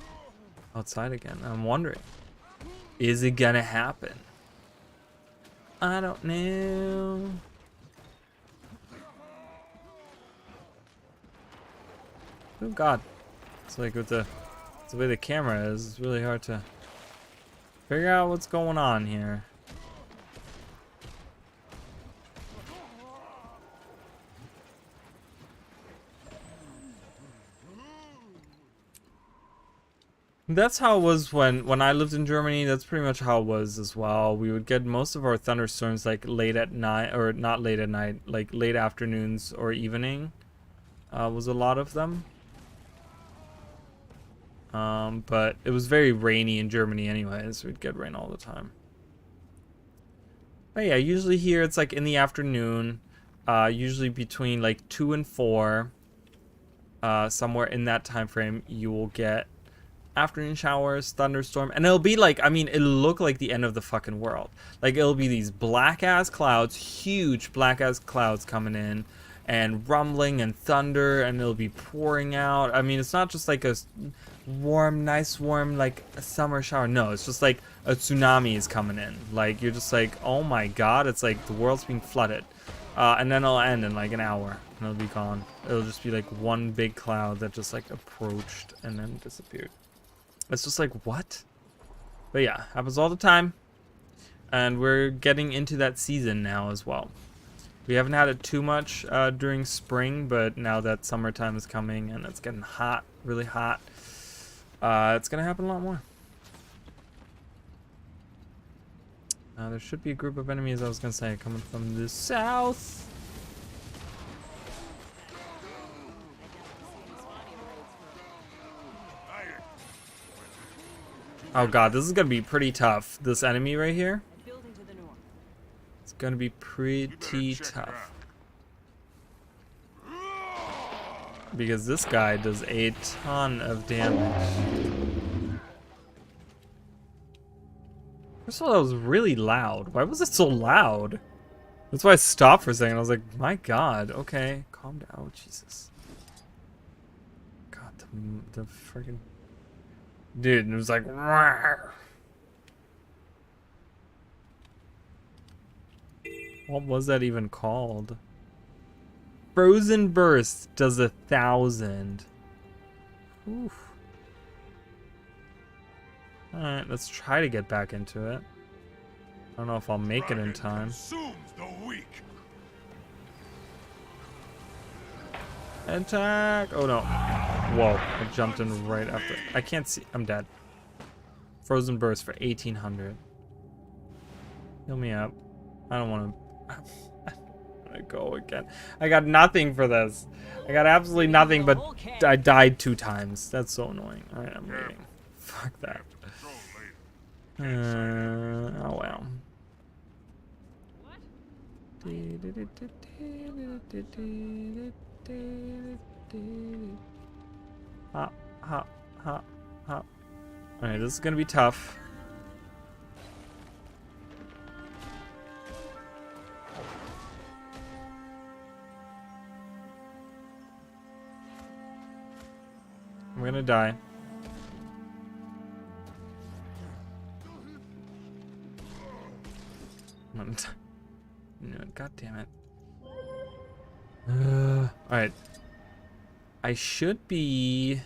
outside again. I'm wondering, is it gonna happen? I don't know. Oh God. It's like with the way the camera is, it's really hard to figure out what's going on here. That's how it was when I lived in Germany. That's pretty much how it was as well. We would get most of our thunderstorms like late at night, or not late at night, like late afternoons or evening. Was a lot of them. But it was very rainy in Germany anyways. We'd get rain all the time. But yeah, usually here it's like in the afternoon, usually between like 2 and 4, somewhere in that time frame, you will get afternoon showers, thunderstorm, and it'll be like, I mean, it'll look like the end of the fucking world. Like, it'll be these black ass clouds, huge black ass clouds coming in, and rumbling and thunder, and it'll be pouring out. I mean, it's not just like a warm, nice warm, like a summer shower. No, it's just like a tsunami is coming in. Like, you're just like, oh my God, it's like the world's being flooded. And then it'll end in like an hour, and it'll be gone. It'll just be like one big cloud that just like approached and then disappeared. It's just like, what? But yeah, happens all the time. And we're getting into that season now as well. We haven't had it too much during spring, but now that summertime is coming and it's getting hot, really hot, it's going to happen a lot more. There should be a group of enemies, I was going to say, coming from the south. Oh God, this is gonna be pretty tough. This enemy right here. It's gonna be pretty tough. Because this guy does a ton of damage. First of all, that was really loud. Why was it so loud? That's why I stopped for a second. I was like, my God, okay, calm down. Oh, Jesus. God, the friggin'... Dude, it was like, rawr. What was that even called? Frozen Burst does 1,000. Oof. Alright, let's try to get back into it. I don't know if I'll make it in time. Attack! Oh no. Whoa, I jumped in right after. I can't see. I'm dead. Frozen Burst for 1,800. Heal me up. I don't want to. I go again. I got nothing for this. I got absolutely nothing, but I died 2 times. That's so annoying. Alright, I'm leaving. Fuck that. Oh well. Hop, hop, hop, hop. Alright, this is gonna be tough. I'm gonna die. No, God damn it. Alright. I should be...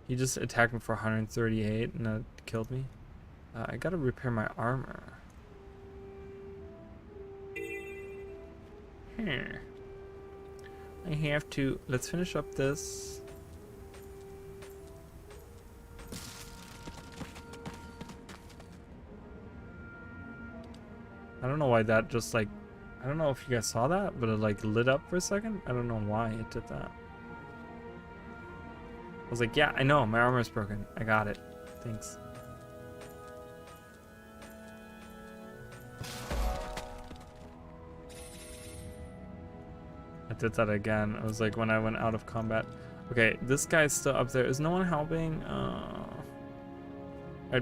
He just attacked me for 138 and that killed me. I gotta repair my armor. Here. I have to... Let's finish up this. I don't know why that just like... I don't know if you guys saw that, but it like lit up for a second. I don't know why it did that. I was like, yeah, I know, my armor is broken. I got it. Thanks. I did that again. I was like, when I went out of combat. Okay, this guy's still up there. Is no one helping? Alright,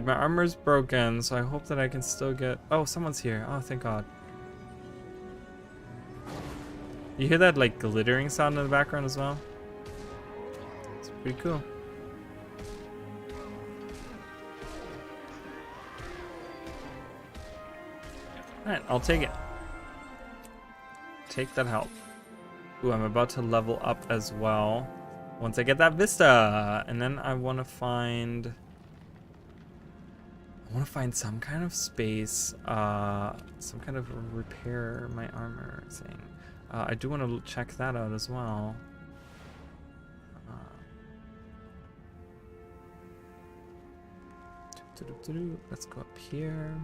my armor's broken, so I hope that I can still get... Oh, someone's here. Oh, thank God. You hear that like glittering sound in the background as well? It's pretty cool. Alright, I'll take it. Take that help. Ooh, I'm about to level up as well. Once I get that vista. And then I want to find... some kind of space. Some kind of repair my armor thing. I do want to check that out as well. Let's go up here.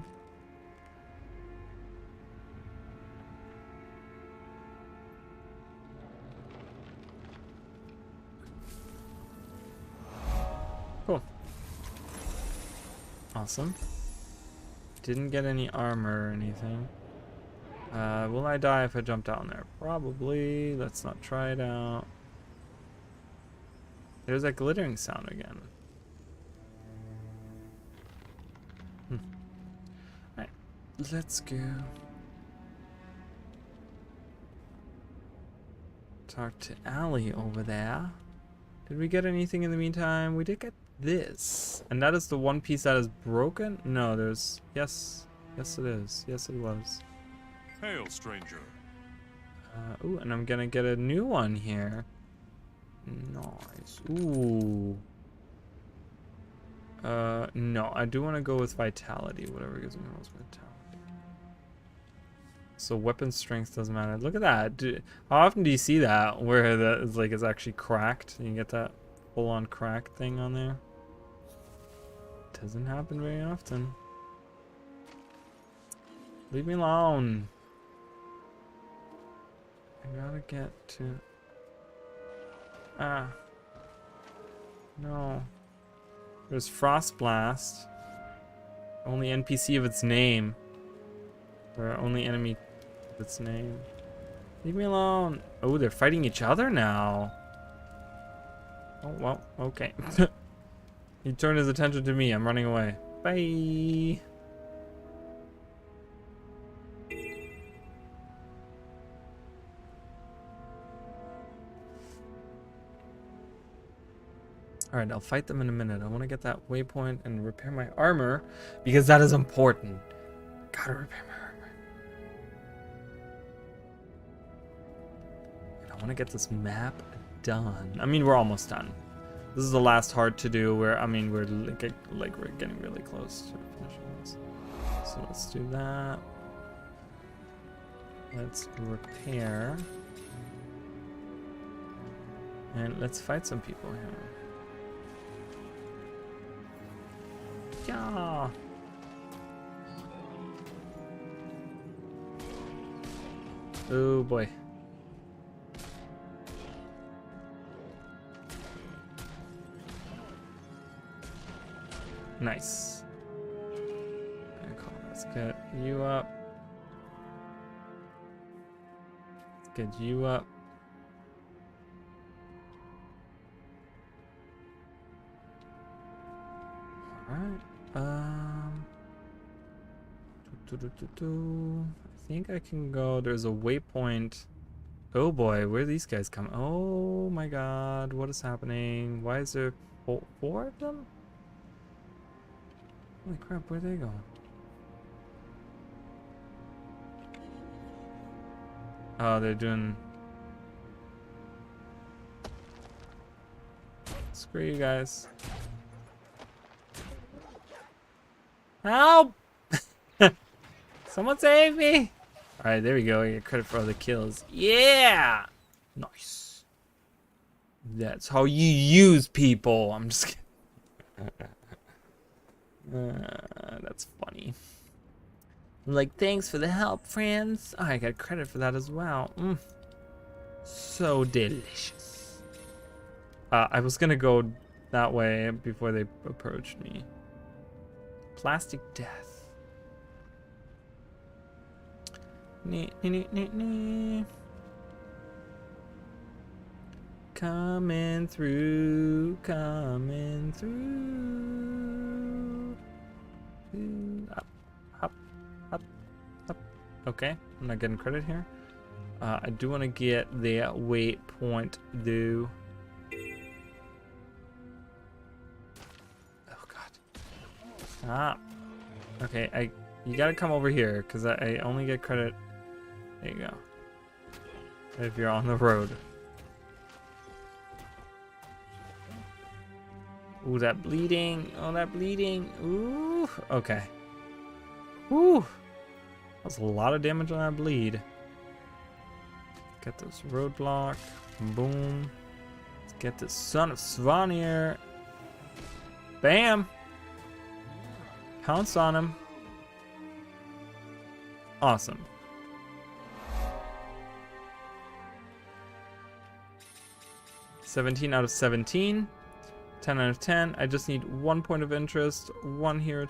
Cool. Awesome. Didn't get any armor or anything. Will I die if I jump down there? Probably. Let's not try it out. There's that glittering sound again. Alright, let's go. Talk to Allie over there. Did we get anything in the meantime? We did get this. And that is the one piece that is broken? No, there's... Yes. Yes, it is. Yes, it was. Hail, stranger. Ooh, and I'm gonna get a new one here. Nice. Ooh. No, I do want to go with vitality. Whatever gives me the most vitality. So weapon strength doesn't matter. Look at that. How often do you see that where that is like it's actually cracked? You get that full-on cracked thing on there. Doesn't happen very often. Leave me alone. I gotta get to... Ah. No. There's Frost Blast. Only NPC of its name. Or only enemy of its name. Leave me alone. Oh, they're fighting each other now. Oh, well, okay. He turned his attention to me. I'm running away. Bye. Alright, I'll fight them in a minute. I want to get that waypoint and repair my armor because that is important. Gotta repair my armor. And I want to get this map done. I mean, we're almost done. This is the last hard to do where, I mean, we're we're getting really close to finishing this. So let's do that. Let's repair. And let's fight some people here. Yeah. Oh boy. Nice. Let's get you up. Let's get you up. Alright. I think I can go. There's a waypoint. Oh boy, where are these guys coming? Oh my god, what is happening? Why is there four of them? Holy crap, where are they going? Oh, they're doing... Screw you guys. Help! Someone save me! Alright, there we go. I get credit for all the kills. Yeah! Nice. That's how you use people. I'm just kidding. That's funny. I'm like, thanks for the help, friends. Oh, I got credit for that as well. So delicious. I was gonna go that way before they approached me. Plastic death. Coming through, coming through. Up, up, up, up. Okay, I'm not getting credit here. I do want to get the waypoint though. Oh god. Stop. Okay, you gotta come over here because I only get credit. There you go. If you're on the road. Ooh, that bleeding. Oh, that bleeding. Ooh. Okay. Ooh. That's a lot of damage on that bleed. Get this roadblock. Boom. Let's get this son of Svanir. Bam. Pounce on him. Awesome. $17 out of 17. 10 out of 10. I just need 1 point of interest. 1 hero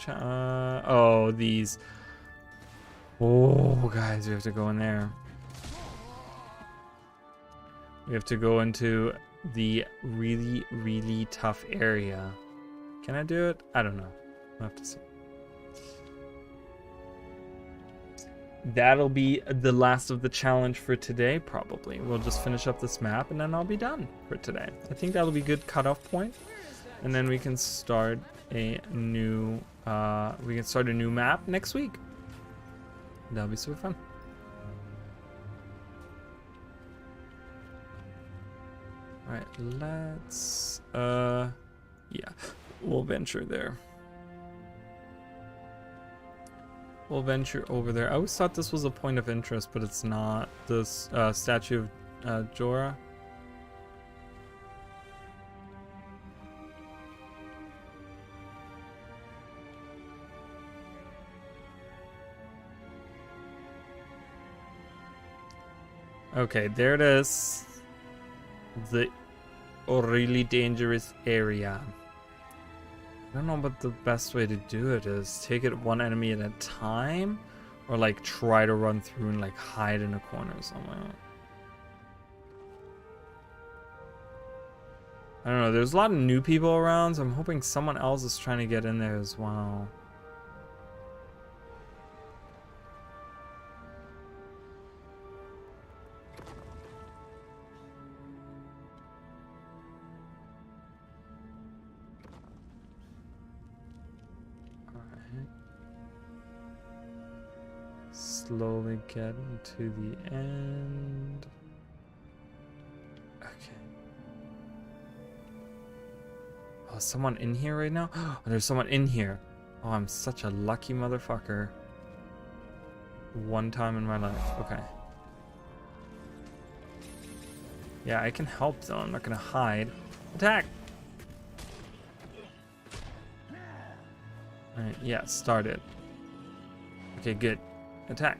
oh, these. Oh, guys, we have to go in there. We have to go into the really, really tough area. Can I do it? I don't know. We'll have to see. That'll be the last of the challenge for today, probably. We'll just finish up this map and then I'll be done for today. I think that'll be a good cutoff point. And then we can start a new map next week. That'll be super fun. Alright, let's yeah, we'll venture there. We'll venture over there. I always thought this was a point of interest, but it's not. This statue of Jorah. Okay, there it is. The really dangerous area. I don't know what the best way to do it is. Take it one enemy at a time? Or like try to run through and like hide in a corner somewhere. I don't know, there's a lot of new people around, so I'm hoping someone else is trying to get in there as well. Slowly getting to the end. Okay. Oh, is someone in here right now? Oh, there's someone in here. Oh, I'm such a lucky motherfucker. One time in my life. Okay. Yeah, I can help though. I'm not gonna hide. Attack! Alright, yeah, start it. Okay, good. Attack.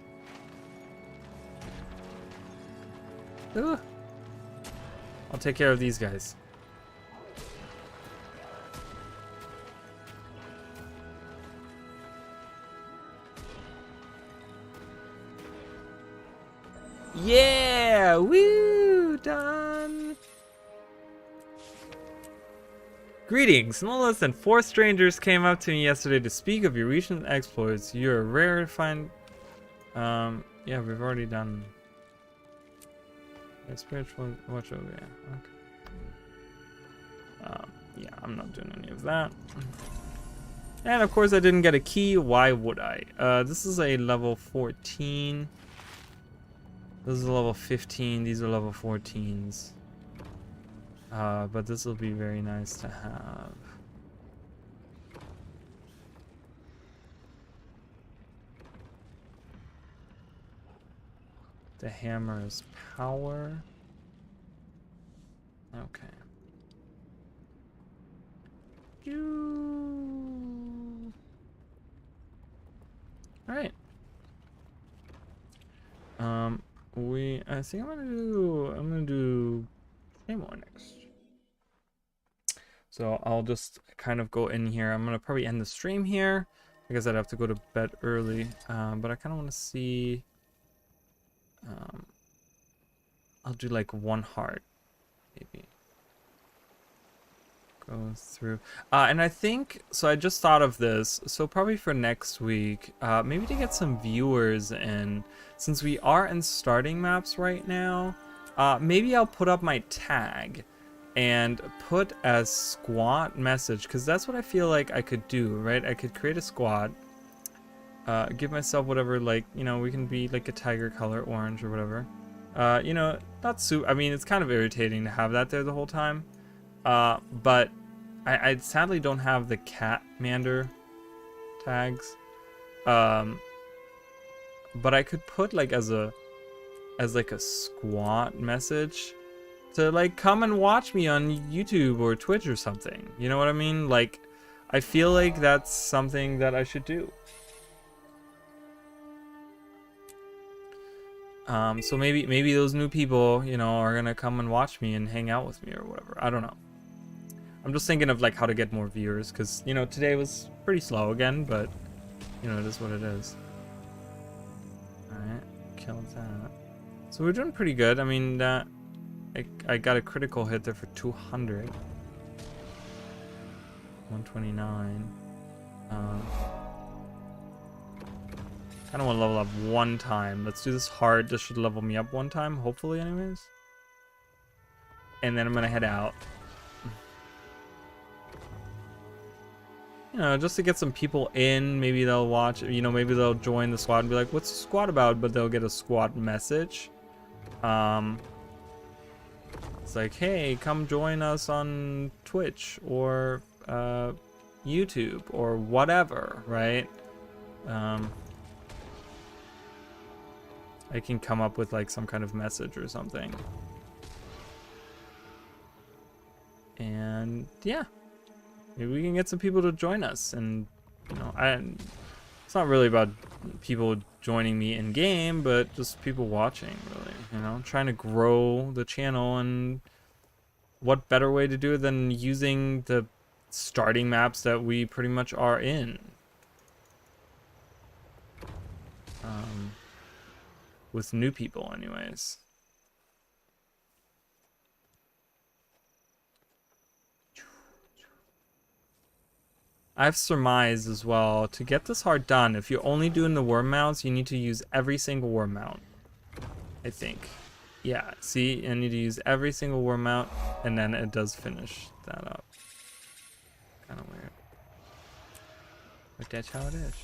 Ooh. I'll take care of these guys. Yeah! Woo! Done! Greetings! No less than 4 strangers came up to me yesterday to speak of your recent exploits. You're rare to find. Yeah, we've already done. Yeah, spiritual watch over there. Okay. Yeah, I'm not doing any of that. And of course, I didn't get a key. Why would I? This is a level 14. This is a level 15. These are level 14s. But this will be very nice to have. The hammer is power. Okay. Alright. I think I'm gonna do Claymore next. So I'll just kind of go in here. I'm gonna probably end the stream here because I'd have to go to bed early. But I kind of want to see. I'll do like 1 heart, maybe. go through. And I think, so I just thought of this, so probably for next week, maybe to get some viewers in, since we are in starting maps right now, maybe I'll put up my tag and put as squad message, because that's what I feel like I could do, right? I could create a squad, give myself whatever, like, you know, we can be like a tiger color, orange or whatever. You know, not I mean, it's kind of irritating to have that there the whole time. But I sadly don't have the Catmander tags. But I could put like as like a squad message to like come and watch me on YouTube or Twitch or something. You know what I mean? Like, I feel like that's something that I should do. So maybe those new people, you know, are gonna come and watch me and hang out with me or whatever. I don't know. I'm just thinking of like how to get more viewers, because, you know, today was pretty slow again, but, you know, it is what it is. Alright, killed that. So we're doing pretty good. I mean, I got a critical hit there for 200. 129. Kind of want to level up one time. Let's do this hard. This should level me up one time, hopefully, anyways. And then I'm gonna head out. You know, just to get some people in. Maybe they'll watch. You know, maybe they'll join the squad and be like, "What's the squad about?" But they'll get a squad message. It's like, "Hey, come join us on Twitch or YouTube or whatever," right? I can come up with like some kind of message or something. And yeah, maybe we can get some people to join us. And, you know, it's not really about people joining me in game, but just people watching, really, you know, trying to grow the channel. And what better way to do it than using the starting maps that we pretty much are in. With new people, anyways. I've surmised as well, to get this hard done, if you're only doing the worm mounts, you need to use every single worm mount. I think. Yeah, see, I need to use every single worm mount, and then it does finish that up. Kind of weird. But that's how it is.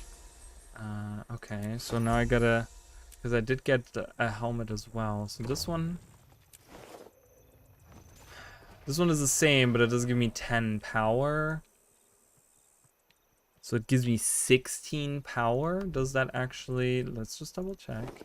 Okay, so now I gotta... Because I did get a helmet as well. So this one is the same, but it does give me 10 power. So it gives me 16 power. Does that actually... Let's just double check.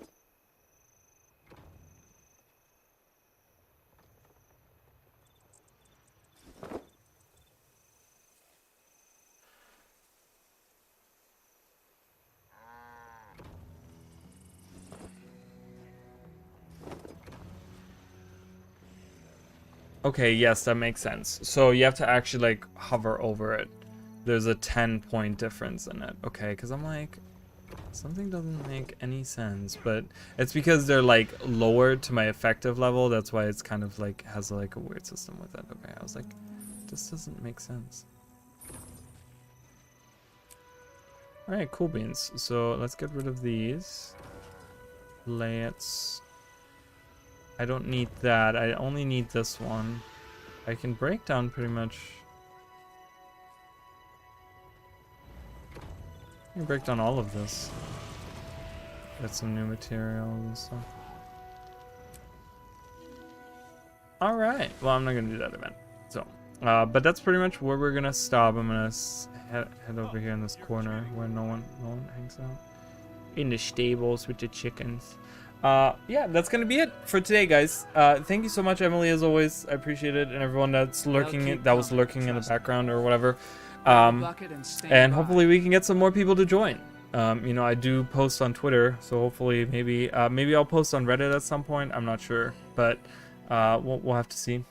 Okay, yes, that makes sense. So you have to actually like hover over it. There's a 10-point difference in it. Okay, because I'm like, something doesn't make any sense, but it's because they're like lower to my effective level. That's why it's kind of like has like a weird system with it. Okay, I was like, this doesn't make sense. All right, cool beans. So let's get rid of these. Let's... I don't need that. I only need this one. I can break down pretty much. I can break down all of this. Get some new materials and stuff. Alright. Well, I'm not going to do that event. So, but that's pretty much where we're going to stop. I'm going to head over here in this corner where no one hangs out. In the stables with the chickens. Yeah, that's gonna be it for today, guys. Thank you so much, Emily, as always. I appreciate it, and everyone that's lurking, that was lurking in the background or whatever. And hopefully we can get some more people to join. You know, I do post on Twitter, so hopefully maybe I'll post on Reddit at some point. I'm not sure, but we'll have to see.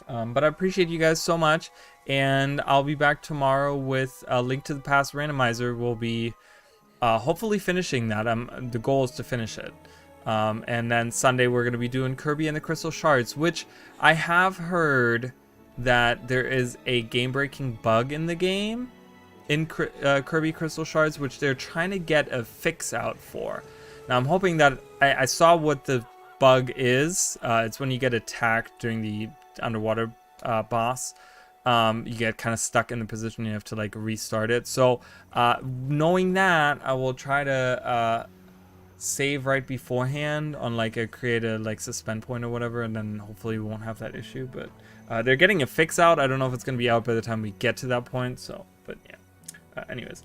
But I appreciate you guys so much, and I'll be back tomorrow with a Link to the Past randomizer. We'll be hopefully finishing that. The goal is to finish it. And then Sunday we're going to be doing Kirby and the Crystal Shards, which I have heard that there is a game-breaking bug in the game in Kirby Crystal Shards, which they're trying to get a fix out for. Now I'm hoping that I saw what the bug is. It's when you get attacked during the underwater boss. You get kind of stuck in the position, you have to like restart it. So knowing that, I will try to save right beforehand on like create a like suspend point or whatever, and then hopefully we won't have that issue. But they're getting a fix out. I don't know if it's going to be out by the time we get to that point. So, but yeah. Anyways,